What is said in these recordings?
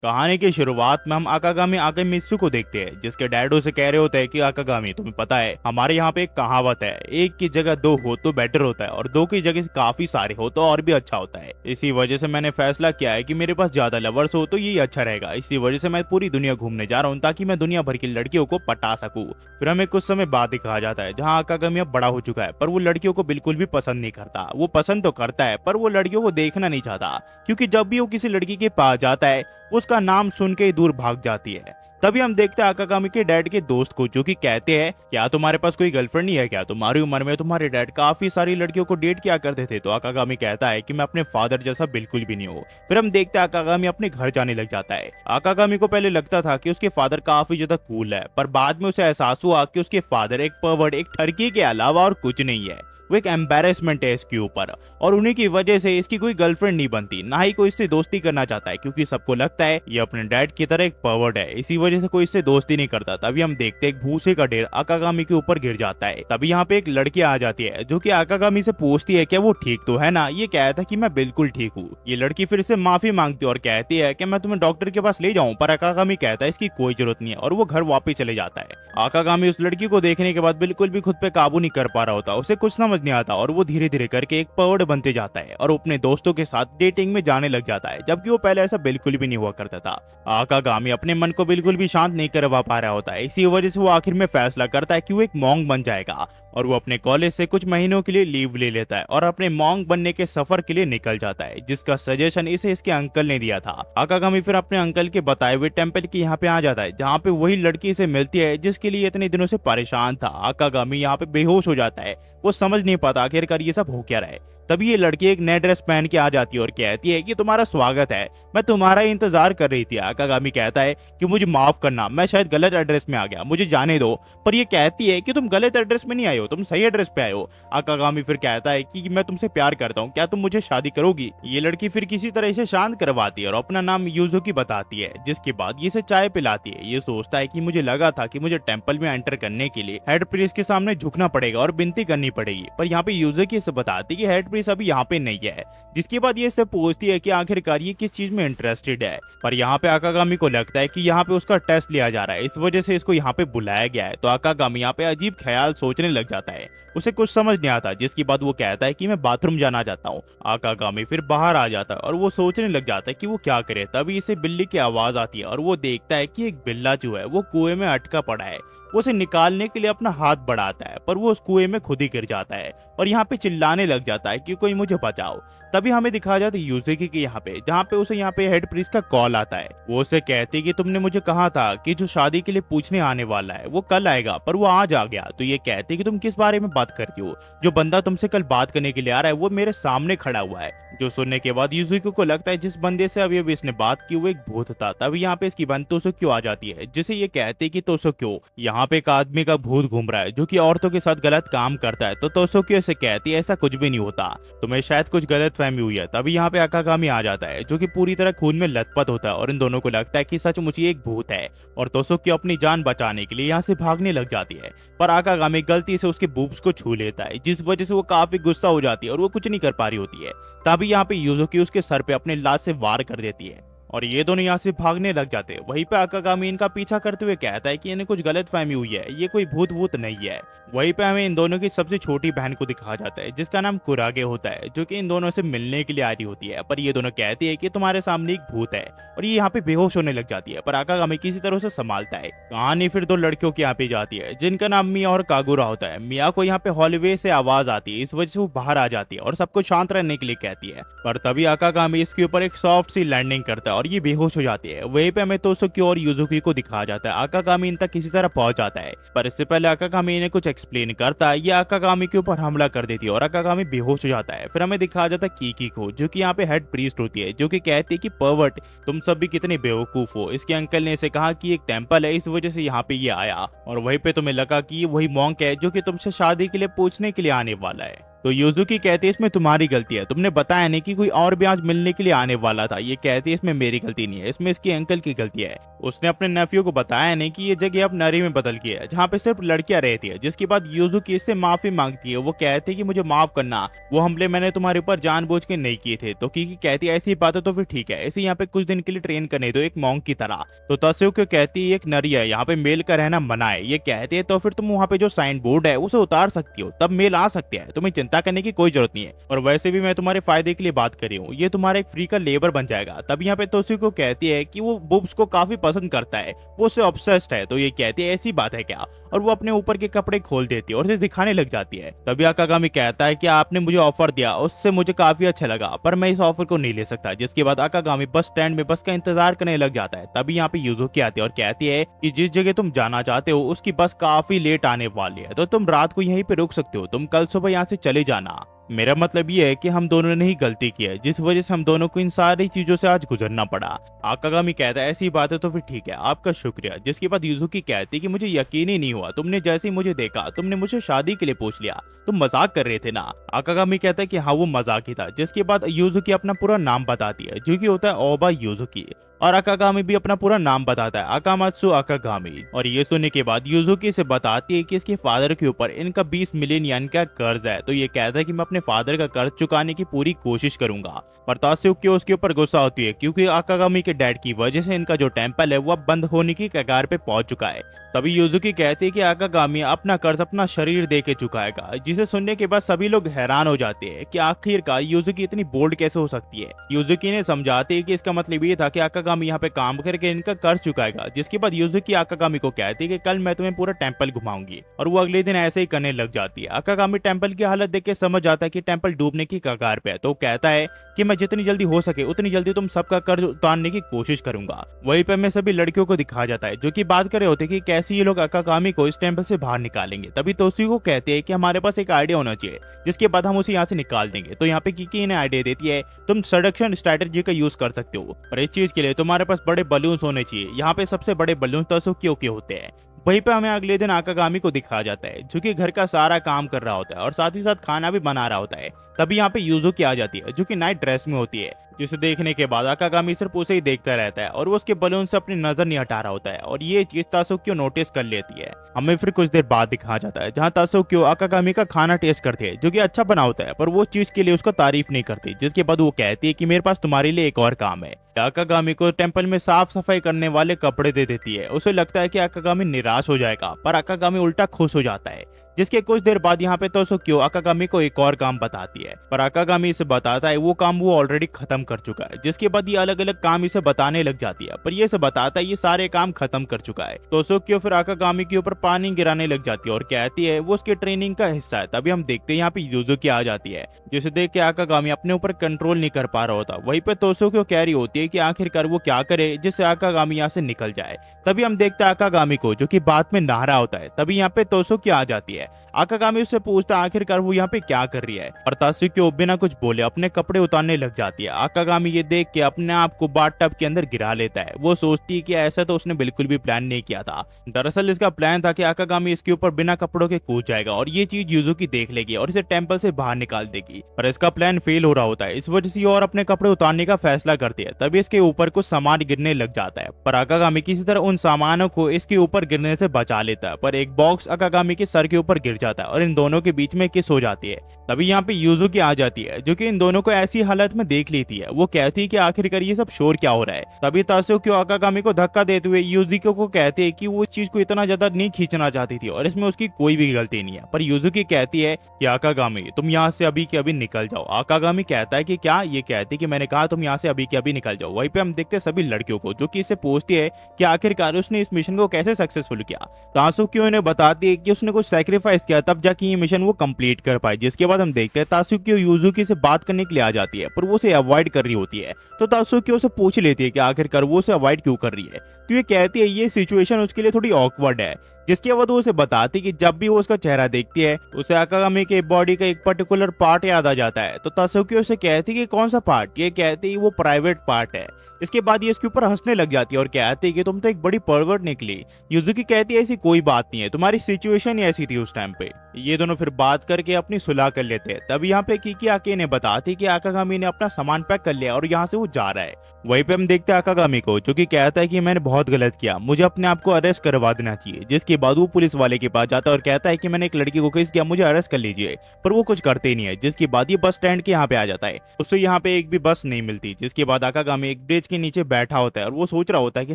कहानी की शुरुआत में हम आकागामी आकेमित्सु को देखते हैं, जिसके डैड उसे कह रहे होते हैं कि आकागामी, तुम्हें पता है हमारे यहाँ पे एक कहावत है, एक की जगह दो हो तो बेटर होता है और दो की जगह काफी सारे हो तो और भी अच्छा होता है। इसी वजह से मैंने फैसला किया है कि मेरे पास ज्यादा लवर्स हो तो यही अच्छा रहेगा। इसी वजह से मैं पूरी दुनिया घूमने जा रहा हूँ ताकि मैं दुनिया भर की लड़कियों को पटा सकूं। फिर हमें कुछ समय बाद दिखाया जाता है जहाँ आकागामी अब बड़ा हो चुका है, पर वो लड़कियों को बिल्कुल भी पसंद नहीं करता। वो पसंद तो करता है पर वो लड़कियों को देखना नहीं चाहता, क्योंकि जब भी वो किसी लड़की के पास जाता है उसका नाम सुन के ही दूर भाग जाती है। तभी हम देखते हैं आकागामी के डैड के दोस्त को, जो कि कहते हैं क्या तुम्हारे पास कोई गर्लफ्रेंड नहीं है क्या? तुम्हारी उम्र में तुम्हारे डैड काफी सारी लड़कियों को डेट किया करते थे। तो आकागामी कहता है कि मैं अपने फादर जैसा बिल्कुल भी नहीं हूँ। फिर हम देखते हैं आकागामी अपने घर जाने लग जाता है। आकागामी को पहले लगता था कि उसके फादर काफी ज्यादा कूल है, पर बाद में उसे एहसास हुआ कि उसके फादर एक परवर्ट, एक ठरकी के अलावा और कुछ नहीं है। वो एक एम्बेरसमेंट है इसके ऊपर, और उन्हीं की वजह से इसकी कोई गर्लफ्रेंड नहीं बनती, ना ही कोई इससे दोस्ती करना चाहता है, क्योंकि सबको लगता है ये अपने डैड की तरह एक परवर्ट है। इसी वजह से कोई इससे दोस्ती नहीं करता। तभी हम देखते हैं एक भूसे का ढेर आकागामी के ऊपर गिर जाता है। तभी यहाँ पे एक लड़की आ जाती है जो कि आकागामी से पूछती है क्या वो ठीक तो है ना? ये कहता है कि मैं बिल्कुल ठीक हूँ। ये लड़की फिर से माफी मांगती है और कहती है कि मैं तुम्हें डॉक्टर के पास ले जाऊं, पर आकागामी कहता है इसकी कोई जरूरत नहीं है, और वो घर वापस चले जाता है। आकागामी उस लड़की को देखने के बाद बिल्कुल भी खुद पे काबू नहीं कर पा रहा होता, उसे कुछ समझ नहीं आता, और वो धीरे धीरे करके एक पर्वट बनते जाता है और अपने दोस्तों के साथ डेटिंग में जाने लग जाता है, जबकि वो पहले ऐसा बिल्कुल भी नहीं हुआ करता था। आकागामी अपने मन को बिल्कुल भी शांत नहीं करवा पा रहा होता है। इसी वजह से वो आखिर में फैसला करता है कि वो एक मॉन्ग बन जाएगा, और वो अपने कॉलेज से कुछ महीनों के लिए लीव ले लेता है और अपने मॉन्ग बनने के सफर के लिए निकल जाता है, जिसका सजेशन इसे इसके अंकल ने दिया था। आकागामी फिर अपने अंकल के बताए हुए टेम्पल के यहाँ पे आ जाता है, जहाँ पे वही लड़की से मिलती है जिसके लिए इतने दिनों से परेशान था। आकागामी यहाँ पे बेहोश हो जाता है, वो समझ नहीं पाता आखिरकार ये सब हो क्या रहा है। तभी ये लड़की एक नया ड्रेस पहन के आ जाती है और कहती है कि तुम्हारा स्वागत है, मैं तुम्हारा इंतजार कर रही थी। आकागामी कहता है कि मुझे माफ करना, मैं शायद गलत एड्रेस में आ गया, मुझे जाने दो। पर ये कहती है कि तुम गलत एड्रेस में नहीं आए हो, तुम सही एड्रेस पे आए हो। आकागामी फिर कहता है कि मैं तुमसे प्यार करता हूँ, क्या तुम मुझे शादी करोगी? ये लड़की फिर किसी तरह इसे शांत करवाती है और अपना नाम यूजुकी बताती है, जिसके बाद ये इसे चाय पिलाती है। ये सोचता है कि मुझे लगा था कि मुझे टेंपल में एंटर करने के लिए हेड प्रीस्ट के सामने झुकना पड़ेगा और विनती करनी पड़ेगी, पर यहाँ पे यूजुकी इसे बताती है कि हेड प्रीस्ट अभी यहाँ पे नहीं है। जिसके बाद ये इससे पूछती है कि आखिरकार ये किस चीज में इंटरेस्टेड है, पर यहाँ पे आकागामी को लगता है कि यहाँ पे उसका टेस्ट लिया जा रहा है, इस वजह से इसको यहाँ पे बुलाया गया है। तो आकागामी यहाँ पे अजीब ख्याल सोचने लग जाता है, उसे कुछ समझ नहीं आता। जिसके बाद वो कहता है कि मैं बाथरूम जाना चाहता हूँ। आकागामी फिर बाहर आ जाता है और वो सोचने लग जाता है कि वो क्या करे। तभी इसे बिल्ली की आवाज आती है और वो देखता है कि एक बिल्ला जो है वो कुएं में अटका पड़ा है। वो उसे निकालने के लिए अपना हाथ बढ़ाता है, पर वो उस कुएं में खुद ही गिर जाता है और यहाँ पे चिल्लाने लग जाता है कि कोई मुझे बचाओ। तभी हमें दिखाया जाता है यूजुकी के यहाँ पे, जहाँ पे उसे यहाँ पे हेड प्रीस्ट का कॉल आता है। वो उसे कहती है कि तुमने मुझे कहा था कि जो शादी के लिए पूछने आने वाला है वो कल आएगा, पर वो आज आ गया। तो ये कहती है कि तुम किस बारे में बात करती हो? जो बंदा तुमसे कल बात करने के लिए आ रहा है वो मेरे सामने खड़ा हुआ है। जो सुनने के बाद यूजुकी को लगता है जिस बंदे से अभी अभी इसने बात की वो एक भूत था। तभी यहाँ पे इसकी बंद तोसुक्यो आ जाती है, जिसे ये कहती है कि तोसुक्यो, यहाँ पे एक आदमी का भूत घूम रहा है जो कि औरतों के साथ गलत काम करता है। तो तोसुक्यो से कहती है ऐसा कुछ भी नहीं होता, तुम्हें शायद कुछ गलत फहमी हुई है। तभी यहाँ पे आकागामी आ जाता है जो कि पूरी तरह खून में लथपथ होता है, और इन दोनों को लगता है कि सचमुच ये एक भूत है, और तोसुक्यो अपनी जान बचाने के लिए यहाँ से भागने लग जाती है। पर आकागामी गलती से उसके बूब्स को छू लेता है, जिस वजह से वो काफी गुस्सा हो जाती है और वो कुछ नहीं कर पा रही होती है। तभी यहाँ पे यूजुकी उसके सर पे अपने लात से वार कर देती है और ये दोनों यहाँ से भागने लग जाते हैं। वहीं पे आकागामी इनका पीछा करते हुए कहता है कि इन्हें कुछ गलत फहमी हुई है, ये कोई भूत वूत नहीं है। वहीं पे हमें इन दोनों की सबसे छोटी बहन को दिखाया जाता है, जिसका नाम कुरागे होता है, जो कि इन दोनों से मिलने के लिए आ रही होती है। पर ये दोनों कहती है कि तुम्हारे सामने एक भूत है, और ये यहाँ पे बेहोश होने लग जाती है। पर आकागामी किसी तरह से संभालता है। कहानी फिर दो लड़कियों के यहाँ पे जाती है, जिनका नाम मिया और कागुरा होता है। मिया को यहाँ पे हॉलवे से आवाज आती है, इस वजह से वो बाहर आ जाती है और सबको शांत रहने के लिए कहती है। पर तभी आकागामी इसके ऊपर एक सॉफ्ट सी लैंडिंग करता है और ये बेहोश हो जाती है। वहीं पे हमें तोसुक्यो और यूजुकी को दिखाया जाता है। आकागामी इन तक किसी तरह पहुंच जाता है, पर इससे पहले आकागामी इन्हें कुछ एक्सप्लेन करता है। ये आकागामी के ऊपर हमला कर देती है और आकागामी बेहोश हो जाता है। फिर हमें दिखाया जाता है कीकी को, जो कि यहाँ पे हेड प्रीस्ट होती है, जो कि कहती है कि पर्वट, तुम सब भी कितने बेवकूफ हो। इसके अंकल ने इसे कहा कि एक टेंपल है, इस वजह से यहाँ पे ये आया, और वहीं पे तुम्हें लगा कि ये वही मॉन्क है जो कि तुमसे शादी के लिए पूछने के लिए आने वाला है। तो यूजुकी कहती है इसमें तुम्हारी गलती है, तुमने बताया नहीं कि कोई और भी आज मिलने के लिए आने वाला था। ये कहती है इसमें मेरी गलती नहीं है, इसमें इसके अंकल की गलती है। उसने अपने नेफ्यू को बताया नहीं कि ये जगह अब नरी में बदल गई है जहाँ पे सिर्फ लड़कियां रहती है। जिसके बाद यूजुकी इससे माफी मांगती है। वो कहती है कि मुझे माफ करना, वो हमले मैंने तुम्हारे ऊपर जानबूझ के नहीं किए थे। तो कीकी कहती है ऐसी बात है तो फिर ठीक है, इसे यहाँ पे कुछ दिन के लिए ट्रेन करने दो एक मॉन्क की तरह। तो तस्युकी कहती है एक नरी है, यहाँ पे मेल का रहना मना है। ये कहती है तो फिर तुम वहाँ पे जो साइन बोर्ड है उसे उतार सकती हो, तब मेल आ सकते हैं, तुम्हें चिंता करने की कोई जरूरत नहीं है। और वैसे भी मैं तुम्हारे फायदे के लिए बात कर रही हूँ, ये तुम्हारा एक फ्री का लेबर बन जाएगा। तब यहाँ पे तस्युकी कहती है कि वो बुब्स को काफी पसंद करता है, वो उससे ऑब्सेस्ड है। तो ये कहती है ऐसी बात है क्या, और वो अपने ऊपर के कपड़े खोल देती है और उसे दिखाने लग जाती है। तभी आकागामी कहता है कि आपने मुझे ऑफर दिया उससे मुझे काफी अच्छा लगा, पर मैं इस ऑफर को नहीं ले सकता। जिसके बाद आकागामी बस स्टैंड में बस का इंतजार करने लग जाता है। तभी यहाँ पे यूजुकी आती है और कहती है कि जिस जगह तुम जाना चाहते हो उसकी बस काफी लेट आने वाली है, तो तुम रात को यहीं पे रुक सकते हो, तुम कल सुबह यहाँ से चले जाना। मेरा मतलब ये है कि हम दोनों ने ही गलती की है, जिस वजह से हम दोनों को इन सारी चीजों से आज गुजरना पड़ा। आकागामी कहता है ऐसी बात है तो फिर ठीक है, आपका शुक्रिया। जिसके बाद यूजुकी कहती है कि मुझे यकीन ही नहीं हुआ, तुमने जैसे ही मुझे देखा तुमने मुझे शादी के लिए पूछ लिया, तुम मजाक कर रहे थे ना। आकागामी कहता है कि हाँ वो मजाक ही था। जिसके बाद यूजुकी अपना पूरा नाम बताती है जो कि होता है ओबा यूजुकी, और आकागामी भी अपना पूरा नाम बताता है आकामात्सु आकागामी। और ये सुनने के बाद यूजुकी से बताती है कि इसके फादर के ऊपर इनका 20 मिलियन येन का कर्ज है। तो ये कहता है कि मैं अपने फादर का कर्ज चुकाने की पूरी कोशिश करूंगा। पर तात्सुकी उसके ऊपर गुस्सा होती है क्योंकि आकागामी के डैड की वजह से इनका जो टेम्पल है वो अब बंद होने की कगार पे पहुंच चुका है। तभी यूजुकी कहती है कि आकागामी अपना कर्ज अपना शरीर दे के चुकाएगा। जिसे सुनने के बाद सभी लोग हैरान हो जाते हैं कि आखिरकार यूजुकी इतनी बोल्ड कैसे हो सकती है। यूजुकी ने समझाते हैं कि इसका मतलब ये था कि आकागामी यहाँ पे काम करके इनका कर्ज चुकाएगा। जिसके बाद यूजुकी आकागामी को कहती है कि कल मैं तुम्हें पूरा टेम्पल घुमाऊंगी, और वो अगले दिन ऐसे ही करने लग जाती है। आकागामी टेम्पल की हालत देख के समझ जाता है कि टेम्पल डूबने की कगार पे है। तो कहता है कि मैं जितनी जल्दी हो सके उतनी जल्दी तुम सबका कर्ज उतारने की कोशिश करूंगा। वहीं पे मैं सभी लड़कियों को दिखाया जाता है जो कि बात कर रहे होते कि कैसे ये लोग आकागामी को इस टेम्पल से बाहर निकालेंगे। तभी तोशी को कहते हैं कि हमारे पास एक आइडिया होना चाहिए जिसके बाद हम उसे यहाँ से निकाल देंगे। तो यहाँ पे कीकी इन्हें आइडिया देती है तुम सडक्शन स्ट्रेटेजी का यूज कर सकते हो, और इस चीज के लिए तुम्हारे पास बड़े बलून्स होने चाहिए। यहाँ पे सबसे बड़े बलून तसुकियो के होते हैं। वहीं पे हमें अगले दिन आकागामी को दिखाया जाता है जो कि घर का सारा काम कर रहा होता है और साथ ही साथ खाना भी बना रहा होता है। तभी यहाँ पे यूजुकी आ जाती है जो कि नाइट ड्रेस में होती है, जिसे देखने के बाद आकागामी सिर्फ उसे ही देखता रहता है और वो उसके बलून से अपनी नजर नहीं हटा रहा होता है। और ये चीज तासुकियो नोटिस कर लेती है। हमें फिर कुछ देर बाद दिखाया जाता है जहाँ तासुकियो आकागामी का खाना टेस्ट करती है जो कि अच्छा बना होता है, पर वो चीज के लिए उसका तारीफ नहीं करती। जिसके बाद वो कहती है कि मेरे पास तुम्हारे लिए एक और काम है। आकागामी को टेम्पल में साफ सफाई करने वाले कपड़े दे देती है। उसे लगता है कि आकागामी निराश हो जाएगा, पर आकागामी उल्टा खुश हो जाता है। जिसके कुछ देर बाद यहाँ पे तोसुकियो आकागामी को एक और काम बताती है, पर आकागामी इसे बताता है वो काम वो ऑलरेडी खत्म कर चुका है। जिसके बाद ये अलग अलग काम इसे बताने लग जाती है, पर ये इसे बताता है ये सारे काम खत्म कर चुका है। तोसुकियो फिर आकागामी के ऊपर पानी गिराने लग जाती है और कहती है वो उसके ट्रेनिंग का हिस्सा है। तभी हम देखते हैं यहाँ पे यूजुकी आ जाती है, जिसे देख के आकागामी अपने ऊपर कंट्रोल नहीं कर पा रहा होता। वहीं पे तोसुकियो कह रही होती है कि आखिरकार वो क्या करे जिससे आकागामी यहाँ से निकल जाए। तभी हम देखते हैं आकागामी को जो कि बात में नहा रहा होता है। तभी यहाँ पे तोसुकियो आ जाती है। आकागामी उससे पूछता है आखिरकार वो यहाँ पे क्या कर रही है, और तासुकियो बिना कुछ बोले अपने कपड़े उतारने लग जाती है। आकागामी ये देख के अपने आप को बाथटब के अंदर गिरा लेता है। वो सोचती है कि ऐसा तो उसने बिल्कुल भी प्लान नहीं किया था। दरअसल इसका प्लान था कि आकागामी इसके ऊपर बिना कपड़ों के कूद जाएगा और ये चीज यूजुकी देख लेगी और इसे टेम्पल से बाहर निकाल देगी। पर इसका प्लान फेल हो रहा होता है, इस वजह से और अपने कपड़े उतारने का फैसला करती है। तभी इसके ऊपर कुछ सामान गिरने लग जाता है, पर आकागामी किसी तरह उन सामानों को इसके ऊपर गिरने से बचा लेता है। पर एक बॉक्स आकागामी के सर के ऊपर गिर जाता है और इन दोनों के बीच में किस हो जाती है। तभी यहाँ पे यूजुकी आ जाती है जो कि इन दोनों को ऐसी हालत में देख लेती है। वो कहती है कि आखिरकार ये सब शोर क्या हो रहा है। तभी तासुकियो आकागामी को धक्का देते हुए यूजुकी को कहते हैं कि वो इस चीज को इतना ज्यादा नहीं खींचना चाहती थी और इसमें उसकी कोई भी गलती नहीं है। पर यूजुकी कहती है कि आकागामी तुम यहाँ से अभी के अभी निकल जाओ। आकागामी कहता है कि क्या, ये कहती है कि मैंने कहा तुम यहाँ से अभी के अभी निकल जाओ। वहीं पे हम देखते हैं सभी लड़कियों को जो कि इससे पूछती है कि आखिरकार उसने इस मिशन को कैसे सक्सेसफुल किया। तासुकियो ने बताती है कि उसने कुछ सैक्रिफाइस किया तब जाके ये मिशन वो कंप्लीट कर पाए। जिसके बाद हम देखते हैं तासुकियो यूजुकी से बात करने के लिए आ जाती है, पर वो उसे अवॉइड कर रही होती है। तो तासुकियो से पूछ लेती है कि आखिरकार वो उसे अवॉइड क्यों कर रही है। तो ये कहती है ये सिचुएशन उसके लिए थोड़ी ऑकवर्ड है जिसके बाद वो उसे बताती कि जब भी वो उसका चेहरा देखती है उसे आकागामी के बॉडी का एक पर्टिकुलर पार्ट याद आ जाता है। तो तासुकी उसे कहती कि कौन सा पार्ट, ये कहती वो प्राइवेट पार्ट है। इसके बाद ये इसके ऊपर हंसने लग जाती है और कहती है कि तुम तो एक बड़ी परवर्ट निकली। युजुकी कहती है ऐसी कोई बात नहीं है, तुम्हारी सिचुएशन ही ऐसी थी उस टाइम पे। ये दोनों फिर बात करके अपनी सुलह कर लेते हैं। तब यहाँ पे किकी आके ने बताती कि आकागामी ने अपना सामान पैक कर लिया और यहाँ से वो जा रहा है। वहीं पे हम देखते हैं आकागामी को, जो कि कहता है कि मैंने बहुत गलत किया, मुझे अपने आप को अरेस्ट करवा देना चाहिए। जिसके बाद वो पुलिस वाले के पास जाता है और कहता है कि मैंने एक लड़की को किस किया, मुझे अरेस्ट कर लीजिए। पर वो कुछ करते ही नहीं है। जिसके बाद ये बस स्टैंड के यहाँ पे आ जाता है। उससे यहाँ पे एक भी बस नहीं मिलती। जिसके बाद आकागामी एक ब्रिज के नीचे बैठा होता है और वो सोच रहा होता है कि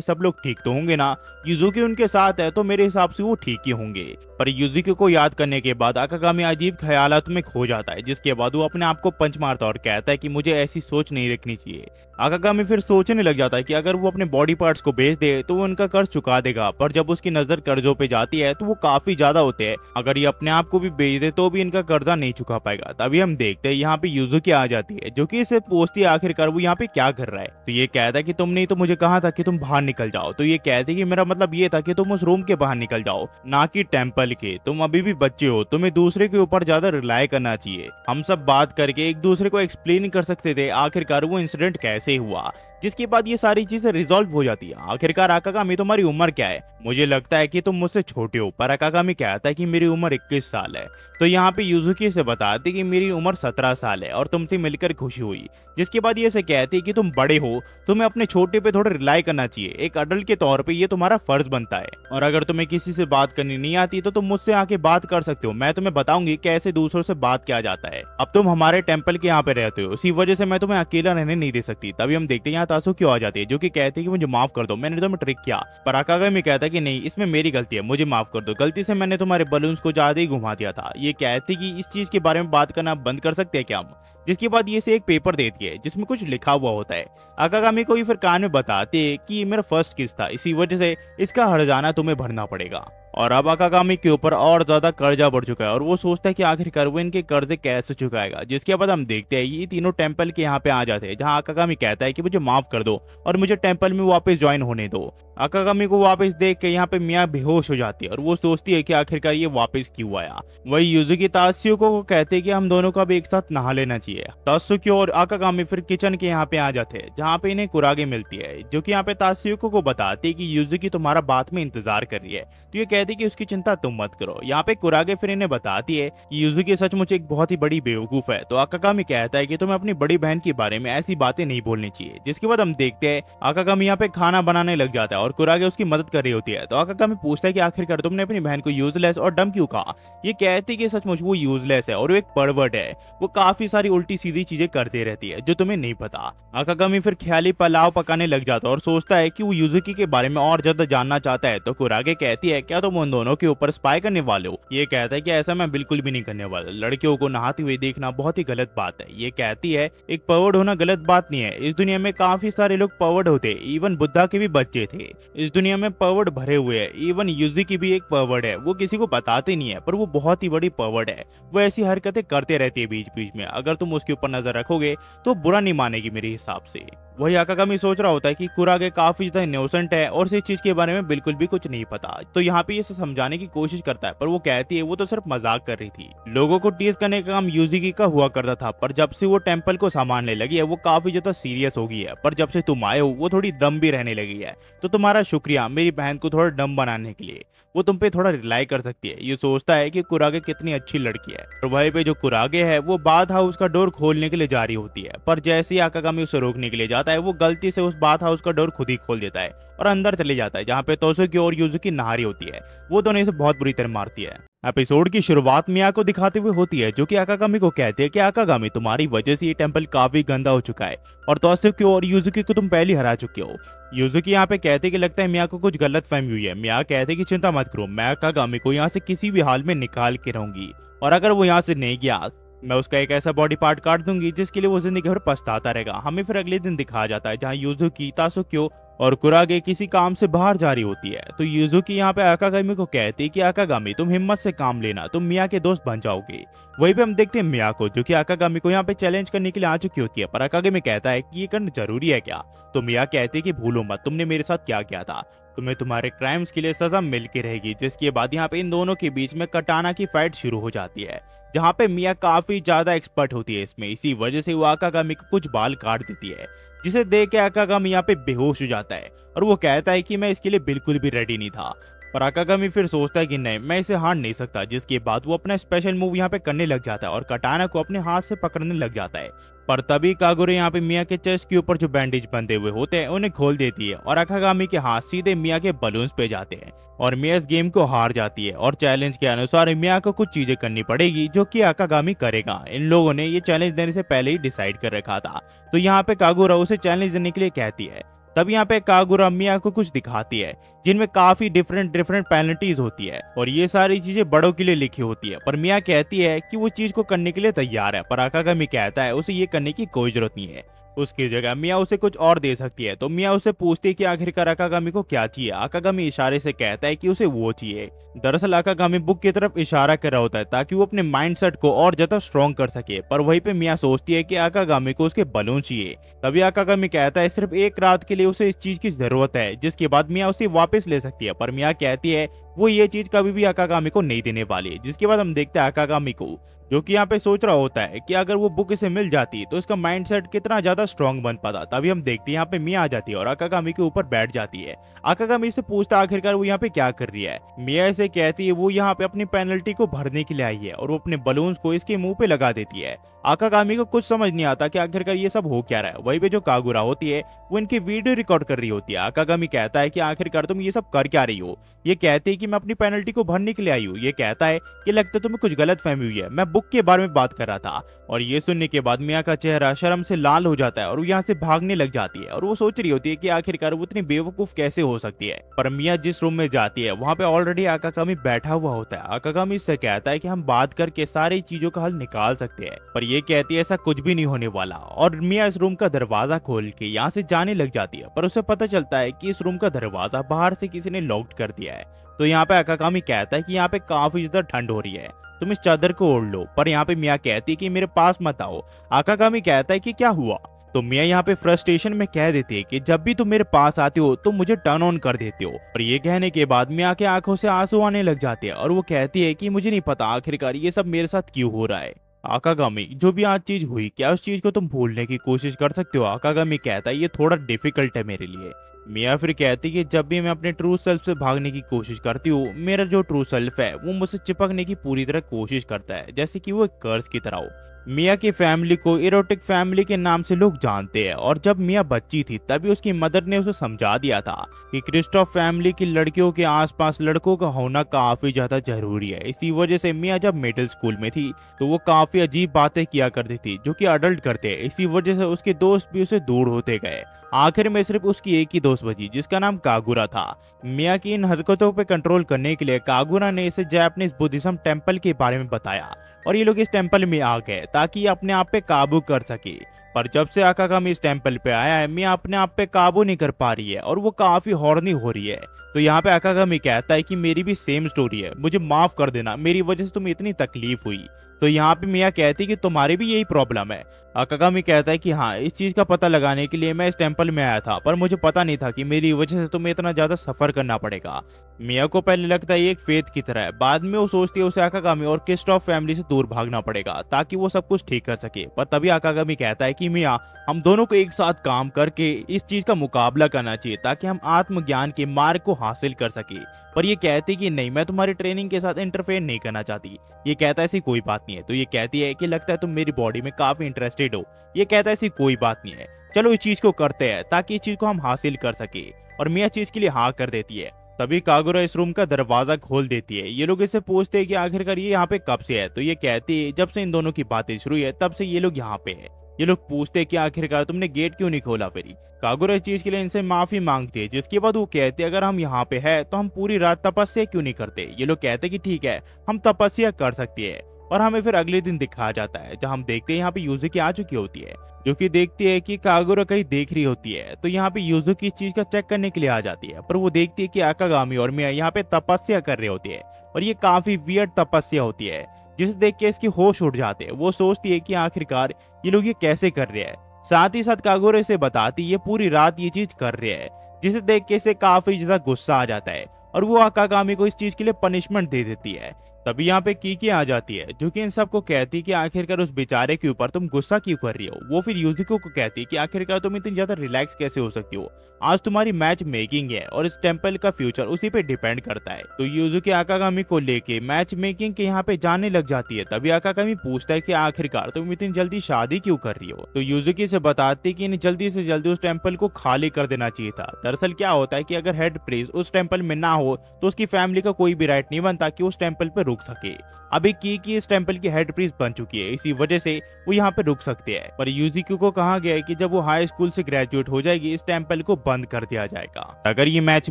सब लोग ठीक तो होंगे ना, युजुकी उनके साथ है तो मेरे हिसाब से वो ठीक ही होंगे। पर युजुकी को याद करने के बाद आकागामी अजीब ख्यालात में खो जाता है। जिसके बाद वो अपने आप को पंच मारता है और कहता है कि मुझे ऐसी सोच नहीं रखनी चाहिए। आकागामी फिर सोचने लग जाता है कि अगर वो अपने बॉडी पार्ट्स को बेच दे तो वो उनका कर्ज चुका देगा। पर जब उसकी नजर कर्जों पे जाती है तो वो काफी ज्यादा होते हैं। अगर ये अपने आप को भी बेच दे तो भी इनका कर्जा नहीं चुका पाएगा। तभी हम देखते हैं यहाँ पे युजुकी आ जाती है, जो कि इसे पूछती है आखिरकार वो यहाँ पे क्या कर रहा है। तो ये कहता है कि तुमने ही तो मुझे कहा था कि तुम बाहर निकल जाओ। तो ये कहते कि मेरा मतलब ये था कि तुम उस रूम के बाहर निकल जाओ, ना कि टेम्पल के। तुम अभी भी बच्चे हो, तुम्हें दूसरे के ऊपर ज्यादा रिलाई करना चाहिए। हम सब बात करके एक दूसरे को एक्सप्लेन कर सकते थे आखिरकार वो इंसिडेंट कैसे हुआ। जिसके बाद ये सारी चीजें रिजॉल्व हो जाती है। आखिरकार आकागामी तुम्हारी उम्र क्या है? मुझे लगता है कि तुम मुझसे छोटे हो। पर आकागामी कहता है कि मेरी उम्र 21 साल है। तो यहाँ पे युजुकी से बताती कि मेरी उम्र 17 साल है और तुमसे मिलकर खुशी हुई। जिसके बाद ये से कहती कि तुम बड़े हो, तुम्हें अपने छोटे पे थोड़ा रिलाई करना चाहिए। एक अडल्ट के तौर पे ये तुम्हारा फर्ज बनता है। और अगर तुम्हें किसी से बात करनी नहीं आती तो तुम मुझसे आके बात कर सकते हो, मैं तुम्हें बताऊंगी कैसे दूसरों से बात किया जाता है। अब तुम हमारे टेम्पल के यहाँ पे रहते हो, इसी वजह से मैं तुम्हें अकेला रहने नहीं दे सकती। तभी हम देखते हैं यहाँ तासुकी आ जाती है, जो कि कहती है कि मुझे माफ कर दो, मैंने तुम्हें ट्रिक किया। पर आकागामी कहता है कि नहीं, इसमें मेरी गलती है, मुझे माफ कर दो, गलती से मैंने तुम्हारे बलून्स को ज्यादा ही घुमा दिया था। ये कहती कि इस चीज के बारे में बात करना बंद कर सकते हैं क्या हम? जिसके बाद ये से एक पेपर देती है जिसमें कुछ लिखा हुआ होता है। आकागामी को ये फिर कान में बताते हैं कि ये मेरा फर्स्ट किस था, इसी वजह से इसका हर्जाना तुम्हें भरना पड़ेगा। और अब आकागामी के ऊपर और ज्यादा कर्जा बढ़ चुका है और वो सोचता है कि आखिरकार वो इनके कर्जे कैसे चुकाएगा। जिसके बाद हम देखते हैं ये तीनों टेम्पल के यहाँ पे आ जाते हैं, जहाँ आकागामी कहता है कि मुझे माफ कर दो और मुझे टेम्पल में वापस ज्वाइन होने दो। आकागामी को वापस देख के यहाँ पे मिया बेहोश हो जाती है और वो सोचती है कि आखिरकार ये वापस क्यों आया। वही युजुकी तात्सुको को कहते हैं कि हम दोनों का भी एक साथ नहा लेना चाहिए। तात्सुकी और आकागामी फिर किचन के यहाँ पे आ जाते हैं, जहाँ पे इन्हें कुरागे मिलती है, जो कि यहाँ पे तात्सुको को बताती है कि युजुकी तुम्हारा बात में इंतजार कर रही है। तो ये कहती है कि उसकी चिंता तुम मत करो। यहाँ पे कुरागे फिर इन्हें बताती है कि युजुकी सचमुच एक बहुत ही बड़ी बेवकूफ है। तो आकागामी कहता है कि तुम्हें अपनी बड़ी बहन के बारे में ऐसी बातें नहीं बोलनी चाहिए। जिसके बाद हम देखते हैं आकागामी यहाँ पे खाना बनाने लग जाता है और कुरागे उसकी मदद कर रही होती है। तो आकागामी पूछता है कि आखिरकार तुमने अपनी बहन को यूजलेस और डम क्यों कहा? ये कहती है कि सचमुच वो यूजलेस है और वो एक परवर्ट है, वो काफी सारी उल्टी सीधी चीजें करते रहती है जो तुम्हें नहीं पता। आकागामी फिर ख्याली पुलाव पकाने लग जाता है और सोचता है कि वो युजुकी के बारे में और ज्यादा जानना चाहता है। तो कुरागे कहती है क्या तुम उन दोनों के ऊपर स्पाई करने वाले हो? ये कहता है कि ऐसा मैं बिल्कुल भी नहीं करने वाला, लड़कियों को नहाते हुए देखना बहुत ही गलत बात है। ये कहती है एक परवर्ड होना गलत बात नहीं है, इस दुनिया में काफी सारे लोग परवर्ड होते, इवन बुद्धा के भी बच्चे थे। इस दुनिया में परवर्ड भरे हुए हैं, इवन युजुकी भी एक परवर्ड है, वो किसी को बताते नहीं है पर वो बहुत ही बड़ी परवर्ड है। वो ऐसी हरकतें करते रहती है बीच बीच में, अगर तुम उसके ऊपर नजर रखोगे तो बुरा नहीं मानेगी मेरे हिसाब से। वही आकागामी सोच रहा होता है कि कुरागे काफी ज्यादा इनोसेंट है और इस चीज के बारे में बिल्कुल भी कुछ नहीं पता। तो यहाँ पे इसे समझाने की कोशिश करता है पर वो कहती है वो तो सिर्फ मजाक कर रही थी। लोगों को टीज करने का काम युजुकी का हुआ करता था, पर जब से वो टेम्पल को संभालने लगी है वो काफी ज्यादा सीरियस हो गई है। पर जब से तुम आए हो वो थोड़ी डम भी रहने लगी है। तो तुम्हारा शुक्रिया मेरी बहन को थोड़ा डम बनाने के लिए, वो तुम पे थोड़ा रिलाई कर सकती है। ये सोचता है कि कुरागे कितनी अच्छी लड़की है। और वहीं पे जो कुरागे है वो बाथ हाउस का डोर खोलने के लिए जा रही होती है, पर जैसे ही आकागामी उसे रोकने के लिए जाता है वो गलती से उस बाथ हाउस का डोर खुद ही खोल देता है और अंदर चले जाता है, जहाँ पे तोसुकी और युजुकी नहा रही होती है। वो दोनों इसे बहुत बुरी तरह मारती है। एपिसोड की शुरुआत मिया को दिखाते हुए होती है, जो कि आकागामी को कहते हैं कि आकागामी तुम्हारी वजह से ये टेम्पल काफी गंदा हो चुका है और तोसुकी और युजुकी को तुम पहले हरा चुके हो। युजुकी यहाँ पे कहते कि लगता है मिया को कुछ गलत फहमी हुई है। मिया कहते कि चिंता मत करो, मैं आकागामी को यहाँ से किसी भी हाल में निकाल के रहूंगी और अगर वो यहाँ से नहीं गया मैं उसका एक ऐसा बॉडी पार्ट काट दूंगी जिसके लिए वो जिंदगी भर पछताता रहेगा। हमें फिर अगले दिन दिखाया जाता है जहाँ युजुकी, तासुकी और कुरागे किसी काम से बाहर जा रही होती है। तो यूजुकी यहाँ पे आकागामी को कहती है कि आकागामी तुम हिम्मत से काम लेना, तुम मिया के दोस्त बन जाओगे। वहीं पे हम देखते हैं मिया को, जो कि आकागामी को यहाँ पे चैलेंज करने के लिए आ चुकी होती है, पर आकागामी कहता है कि ये करना जरूरी है क्या। तो मिया कहती है कि भूलो मत तुमने मेरे साथ क्या किया था, तुम्हें तुम्हारे क्राइम्स के लिए सजा मिल के रहेगी। जिसके बाद यहाँ पे इन दोनों के बीच में कटाना की फाइट शुरू हो जाती है, जहाँ पे मिया काफी ज्यादा एक्सपर्ट होती है इसमें। इसी वजह से वो आकागामी को कुछ बाल काट देती है, जिसे देख के आकागामी यहाँ पे बेहोश हो जाता है और वो कहता है कि मैं इसके लिए बिल्कुल भी रेडी नहीं था। पर आकागामी फिर सोचता है कि नहीं, मैं इसे हार नहीं सकता। जिसके बाद वो अपना स्पेशल मूव यहाँ पे करने लग जाता है और कटाना को अपने हाथ से पकड़ने लग जाता है। पर तभी कागुरे यहाँ पे मिया के चेस्ट के ऊपर जो बैंडेज बंधे हुए होते हैं उन्हें खोल देती है और आकागामी के हाथ सीधे मिया के बलून्स पे जाते हैं और मिया इस गेम को हार जाती है। और चैलेंज के अनुसार मिया को कुछ चीजें करनी पड़ेगी जो कि आकागामी करेगा। इन लोगों ने ये चैलेंज देने से पहले ही डिसाइड कर रखा था। तो यहाँ पे कागुरा उसे चैलेंज देने के लिए कहती है। तब यहाँ पे कागुरा मिया को कुछ दिखाती है, जिनमें काफी डिफरेंट पेनल्टीज होती है और ये सारी चीजें बड़ों के लिए लिखी होती है। पर मिया कहती है कि वो चीज को करने के लिए तैयार है, पर आकागामी कहता है उसे ये करने की कोई जरूरत नहीं है, उसकी जगह मिया उसे कुछ और दे सकती है। तो मिया उसे पूछती है कि आखिरकार आकागामी को क्या चाहिए। आकागामी इशारे से कहता है कि उसे वो चाहिए। दरअसल आकागामी बुक की तरफ इशारा कर रहा होता है ताकि वो अपने माइंडसेट को और ज्यादा स्ट्रॉन्ग कर सके, पर वहीं पे मिया सोचती है कि आकागामी को उसके बलून चाहिए। तभी आकागामी कहता है सिर्फ एक रात के लिए उसे इस चीज की जरूरत है, जिसके बाद मिया उसे वापस ले सकती है। पर मिया कहती है वो ये चीज कभी भी आकागामी को नहीं देने वाली। जिसके बाद हम देखते हैं आकागामी को, जो कि यहाँ पे सोच रहा होता है कि अगर वो बुक इसे मिल जाती तो इसका माइंडसेट कितना ज्यादा स्ट्रांग बन पाता। तभी हम देखते हैं यहाँ पे मिया आ जाती है और आकागामी के ऊपर बैठ जाती है। आकागामी से पूछता आखिरकार वो यहाँ पे क्या कर रही है। मिया इसे कहती है वो यहाँ पे अपनी पेनल्टी को भरने के लिए आई है और वो अपने बलून्स को इसके मुंह पे लगा देती है। आकागामी को कुछ समझ नहीं आता कि आखिरकार ये सब हो क्या रहा है। वहीं पे जो कागुरा होती है वो इनकी वीडियो रिकॉर्ड कर रही होती है। आकागामी कहता है कि आखिरकार तुम ये सब कर क्या रही हो। ये कहती है कि मैं अपनी पेनल्टी को भरने के लिए आई हूँ। ये कहता है कि लगता है तुम्हें कुछ गलत फहमी हुई है, मैं बुक के बारे में बात कर रहा था। और ये सुनने के बाद मिया का चेहरा शर्म से लाल हो जाता है और वो यहाँ से भागने लग जाती है और वो सोच रही होती है कि आखिरकार वो इतनी बेवकूफ कैसे हो सकती है। पर मिया जिस रूम में जाती है वहाँ पे ऑलरेडी आकागामी बैठा हुआ होता है। आकागामी इससे कहता है कि हम बात करके सारी चीजों का हल निकाल सकते हैं, पर ये कहती है ऐसा कुछ भी नहीं होने वाला। और मिया इस रूम का दरवाजा खोल के यहाँ से जाने लग जाती है, पर उसे पता चलता है कि इस रूम का दरवाजा बाहर से किसी ने लॉक्ड कर दिया है। तो यहाँ पे आकागामी कहता है कि यहाँ पे काफी ज्यादा ठंड हो रही है, तुम इस चादर को ओढ़ लो। पर यहाँ पे मिया कहती है कि मेरे पास मत आओ। आकागामी कहता है कि क्या हुआ। तो मिया यहाँ पे फ्रस्ट्रेशन में कह देती है कि जब भी तुम मेरे पास आते हो तो मुझे टर्न ऑन कर देते हो। और ये कहने के बाद मिया के आंखों से आंसू आने लग जाते हैं और वो कहती है कि मुझे नहीं पता आखिरकार ये सब मेरे साथ क्यों हो रहा है। आकागामी जो भी आज चीज हुई, क्या उस चीज को तुम भूलने की कोशिश कर सकते हो। आकागामी कहता है ये थोड़ा डिफिकल्ट है मेरे लिए। मिया फिर कहती है कि जब भी मैं अपने ट्रू सेल्फ से भागने की कोशिश करती हूँ, मेरा जो ट्रू सेल्फ है वो मुझसे चिपकने की पूरी तरह कोशिश करता है, जैसे कि वो एक कर्स की तरह हो। मिया की फैमिली को इरोटिक फैमिली के नाम से लोग जानते हैं और जब मिया बच्ची थी तभी उसकी मदर ने उसे समझा दिया था कि क्रिस्टोफ फैमिली की लड़कियों के आसपास लड़कों का होना काफी ज्यादा जरूरी है। इसी वजह से मिया जब मिडिल स्कूल में थी तो वो काफी अजीब बातें किया करती थी जो कि अडल्ट करते हैं। इसी वजह से उसके दोस्त भी उसे दूर होते गए। आखिर में सिर्फ उसकी एक ही दोस्त बची जिसका नाम कागुरा था। मिया की इन हरकतों पर कंट्रोल करने के लिए कागुरा ने इसे जापानीज बुद्धिज्म टेम्पल के बारे में बताया और ये लोग इस टेम्पल में आ गए ताकि ये अपने आप पे काबू कर सके। पर जब से आकागामी इस टेम्पल पे आया है मिया अपने आप पे काबू नहीं कर पा रही है और वो काफी हॉर्नी हो रही है। तो यहाँ पे आकागामी कहता है कि मेरी भी सेम स्टोरी है, मुझे माफ कर देना, मेरी वजह से तुम्हें इतनी तकलीफ हुई। तो यहाँ पे मिया कहती है कि तुम्हारी भी यही प्रॉब्लम है। आकागामी कहता है कि हाँ, इस चीज का पता लगाने के लिए मैं इस टेम्पल में आया था, पर मुझे पता नहीं था कि मेरी वजह से तुम्हें इतना ज्यादा सफर करना पड़ेगा। मिया को पहले लगता है ये एक फेथ की तरह है, बाद में वो सोचती है उसे आकागामी और क्रिस्टोफ फैमिली से दूर भागना पड़ेगा ताकि वो सब कुछ ठीक कर सके। पर तभी आकागामी कहता है कि मिया, हम दोनों को एक साथ काम करके इस चीज का मुकाबला करना चाहिए ताकि हम आत्मज्ञान के मार्ग को हासिल कर सके। पर ये कहती कि नहीं, मैं तुम्हारी ट्रेनिंग के साथ इंटरफेयर नहीं करना चाहती। ये कहता है ऐसी कोई बात नहीं है। तो ये कहती है कि लगता है तुम मेरी बॉडी में काफी इंटरेस्टेड हो। ये कहता है ऐसी कोई बात नहीं है, चलो इस चीज को करते हैं ताकि इस चीज को हम हासिल कर सके। और मिया चीज के लिए हाँ कर देती है। तभी कागुरा इस रूम का दरवाजा खोल देती है। ये लोग इससे पूछते हैं कि आखिरकार ये यहाँ पे कब से है। तो ये कहती है जब से इन दोनों की बातें शुरू हुई है तब से ये लोग यहाँ पे है। ये लोग पूछते हैं कि आखिरकार तुमने गेट क्यों नहीं खोला। फिर कागुरा इस चीज के लिए इनसे माफी मांगती है, जिसके बाद वो कहते हैं अगर हम यहाँ पे है तो हम पूरी रात तपस्या क्यों नहीं करते। ये लोग कहते हैं कि ठीक है, हम तपस्या कर सकते हैं। और हमें फिर अगले दिन दिखाया जाता है जहाँ हम देखते हैं यहाँ पे यूजुकी आ चुकी होती है, जो कि देखती है कि कागुरा कहीं देख रही होती है। तो यहाँ पे यूजुकी इस चीज का चेक करने के लिए आ जाती है, पर वो देखती है कि आकागामी और मिया यहाँ पे तपस्या कर रही होती है और ये काफी वियर्ड तपस्या होती है, जिसे देख के इसके होश उड़ जाते हैं। वो सोचती है कि आखिरकार ये लोग ये कैसे कर रहे हैं। साथ ही साथ कागुरा इसे बताती ये पूरी रात ये चीज कर रहे हैं, जिसे देख के इसे काफी ज्यादा गुस्सा आ जाता है और वो आकागामी को इस चीज के लिए पनिशमेंट दे देती है। तभी यहाँ पे कीकी आ जाती है, जो कि इन सबको कहती है कि आखिरकार उस बेचारे के ऊपर तुम गुस्सा क्यों कर रही हो। वो फिर यूजुको को कहती है कि आखिरकार तुम इतनी ज्यादा रिलैक्स कैसे हो सकती हो, आज तुम्हारी मैच मेकिंग है और इस टेम्पल का फ्यूचर उसी पे डिपेंड करता है। तो यूजुकी आकागामी को लेके मैच मेकिंग के यहाँ पे जाने लग जाती है। तभी आकागामी पूछता है कि आखिरकार तुम इतनी जल्दी शादी क्यों कर रही हो। तो यूजुकी से बताती है कि इन्हें जल्दी से जल्दी उस टेम्पल को खाली कर देना चाहिए था। दरअसल क्या होता है कि अगर हेड प्रीस्ट उस टेम्पल में ना हो तो उसकी फैमिली का कोई भी राइट नहीं बनता कि उस टेम्पल पे रुक सके। अभी की इस टेम्पल की हेड प्रीस्ट बन चुकी है, इसी वजह से वो यहाँ पे रुक सकते हैं। पर यूजुकी को कहा गया है कि जब वो हाई स्कूल से ग्रेजुएट हो जाएगी इस टेम्पल को बंद कर दिया जाएगा। अगर ये मैच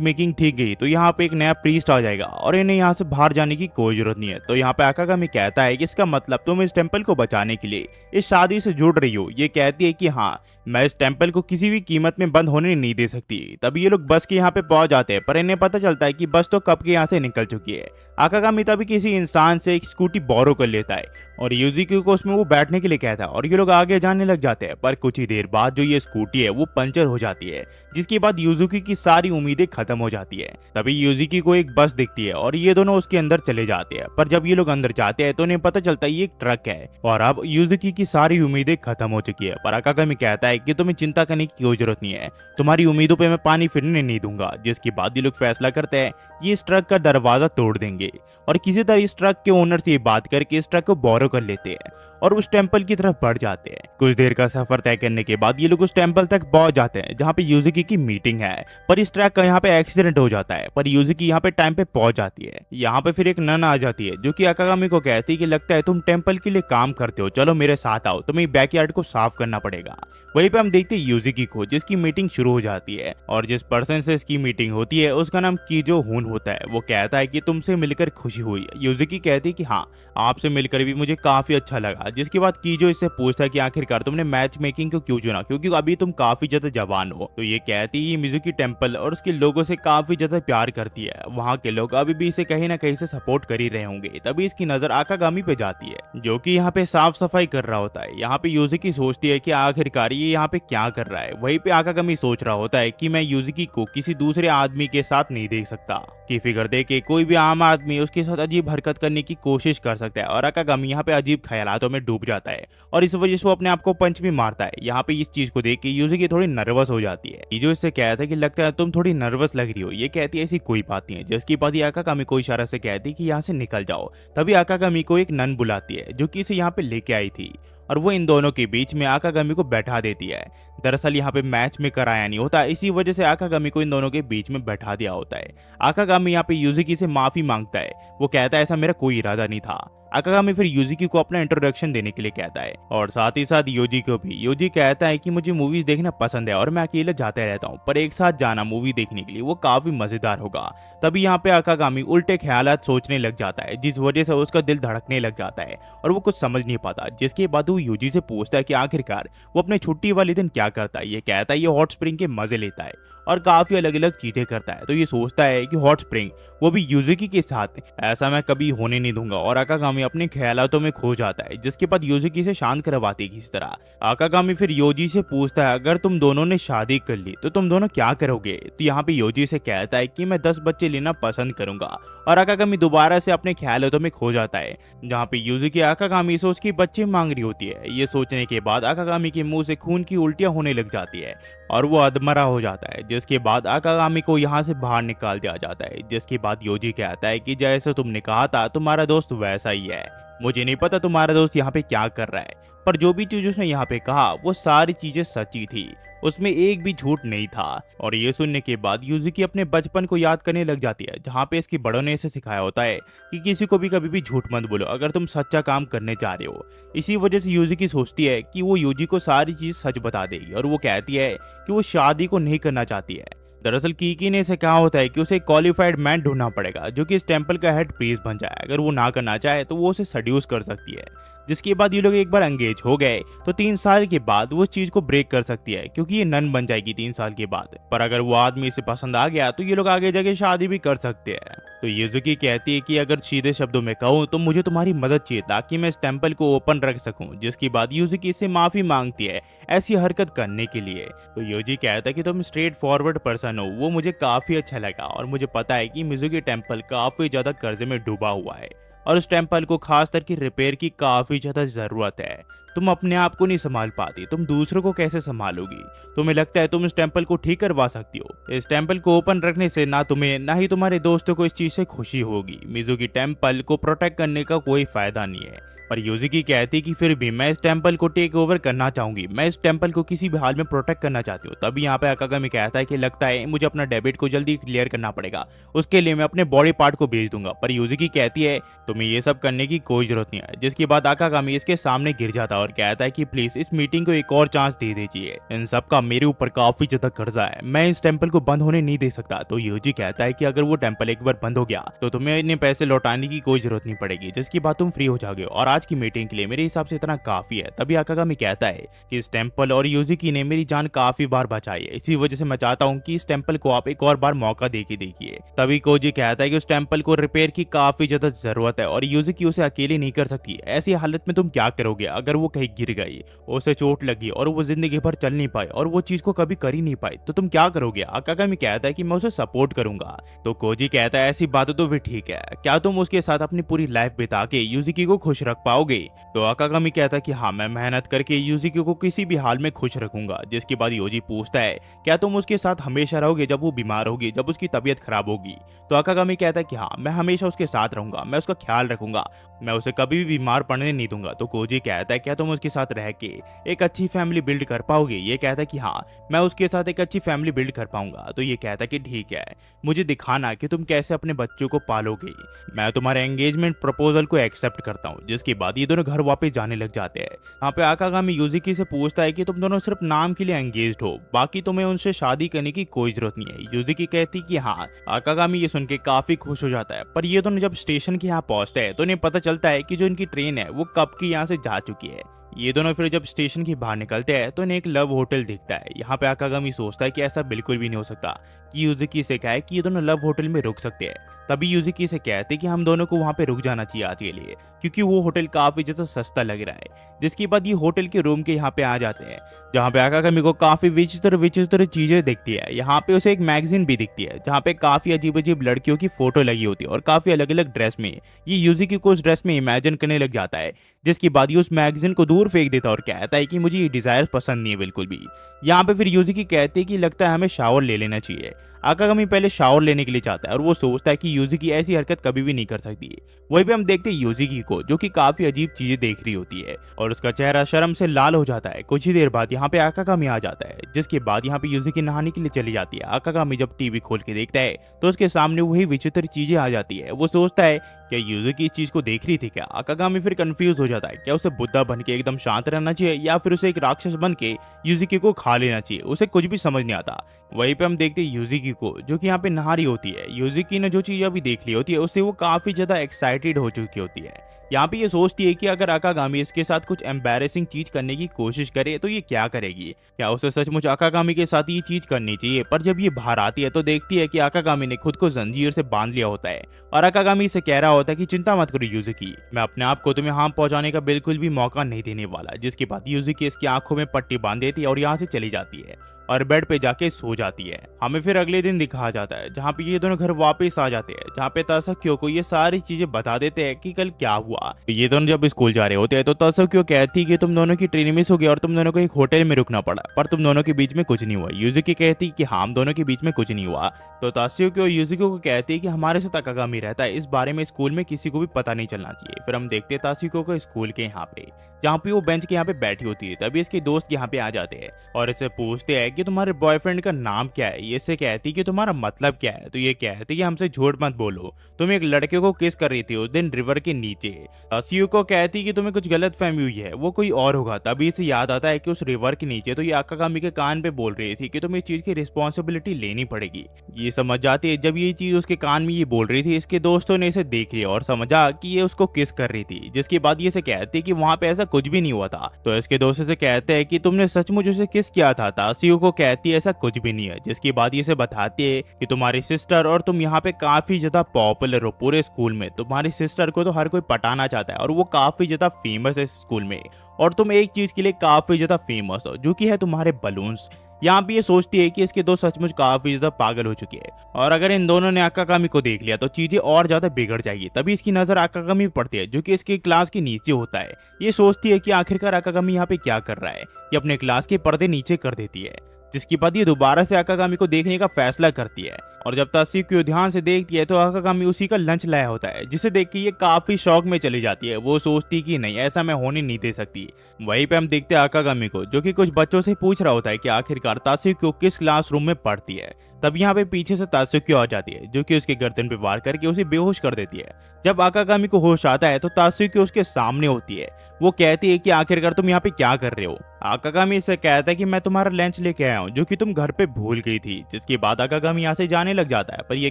मेकिंग ठीक गई तो यहाँ पे एक नया प्रीस्ट आ जाएगा और इन्हें यहाँ से बाहर जाने की कोई जरूरत नहीं है। तो यहाँ पे आकागामी कहता है कि इसका मतलब तुम इस टेम्पल को बचाने के लिए इस शादी से जुड़ रही हो। ये कहती है कि हाँ, मैं इस टेम्पल को किसी भी कीमत में बंद होने नहीं दे सकती। तभी ये लोग बस के यहाँ पे पहुंच जाते हैं, पर इन्हें पता चलता है कि बस तो कब के यहाँ से निकल चुकी है। आकागामी तभी किसी इंसान से एक स्कूटी बोरो कर लेता है और यूजुकी को उसमें वो बैठने के लिए कहता है और ये लोग आगे जाने लग जाते हैं। पर कुछ ही देर बाद जो ये स्कूटी है वो पंचर हो जाती है, जिसके बाद यूजुकी की सारी उम्मीदें खत्म हो जाती है। तभी यूजुकी को एक बस दिखती है और ये दोनों उसके अंदर चले जाते हैं। पर जब ये लोग अंदर जाते हैं तो उन्हें पता चलता है ये एक ट्रक है और अब यूजुकी की सारी उम्मीदें खत्म हो चुकी है। पर आकागामी कहता है कि तुम्हें चिंता करने की कोई जरूरत नहीं है, तुम्हारी उम्मीदों पे मैं पानी फिरने नहीं दूंगा। जिसके बाद ये लोग फैसला करते हैं कि इस ट्रक का दरवाजा तोड़ देंगे और किसी तरह इस ट्रक के ओनर से बात करके इस ट्रक को बोरो कर लेते हैं और उस टेम्पल की तरफ बढ़ जाते हैं। कुछ देर का सफर तय करने के बाद ये लोग उस टेम्पल तक पहुंच जाते हैं जहाँ पे यूजुकी की मीटिंग है। पर इस ट्रक का यहाँ पे एक्सीडेंट हो जाता है, पर यूजुकी यहाँ पे टाइम पे पहुंच जाती है। यहाँ पे फिर एक नन आ जाती है जो कि आकागामी को कहती है कि लगता है तुम टेम्पल के लिए काम करते हो, चलो मेरे साथ आओ, तुम्हें बैकयार्ड को साफ करना पड़ेगा। वहीं पे हम देखते हैं यूजुकी को, जिसकी मीटिंग शुरू हो जाती है और जिस पर्सन से इसकी मीटिंग होती है उसका नाम कीजो हुन होता है। वो कहता है कि तुमसे मिलकर खुशी हुई। यूजुकी कहती है कि हाँ, आपसे मिलकर भी मुझे काफी अच्छा लगा। जिसके बाद कीजो इससे पूछता है कि आखिरकार तुमने मैच मेकिंग को क्यों चुना, क्योंकि अभी तुम काफी ज्यादा जवान हो। तो ये कहती है मिजुकी टेम्पल और उसके लोगों से काफी ज्यादा प्यार करती है, वहाँ के लोग अभी भी इसे कहीं ना कहीं से सपोर्ट कर ही रहे होंगे। तभी इसकी नजर आकागामी पे जाती है, जो कि यहाँ पे साफ सफाई कर रहा होता है। यहाँ पे यूजुकी सोचती है कि आखिरकार ये यहाँ पे क्या कर रहा है। वहीं पे आकागामी सोच रहा होता है कि मैं यूजुकी को किसी दूसरे आदमी के साथ नहीं देख सकता, की फिगर दे के कोई भी आम आदमी उसके साथ अजीब हरकत करने की कोशिश कर सकता है। और आकागामी यहाँ पे अजीब ख्यालातों में डूब जाता है और इस वजह से वो अपने आप को पंच भी मारता है। यहाँ पे इस चीज को देख के यूजुकी थोड़ी नर्वस हो जाती है। कीजो इससे कहता है कि लगता है तुम थोड़ी नर्वस लग रही हो। ये कहती है ऐसी कोई बात नहीं है। जिसकी बात आकागामी को इशारा से कहती है कि यहाँ से निकल जाओ। तभी आकागामी को एक नन बुलाती है जो कि इसे यहाँ पे लेके आई थी और वो इन दोनों के बीच में आकागामी को बैठा देती है। दरअसल यहाँ पे मैच में कराया नहीं होता, इसी वजह से आकागामी को इन दोनों के बीच में बैठा दिया होता है। आकागामी यहाँ पे यूजुकी से माफी मांगता है। वो कहता है ऐसा मेरा कोई इरादा नहीं था। आकागामी फिर यूजुकी को अपना इंट्रोडक्शन देने के लिए कहता है और साथ ही साथ योजी को भी। योजी कहता है कि मुझे मूवीज देखना पसंद है और मैं अकेले जाते रहता हूँ, पर एक साथ जाना मूवी देखने के लिए वो काफी मजेदार होगा। तभी यहाँ पे आकागामी उल्टे ख्यालात सोचने लग जाता है, जिस वजह से उसका दिल धड़कने लग जाता है और वो कुछ समझ नहीं पाता। जिसके बाद वो योजी से पूछता है कि आखिरकार वो अपने छुट्टी वाले दिन क्या करता है। ये कहता है ये हॉट स्प्रिंग के मजे लेता है और काफी अलग अलग चीजें करता है। तो ये सोचता है कि हॉट स्प्रिंग वो भी यूजुकी के साथ, ऐसा मैं कभी होने नहीं दूंगा। और आकागामी अपने ख्यालातों में खो जाता है। जिसके बाद यूजुकी से शांत करवाती है किसी तरह। आकागामी फिर योजी से पूछता है अगर तुम दोनों ने शादी कर ली तो तुम दोनों क्या करोगे। तो यहाँ पे योजी से कहता है कि मैं 10 बच्चे लेना पसंद करूंगा और आकागामी दोबारा से अपने ख्यालातों में खो जाता है, जहाँ पे यूजुकी आकागामी से उसके बच्चे मांग रही होती है। ये सोचने के बाद आकागामी के मुंह से खून की उल्टियां होने लग जाती है और वो अधमरा हो जाता है। जिसके बाद आकागामी को यहाँ से बाहर निकाल दिया जाता है। जिसके बाद योजी कहता है कि जैसे तुमने कहा था तुम्हारा दोस्त वैसा ही है, मुझे नहीं पता तुम्हारा दोस्त यहाँ पे क्या कर रहा है, पर जो भी चीज उसने यहाँ पे कहा वो सारी चीजें सच्ची थी, उसमें एक भी झूठ नहीं था। और ये सुनने के बाद यूजुकी अपने बचपन को याद करने लग जाती है, जहाँ पे इसकी बड़ों ने इसे सिखाया होता है कि किसी को भी कभी भी झूठ मत बोलो अगर तुम सच्चा काम करने जा रहे हो। इसी वजह से यूजुकी सोचती है कि वो योजी को सारी चीज सच बता देगी और वो कहती है कि वो शादी को नहीं करना चाहती है। दरअसल कीकी ने इसे कहा होता है कि उसे क्वालिफाइड मैन ढूंढना पड़ेगा जो कि इस टेम्पल का हेड प्रीस्ट बन जाए। अगर वो ना करना चाहे तो वो उसे सड्यूस कर सकती है, जिसके बाद ये लोग एक बार एंगेज हो गए तो 3 साल के बाद वो चीज को ब्रेक कर सकती है क्योंकि ये नन बन जाएगी 3 साल के बाद। पर अगर वो आदमी इसे पसंद आ गया तो ये लोग आगे जाके शादी भी कर सकते हैं। तो युजुकी कहती है कि अगर सीधे शब्दों में कहूँ तो मुझे तुम्हारी मदद चाहिए ताकि मैं इस टेम्पल को ओपन रख सकूं। जिसके बाद युजुकी से माफी मांगती है ऐसी हरकत करने के लिए। तो योजी कहता है कि तुम स्ट्रेट फॉरवर्ड पर्सन हो, वो मुझे काफी अच्छा लगा और मुझे पता है कि मिजुकी टेम्पल काफी ज्यादा कर्जे में डूबा हुआ है और उस टेम्पल को खास करके रिपेयर की काफी ज्यादा जरूरत है। तुम अपने आप को नहीं संभाल पाती, तुम दूसरों को कैसे संभालोगी? तुम्हें लगता है तुम इस टेम्पल को ठीक करवा सकती हो? इस टेम्पल को ओपन रखने से ना तुम्हें ना ही तुम्हारे दोस्तों को इस चीज से खुशी होगी। मिजुकी टेम्पल को प्रोटेक्ट करने का कोई फायदा नहीं है। पर युजुकी कहती कि फिर भी मैं इस टेम्पल को टेक ओवर करना चाहूंगी, मैं इस टेम्पल को किसी भी हाल में प्रोटेक्ट करना चाहती हूँ। तभी यहाँ पे अकागामी कहता है कि लगता है मुझे अपना डेबिट को जल्दी क्लियर करना पड़ेगा, उसके लिए मैं अपने बॉडी पार्ट को भेज दूंगा। पर युजुकी कहती है तुम्हें ये सब करने की कोई जरूरत नहीं है। जिसके बाद अकागामी इसके सामने गिर जाता है और कहता है कि प्लीज इस मीटिंग को एक और चांस दे दीजिए, इन सब का मेरे ऊपर काफी ज्यादा कर्जा है, मैं इस टेम्पल को बंद होने नहीं दे सकता। तो युजी कहता है कि अगर वो टेम्पल एक बार बंद हो गया तो तुम्हें इन्हें पैसे लौटाने की कोई जरूरत नहीं पड़ेगी, जिसके बाद तुम फ्री हो जाओगे और आज की मीटिंग के लिए मेरे हिसाब से इतना काफी है। तभी अकागामी कहता है कि इस टेम्पल और युजुकी ने मेरी जान काफी बार बचाई है, इसी वजह से मैं चाहता हूँ कि इस टेम्पल को आप एक और बार मौका दे के देखिए। तभी कोजी कहता है कि उस टेम्पल को रिपेयर की काफी ज्यादा जरूरत है और युजुकी उसे अकेले नहीं कर सकती। ऐसी हालत में तुम क्या करोगे? अगर वो कहीं गिर गई, उसे चोट लगी और वो जिंदगी भर चल नहीं पाई और वो चीज को कभी कर ही नहीं पाई तो तुम क्या करोगे? अकागामी कहता है कि मैं उसे सपोर्ट करूंगा। तो कोजी कहता है ऐसी बात तो फिर ठीक है, क्या तुम उसके साथ अपनी पूरी लाइफ बिता के युजुकी को खुश रख पाओगे? तो अकागामी कहता है कि हाँ, मैं मेहनत करके युजुकी को किसी भी हाल में खुश रखूंगा। जिसके बाद योजी पूछता है क्या तुम उसके साथ हमेशा रहोगे जब वो बीमार होगी, जब उसकी तबीयत खराब होगी? तो अकागामी कहता है कि हाँ, मैं हमेशा उसके साथ रहूंगा, मैं उसका ख्याल रखूंगा, मैं उसे कभी भी बीमार पड़ने नहीं दूंगा। तो कोजी कहता है क्या तुम उसके साथ रह के एक अच्छी फैमिली बिल्ड कर पाओगे? ये कहता है कि हाँ, मैं उसके साथ एक अच्छी फैमिली बिल्ड कर पाऊंगा। तो ये कहता है कि ठीक है, मुझे दिखाना कि तुम कैसे अपने बच्चों को पालोगे, मैं तुम्हारे एंगेजमेंट प्रपोजल को एक्सेप्ट करता हूँ। जिसके बाद ये दोनों घर वापस जाने लग जाते हैं। यहाँ पे अकागामी युजुकी से पूछता है कि तुम दोनों सिर्फ नाम के लिए एंगेज्ड हो, बाकी तुम्हें उनसे शादी करने की कोई जरूरत नहीं है। युजुकी कहती कि हाँ। अकागामी ये सुन के काफी खुश हो जाता है। पर ये दोनों जब स्टेशन के यहाँ पहुंचते हैं तो इन्हें पता चलता है कि जो इनकी ट्रेन है वो कब की यहाँ से जा चुकी है। ये दोनों फिर जब स्टेशन के बाहर निकलते हैं तो इन्हें एक लव होटल दिखता है। यहाँ पे अकागामी सोचता है कि ऐसा बिल्कुल भी नहीं हो सकता कि युजुकी से कहे कि ये दोनों लव होटल में रुक सकते हैं। तभी युजुकी से कहते कि हम दोनों को वहाँ पे रुक जाना चाहिए आज के लिए, क्योंकि वो होटल काफी ज्यादा सस्ता लग रहा है। जिसके बाद ये होटल के रूम के यहाँ पे आ जाते हैं, जहाँ पे अकागामी को काफी विचित्र चीजें दिखती है। यहाँ पे उसे एक मैगजीन भी दिखती है जहाँ पे काफी अजीब अजीब लड़कियों की फोटो लगी होती है और काफी अलग अलग ड्रेस में। ये युजुकी को उस ड्रेस में इमेजिन करने लग जाता है। जिसके बाद ये उस मैगजीन को दूर फेंक देता है और कहता है कि मुझे ये डिजायर पसंद नहीं है बिल्कुल भी। यहाँ पे फिर युजुकी कहती है कि लगता है हमें शावर ले लेना चाहिए। अकागामी पहले शावर लेने के लिए जाता है और वो सोचता है कि युजुकी ऐसी हरकत कभी भी नहीं कर सकती। वहीं पे हम देखते हैं युजुकी को, जो कि काफी अजीब चीजें देख रही होती है और उसका चेहरा शर्म से लाल हो जाता है। कुछ ही देर बाद यहाँ पे अकागामी आ जाता है। जिसके बाद यहाँ पे युजुकी नहाने के लिए चली जाती है। अकागामी जब टीवी खोल के देखता है तो उसके सामने वही विचित्र चीजें आ जाती है। वो सोचता है क्या युजुकी इस चीज को देख रही थी क्या? अकागामी फिर कंफ्यूज हो जाता है, क्या उसे बुद्धा बन के एकदम शांत रहना चाहिए या फिर उसे एक राक्षस बन के युजुकी को खा लेना चाहिए? उसे कुछ भी समझ नहीं आता। वहीं पे हम देखते हैं युजुकी को, जो कि यहाँ पे नहा रही होती है। युजुकी ने जो चीज अभी देख ली होती है उससे वो काफी ज्यादा एक्साइटेड हो चुकी होती है। यहाँ पे ये सोचती है कि अगर अकागामी इसके साथ कुछ एम्बैरेसिंग चीज करने की कोशिश करे तो ये क्या करेगी, क्या उसे सचमुच अकागामी के साथ ये चीज करनी चाहिए? पर जब ये बाहर आती है तो देखती है कि अकागामी ने खुद को जंजीर से बांध लिया होता है और अकागामी से कह रहा होता है कि चिंता मत करो युजुकी, मैं अपने आप को तुम्हें हार्म पहुंचाने का बिल्कुल भी मौका नहीं देने वाला। जिसके बाद युजुकी इसकी आंखों में पट्टी बांध देती है और यहाँ से चली जाती है और बेड पे जाके सो जाती है। हमें फिर अगले दिन दिखाया जाता है जहाँ पे ये दोनों घर वापस आ जाते हैं, जहाँ पे तासक्यो को ये सारी चीजें बता देते हैं कि कल क्या हुआ। ये दोनों जब स्कूल जा रहे होते हैं तो तासक्यो कहती है कि तुम दोनों की ट्रेन मिस हो गई और तुम दोनों को एक होटल में रुकना पड़ा, पर तुम दोनों के बीच में कुछ नहीं हुआ। युजुकी कहती कि हाँ, हम दोनों के बीच में कुछ नहीं हुआ। तो तासक्यो युजुकी को कहती है कि हमारे साथ अकागामी रहता है, इस बारे में स्कूल में किसी को भी पता नहीं चलना चाहिए। फिर हम देखते हैं तासक्यो को स्कूल के यहाँ पे, जहाँ पे वो बेंच के यहाँ पे बैठी होती है। तभी इसके दोस्त यहाँ पे आ जाते हैं और इसे पूछते हैं कि कि तुम्हारे बॉयफ्रेंड का नाम क्या है। ये से कहती है कि तुम्हारा मतलब क्या है। तो ये कहती है कि हमसे झूठ मत बोलो, तुम एक लड़के को किस कर रही थी उस दिन रिवर के नीचे। तासुयुको कहती है कि तुम्हें कुछ गलत फहमी हुई है, वो कोई और होगा। तभी इसे याद आता है कि उस रिवर के नीचे तो ये आकागामी के कान पे बोल रही थी कि तुम्हें इस चीज की रिस्पॉन्सिबिलिटी लेनी पड़ेगी। ये समझ जाती है जब ये चीज उसके कान में ये बोल रही थी, इसके दोस्तों ने इसे देख लिया और समझा कि ये उसको किस कर रही थी। जिसके बाद ये से कहती है कि वहां पे ऐसा कुछ भी नहीं हुआ था। तो इसके दोस्त से कहते हैं कि तुमने सचमुच उसे किस किया था। तासुयुको कहती है ऐसा कुछ भी नहीं है। जिसके बाद ये से बताती है कि तुम्हारी सिस्टर और तुम यहाँ पे काफी ज्यादा पॉपुलर हो पूरे स्कूल में। तुम्हारी सिस्टर को तो हर कोई पटाना चाहता है और वो काफी ज्यादा फेमस है स्कूल में, और तुम एक चीज के लिए काफी ज्यादा फेमस हो जो कि है तुम्हारे बलून्स। यहाँ पे ये सोचती है कि इसके दोस्त सचमुच काफी ज्यादा पागल हो चुके हैं और अगर इन दोनों ने आकागामी को देख लिया तो चीजें और ज्यादा बिगड़ जाएगी। तभी इसकी नजर आकागामी पर पड़ती है जो कि इसकी क्लास के नीचे होता है। ये सोचती है कि आखिरकार आकागामी यहाँ पे क्या कर रहा है। ये अपने क्लास के पर्दे नीचे कर देती है। जिसके बाद ये दोबारा से आकागामी को देखने का फैसला करती है और जब तासुयुको ध्यान से देखती है तो आकागामी उसी का लंच लाया होता है, जिसे देख के ये काफी शौक में चली जाती है। वो सोचती कि नहीं, ऐसा मैं होने नहीं दे सकती। वहीं पे हम देखते हैं आकागामी को जो कि कुछ बच्चों से पूछ रहा होता है कि आखिरकार तासुयुको किस क्लासरूम में पढ़ती है। तब यहाँ पे पीछे से तासुयुको आ जाती है जो कि उसके गर्दन पे वार करके उसे बेहोश कर देती है। जब आकागामी को होश आता है तो तासुयुको उसके सामने होती है। वो कहती है कि आखिरकार तुम यहाँ पे क्या कर रहे हो। आकागामी इससे कहता है कि मैं तुम्हारा लंच लेके आया हूँ जो कि तुम घर पे भूल गई थी। जिसके बाद आकागामी यहाँ से जाने लग जाता है, पर ये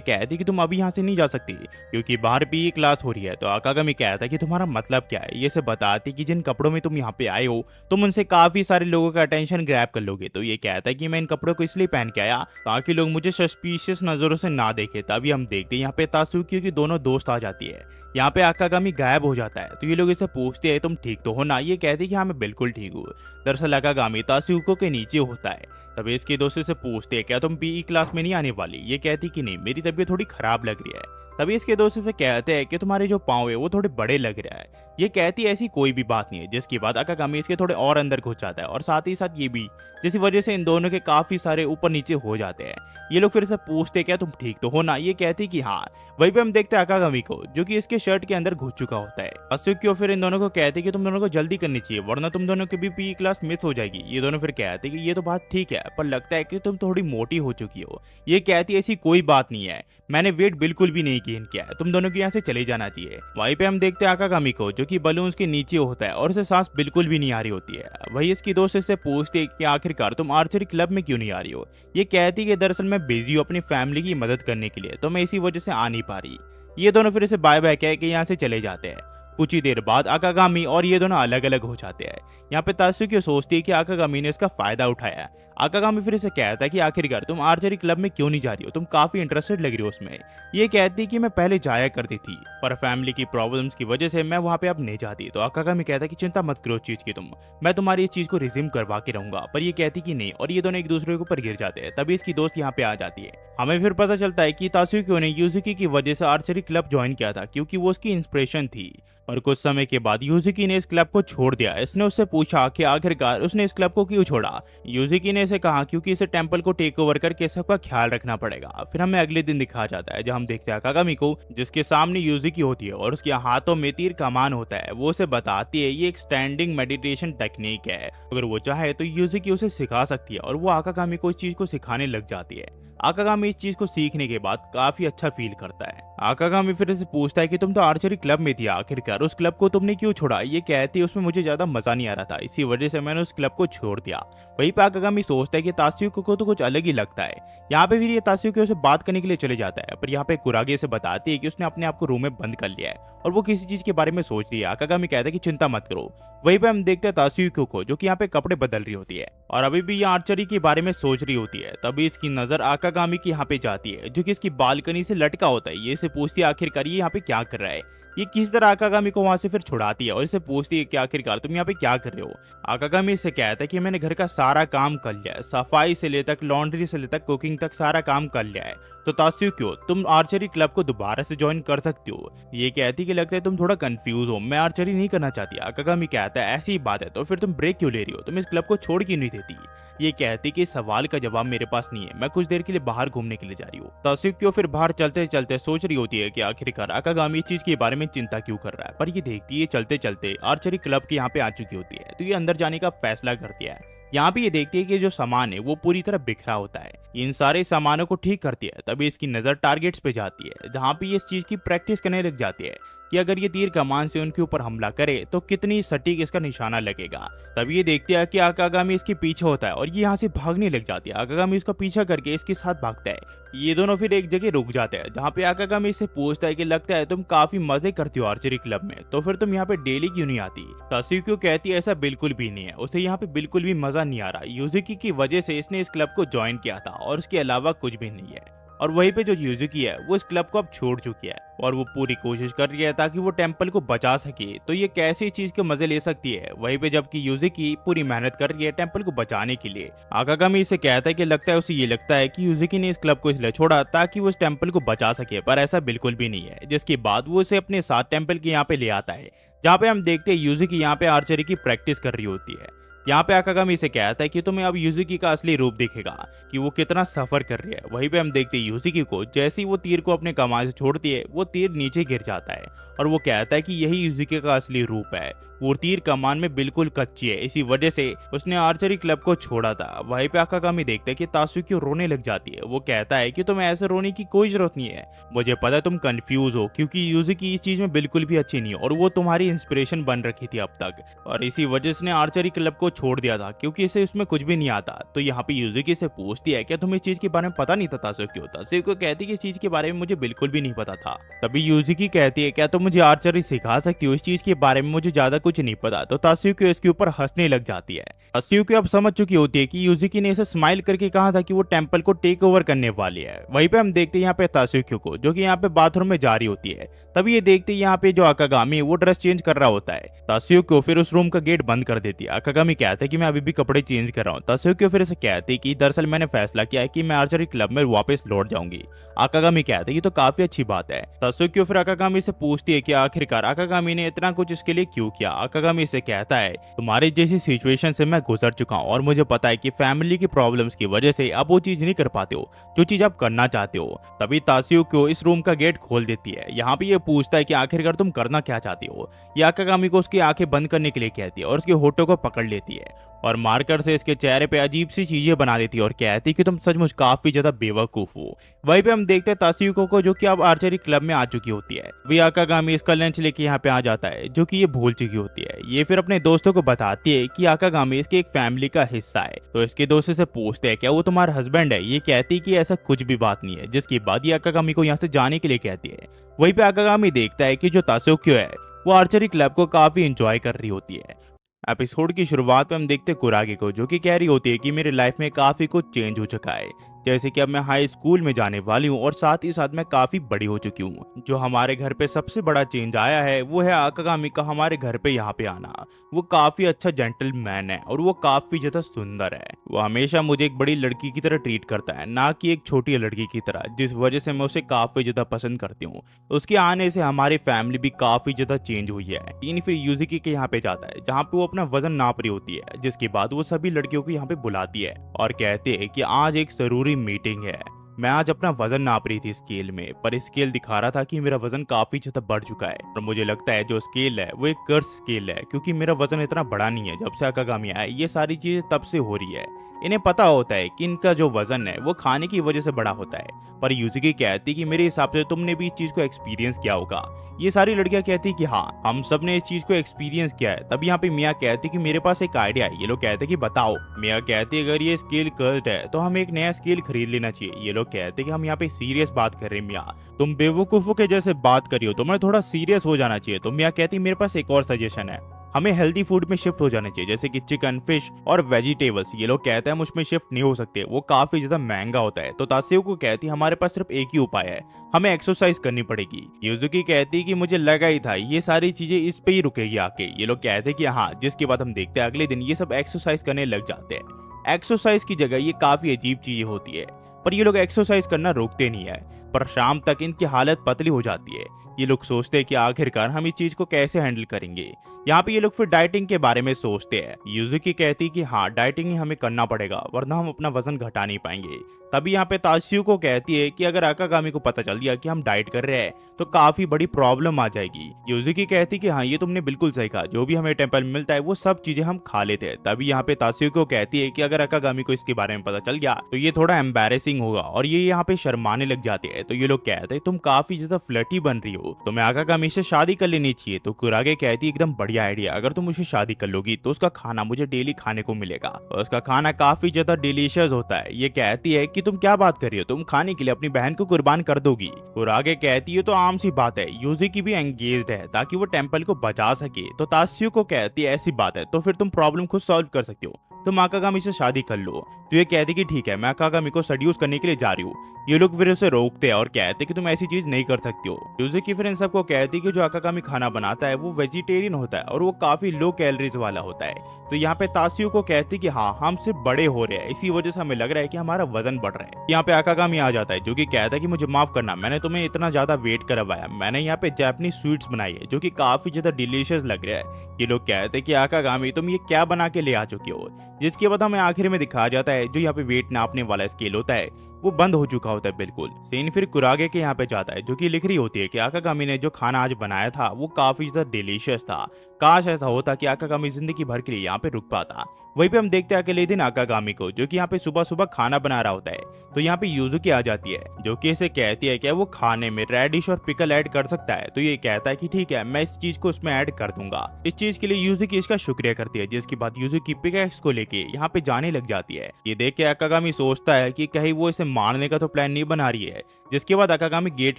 कहती है कि तुम अभी यहाँ से नहीं जा सकती क्योंकि बाहर पीई क्लास हो रही है। तो आकागामी कहता है कि तुम्हारा मतलब क्या है। ये से बताती कि जिन कपड़ों में तुम यहाँ पे आए हो तुम उनसे काफी सारे लोगों का अटेंशन ग्रैब कर लोगे। तो ये कहता है कि मैं इन कपड़ों को इसलिए पहन के आया ताकि लोग मुझे सस्पिशियस नजरों से ना देखे। तभी हम देखते हैं यहाँ पे तासुयुको की दोनों दोस्त आ जाती है। यहाँ पे आकागामी गायब हो जाता है तो ये लोग इसे पूछते हैं तुम ठीक तो हो ना। ये कहती है कि हाँ मैं बिल्कुल ठीक हूँ। दरअसल आकागामी तासुयुको के नीचे होता है। तभी इसके दोस्त से पूछते हैं क्या तुम पीई क्लास में नहीं आने वाली। ये कहती कि नहीं, मेरी तबीयत थोड़ी खराब लग रही है। तभी इसके दोस्त से कहते हैं कि तुम्हारे जो पाँव है वो थोड़े बड़े लग रहा है। ये कहती ऐसी कोई भी बात नहीं है। जिसके बाद आकागामी इसके थोड़े और अंदर घुस जाता है और साथ ही साथ ये भी, जिस वजह से इन दोनों के काफी सारे ऊपर नीचे हो जाते हैं। ये लोग फिर से पूछते क्या तुम ठीक तो हो ना। ये कहती कि हाँ। वहीं पे हम देखते हैं आकागामी को जो कि इसके शर्ट के अंदर घुस चुका होता है। तासुयुको फिर इन दोनों को कहते कि तुम दोनों को जल्दी करनी चाहिए वरना तुम दोनों की भी पीई क्लास मिस हो जाएगी। ये दोनों फिर कहते कि ये तो बात ठीक है पर लगता है कि तुम थोड़ी मोटी हो चुकी हो। ये कहती ऐसी कोई बात नहीं है, मैंने वेट बिल्कुल भी नहीं गेन किया है, तुम दोनों को यहाँ से चले जाना चाहिए। वहीं पे हम देखते हैं आकागामी को जो कि बलून्स के नीचे होता है और उसे सांस बिल्कुल भी नहीं आ रही होती है। वही इसकी दोस्त इससे पूछती है कि आखिरकार तुम आर्चरी क्लब में क्यों नहीं आ रही हो। ये कहती कि दरअसल मैं बिजी हूँ अपनी फैमिली की मदद करने के लिए, तो मैं इसी वजह से आ नहीं पा रही। ये दोनों फिर इसे बाय बाय कह के यहाँ से चले जाते हैं। कुछ ही देर बाद आकागामी और ये दोनों अलग अलग हो जाते हैं। यहाँ पे तासुयुको सोचती है कि आकागामी ने इसका फायदा उठाया। आकागामी फिर इसे कहता है कि आखिरकार तुम आर्चरी क्लब में क्यों नहीं जा रही हो, तुम काफी इंटरेस्टेड लग रही हो उसमें। ये कहती कि मैं पहले जाया करती थी पर फैमिली की प्रॉब्लम्स की वजह से मैं वहाँ पे अब नहीं जाती। तो आकागामी कहता है कि चिंता मत करो उस चीज की, मैं तुम्हारी इस चीज को रिज्यूम करवा के रहूंगा। पर ये कहती कि नहीं और ये दोनों एक दूसरे के ऊपर गिर जाते हैं। तभी इसकी दोस्त यहाँ पे आ जाती है। हमें फिर पता चलता है कि तासुयुको ने युजुकी की वजह से आर्चरी क्लब ज्वाइन किया था क्योंकि वो उसकी इंस्पिरेशन थी। और कुछ समय के बाद युजुकी ने इस क्लब को छोड़ दिया। इसने उससे पूछा कि आखिरकार उसने इस क्लब को क्यों छोड़ा। युजुकी ने इसे कहा क्योंकि इसे टेंपल को टेक ओवर करके सबका ख्याल रखना पड़ेगा। फिर हमें अगले दिन दिखा जाता है जब हम देखते हैं आकागामी को जिसके सामने युजुकी होती है और उसके हाथों में तीर कमान होता है। वो उसे बताती है ये एक स्टैंडिंग मेडिटेशन टेक्निक है, अगर वो चाहे तो युजुकी उसे सिखा सकती है और वो आकागामी को इस चीज को सिखाने लग जाती है। आकागामी इस चीज को सीखने के बाद काफी अच्छा फील करता है। आकागामी फिर से पूछता है कि तुम तो आर्चरी क्लब में थी, आखिरकार उस क्लब को तुमने क्यों छोड़ा। ये कहती है उसमें मुझे ज्यादा मजा नहीं आ रहा था, इसी वजह से मैंने उस क्लब को छोड़ दिया। वहीं पे आकागामी सोचता है कि तासुयुको को तो कुछ अलग ही लगता है। यहाँ पे फिर ये तासुयुको से बात करने के लिए चले जाता है, पर यहाँ पे कुरागे से बताती है कि उसने अपने आप को रूम में बंद कर लिया है और वो किसी चीज के बारे में सोच रही है। आकागामी कहता है कि चिंता मत करो। वहीं पे हम देखते हैं तासुयुको को जो कि यहाँ पे कपड़े बदल रही होती है और अभी भी ये आर्चरी के बारे में सोच रही होती है। तभी इसकी नजर आकागामी की यहाँ पे जाती है जो कि इसकी बालकनी से लटका होता है। ये इसे पूछती है आखिरकार ये यहाँ पे क्या कर रहा है। ये किस तरह आकागामी को वहां से फिर छुड़ाती है और इसे पूछती है कि आखिरकार तुम यहाँ पे क्या कर रहे हो। आकागामी इससे कहता है कि मैंने घर का सारा काम कर लिया है, सफाई से ले तक, लॉन्ड्री से ले तक, कुकिंग तक सारा काम कर लिया है। तो तासुयुको तुम आर्चरी क्लब को दोबारा से ज्वाइन कर सकती हो। ये कहती कि लगता है तुम थोड़ा कंफ्यूज हो, मैं आर्चरी नहीं करना चाहती। आकागामी कहता है ऐसी बात है तो फिर तुम ब्रेक क्यों ले रही हो, तुम इस क्लब को छोड़ क्यों नहीं देती। ये कहती कि सवाल का जवाब मेरे पास नहीं है, मैं कुछ देर के लिए बाहर घूमने के लिए जा रही हूँ। तासुयुको फिर बाहर चलते चलते सोच रही होती है कि आखिरकार आकागामी इस चीज के बारे में चिंता क्यों कर रहा है। पर ये देखती है चलते चलते आर्चरी क्लब के यहाँ पे आ चुकी होती है तो ये अंदर जाने का फैसला करती है। यहाँ पे ये देखती है कि जो सामान है वो पूरी तरह बिखरा होता है। इन सारे सामानों को ठीक करती है, तभी इसकी नजर टारगेट्स पे जाती है, जहाँ पे ये इस चीज की प्रैक्टिस करने लग जाती है कि अगर ये तीर कमान से उनके ऊपर हमला करे तो कितनी सटीक इसका निशाना लगेगा। तभी ये देखती है कि आकागामी इसके पीछे होता है और ये यहाँ से भागने लग जाती है। आकागामी उसका पीछा करके इसके साथ भागता है। ये दोनों फिर एक जगह रुक जाते हैं, जहाँ पे आकागामी इससे पूछता है कि लगता है तुम काफी मजे करती हो आर्चरी क्लब में, तो फिर तुम यहाँ पे डेली क्यों नहीं आती। तात्सुकी कहती है ऐसा बिल्कुल भी नहीं है, उसे यहाँ पे बिल्कुल भी मजा नहीं आ रहा। यूजुकी की वजह से इसने इस क्लब को ज्वाइन किया था और उसके अलावा कुछ भी नहीं है। और वहीं पे जो यूजुकी है वो इस क्लब को अब छोड़ चुकी है और वो पूरी कोशिश कर रही है ताकि वो टेम्पल को बचा सके। तो ये कैसी चीज के मजे ले सकती है। वहीं पे जबकि यूजुकी पूरी मेहनत कर रही है टेम्पल को बचाने के लिए। आकागामी इसे कहता है कि लगता है उसे ये लगता है कि यूजुकी ने इस क्लब को इसलिए छोड़ा ताकि वो इस टेम्पल को बचा सके, पर ऐसा बिल्कुल भी नहीं है। जिसके बाद वो इसे अपने साथ टेम्पल के यहाँ पे ले आता है, जहाँ पे हम देखते हैं यूजुकी यहाँ पे आर्चरी की प्रैक्टिस कर रही होती है। यहाँ पे आकागामी से कहता है कि तुम्हें अब यूजुकी का असली रूप दिखेगा कि वो कितना सफर कर रही है। वहीं पे हम देखते हैं यूजुकी को जैसे ही वो तीर को अपने कमान से छोड़ती है वो तीर नीचे गिर जाता है और वो कहता है कि यही यूजुकी का असली रूप है। वो तीर कमान में बिल्कुल कच्ची है, इसी वजह से उसने आर्चरी क्लब को छोड़ा था। वहीं पे आकागामी देखते हैं कि तात्सुकी रोने लग जाती है। वो कहता है कि तुम्हें ऐसे रोने की कोई जरूरत नहीं है, मुझे पता है तुम कंफ्यूज हो क्योंकि यूजुकी इस चीज में बिल्कुल भी अच्छी नहीं है और वो तुम्हारी इंस्पिरेशन बन रखी थी अब तक, और इसी वजह से आर्चरी क्लब को छोड़ दिया था क्योंकि इसे उसमें कुछ भी नहीं आता। तो यहाँ पे यूजुकी से पूछती है क्या तुम्हें इस चीज के बारे में पता नहीं था तात्सुकी। तात्सुकी कहती है कि इस चीज के बारे में मुझे बिल्कुल भी नहीं पता था। तभी यूजुकी कहती है क्या तुम मुझे आर्चरी सिखा सकती हो, इस चीज के बारे में मुझे ज्यादा कुछ नहीं पता। तो तात्सुकी इसके ऊपर हंसने लग जाती है। तात्सुकी अब समझ चुकी होती है कि यूजुकी ने इसे स्माइल करके कहा था कि वो टेम्पल को टेक ओवर करने वाली है। वहीं पे हम देखते हैं यहाँ पे तात्सुकी को जो कि यहाँ पे बाथरूम में जा रही होती है। तभी ये देखते हैं यहाँ पे जो आकागामी है वो ड्रेस चेंज कर रहा होता है। तात्सुकी को फिर उस रूम का गेट बंद कर देती है। आकागामी कहता है कि मैं अभी भी कपड़े चेंज कर रहा हूँ। तात्सुकी फिर इसे कहती है कि दरअसल मैंने फैसला किया है कि मैं आर्चरी क्लब में वापस लौट जाऊंगी। आकागामी कहता है ये तो काफी अच्छी बात है। तात्सुकी फिर आकागामी से पूछती है कि आखिरकार आकागामी ने इतना कुछ इसके लिए क्यों किया। आकागामी से कहता है तुम्हारी जैसी सिचुएशन से मैं गुजर चुका हूँ और मुझे पता है कि फैमिली की प्रॉब्लम्स की वजह से आप वो चीज नहीं कर पाते हो जो चीज आप करना चाहते हो। तभी तात्सुकी को इस रूम का गेट खोल देती है। यहाँ पे ये पूछता है कि आखिरकार तुम करना क्या चाहती हो। ये आकागामी को उसकी आंखें बंद करने के लिए कहती है और उसके होठों को पकड़ लेती है और मार्कर से इसके चेहरे पे अजीब सी चीजें बना देती है और कहती है कि तुम सचमुच काफी ज्यादा बेवकूफ हो। वहीं पे हम देखते हैं तात्सुकी को जो कि अब आर्चरी क्लब में आ चुकी होती है। वही आकागामी इसका लंच लेके यहाँ पे आ जाता है जो कि ये भूल चुकी होती है। ये फिर अपने दोस्तों को बताती है कि आकागामी इसके एक फैमिली का हिस्सा है। तो इसके दोस्तों से पूछते हैं क्या वो तुम्हारा हस्बैंड है। ये कहती है कि ऐसा कुछ भी बात नहीं है, जिसके बाद ये आकागामी को यहाँ से जाने के लिए कहती है। वहीं पे आकागामी देखता है कि जो तात्सुकी है वो आर्चरी क्लब को काफी एंजॉय कर रही होती है। एपिसोड की शुरुआत में हम देखते हैं कुरागी को जो कि कह रही होती है कि मेरी लाइफ में काफी कुछ चेंज हो चुका है, जैसे कि अब मैं हाई स्कूल में जाने वाली हूँ और साथ ही साथ मैं काफी बड़ी हो चुकी हूँ। जो हमारे घर पे सबसे बड़ा चेंज आया है वो है आकागामी का हमारे घर पे यहाँ पे आना। वो काफी अच्छा जेंटलमैन है और वो काफी ज्यादा सुंदर है। वो हमेशा मुझे एक बड़ी लड़की की तरह ट्रीट करता है, ना कि एक छोटी लड़की की तरह, जिस वजह से मैं उसे काफी ज्यादा पसंद करती हूँ। उसके आने से हमारी फैमिली भी काफी ज्यादा चेंज हुई है। टीन फिर यूजुकी के यहाँ पे जाता है जहाँ पे वो अपना वजन नाप रही होती है, जिसके बाद वो सभी लड़कियों को यहाँ पे बुलाती है और कहते हैं कि आज एक जरूरी मीटिंग है। मैं आज अपना वजन नाप रही थी स्केल में, पर स्केल दिखा रहा था कि मेरा वजन काफी ज्यादा बढ़ चुका है और मुझे लगता है जो स्केल है वो एक कर्स स्केल है क्योंकि मेरा वजन इतना बड़ा नहीं है। जब से आकागामी आया ये सारी चीजें तब से हो रही है। इन्हें पता होता है कि इनका जो वजन है वो खाने की वजह से बड़ा होता है, पर यूजुकी कहती है कि मेरे हिसाब से तुमने भी इस चीज को एक्सपीरियंस किया होगा। ये सारी लड़कियां कहती है कि हाँ हम सब ने इस चीज को एक्सपीरियंस किया है। तब यहाँ पे मिया कहती है कि मेरे पास एक आइडिया है। ये लोग कहते हैं कि बताओ। मिया कहती है अगर ये स्केल कर्स्ड है तो हमें एक नया स्केल खरीद लेना चाहिए। ये लोग कहते हैं कि हम यहाँ पे सीरियस बात कर रहे हैं मिया, तुम बेवकूफों के जैसे बात करी हो, तुम्हें थोड़ा सीरियस हो जाना चाहिए। तो मिया कहती है मेरे पास एक और सजेशन है, हमें हेल्दी फूड में शिफ्ट हो जाना चाहिए जैसे कि चिकन, फिश और वेजिटेबल्स। ये लोग कहते हैं हम उसमें शिफ्ट नहीं हो सकते, वो काफी ज्यादा महंगा होता है। तो तात्सुकी को कहती है हमारे पास सिर्फ एक ही उपाय है, हमें एक्सरसाइज करनी पड़ेगी। यूजुकी कहती है कि मुझे लगा ही था ये सारी चीजें इस पे ही रुकेगी आके। ये लोग कहते हैं कि हाँ, जिसके बाद हम देखते हैं अगले दिन ये सब एक्सरसाइज करने लग जाते हैं। एक्सरसाइज की जगह ये काफी अजीब चीजें होती है, पर ये लोग एक्सरसाइज करना रोकते नहीं है। पर शाम तक इनकी हालत पतली हो जाती है। ये लोग सोचते हैं कि आखिरकार हम इस चीज को कैसे हैंडल करेंगे। यहाँ पे ये लोग फिर डाइटिंग के बारे में सोचते हैं। यूजुकी कहती कि हाँ, डाइटिंग ही हमें करना पड़ेगा वरना हम अपना वजन घटा नहीं पाएंगे। तभी यहाँ पे ताशियो को कहती है कि अगर आकागामी को पता चल गया कि हम डाइट कर रहे हैं तो काफी बड़ी प्रॉब्लम आ जाएगी। यूजुकी कहती कि हाँ, ये तुमने बिल्कुल सही कहा, जो भी हमें टेम्पल में मिलता है वो सब चीजें हम खा लेते हैं। तभी यहाँ पे ताशियो को कहती है कि अगर आकागामी को इसके बारे में पता चल गया तो ये थोड़ा एम्बैरेसिंग होगा और ये यहाँ पे शर्माने लग जाते हैं। तो ये लोग कहते हैं तुम काफी ज्यादा फ्लर्टी बन रही हो, तुम्हें आकागामी से शादी कर लेनी चाहिए। तो कुरागे कहती है एकदम बढ़िया आइडिया, अगर तुम मुझसे शादी कर लोगी तो उसका खाना मुझे डेली खाने को मिलेगा और उसका खाना काफी ज्यादा डिलीशियस होता है। ये कहती है कि तुम क्या बात कर रही हो, तुम खाने के लिए अपनी बहन को कुर्बान कर दोगी। कुरागे कहती है तो आम सी बात है, यूजुकी भी एंगेज्ड है ताकि वो टेम्पल को बचा सके। तो ताशियो को कहती है ऐसी बात है तो फिर तुम प्रॉब्लम खुद सॉल्व कर सकती हो, तुम आकागामी से शादी कर लो। तो ये कहती कि ठीक है, मैं आकागामी को सेड्यूस करने के लिए जा रही हूँ। ये लोग फिर उसे रोकते हैं और कहते कि तुम ऐसी चीज नहीं कर सकती हो। यूजुकी फिर इन सबको कहती कि जो आकागामी खाना बनाता है वो वेजिटेरियन होता है और वो काफी लो कैलोरीज वाला होता है। तो यहाँ पे ताशियो को कहती कि हाँ, हम सिर्फ बड़े हो रहे हैं, इसी वजह से हमें लग रहा है कि हमारा वजन बढ़ रहा है। यहाँ पे आकागामी आ जाता है जो कि कहता है कि मुझे माफ करना, मैंने तुम्हें इतना ज्यादा वेट करवाया। मैंने यहाँ पे जापानीज स्वीट्स बनाई है जो कि काफी ज्यादा डिलीशियस लग रहा है। ये लोग कहते हैं कि आकागामी तुम ये क्या बना के ले आ चुके हो। जिसके बाद हमें आखिर में दिखाया जाता है जो यहाँ पे वेट नापने वाला स्केल होता है वो बंद हो चुका होता है बिल्कुल। सीन फिर कुरागे के यहाँ पे जाता है जो कि लिख रही होती है कि आकागामी ने जो खाना आज बनाया था वो काफी ज्यादा डिलीशियस था, काश ऐसा होता कि आकागामी जिंदगी भर के लिए यहाँ पे रुक पाता। वहीं पे हम देखते हैं अगले दिन आकागामी को जो कि यहाँ पे सुबह सुबह खाना बना रहा होता है। तो यहाँ पे यूजुकी आ जाती है जो कि इसे कहती है कि वो खाने में रेडिश और पिकल ऐड कर सकता है। तो ये कहता है कि ठीक है, मैं इस चीज को उसमें ऐड कर दूंगा। इस चीज के लिए यूजुकी इसका शुक्रिया करती है, जिसके बाद यूजुकी पिकैक्स को लेके यहाँ पे जाने लग जाती है। ये देख के आकागामी सोचता है कि कहीं वो इसे मारने का तो प्लान नहीं बना रही है। जिसके बाद आकागामी गेट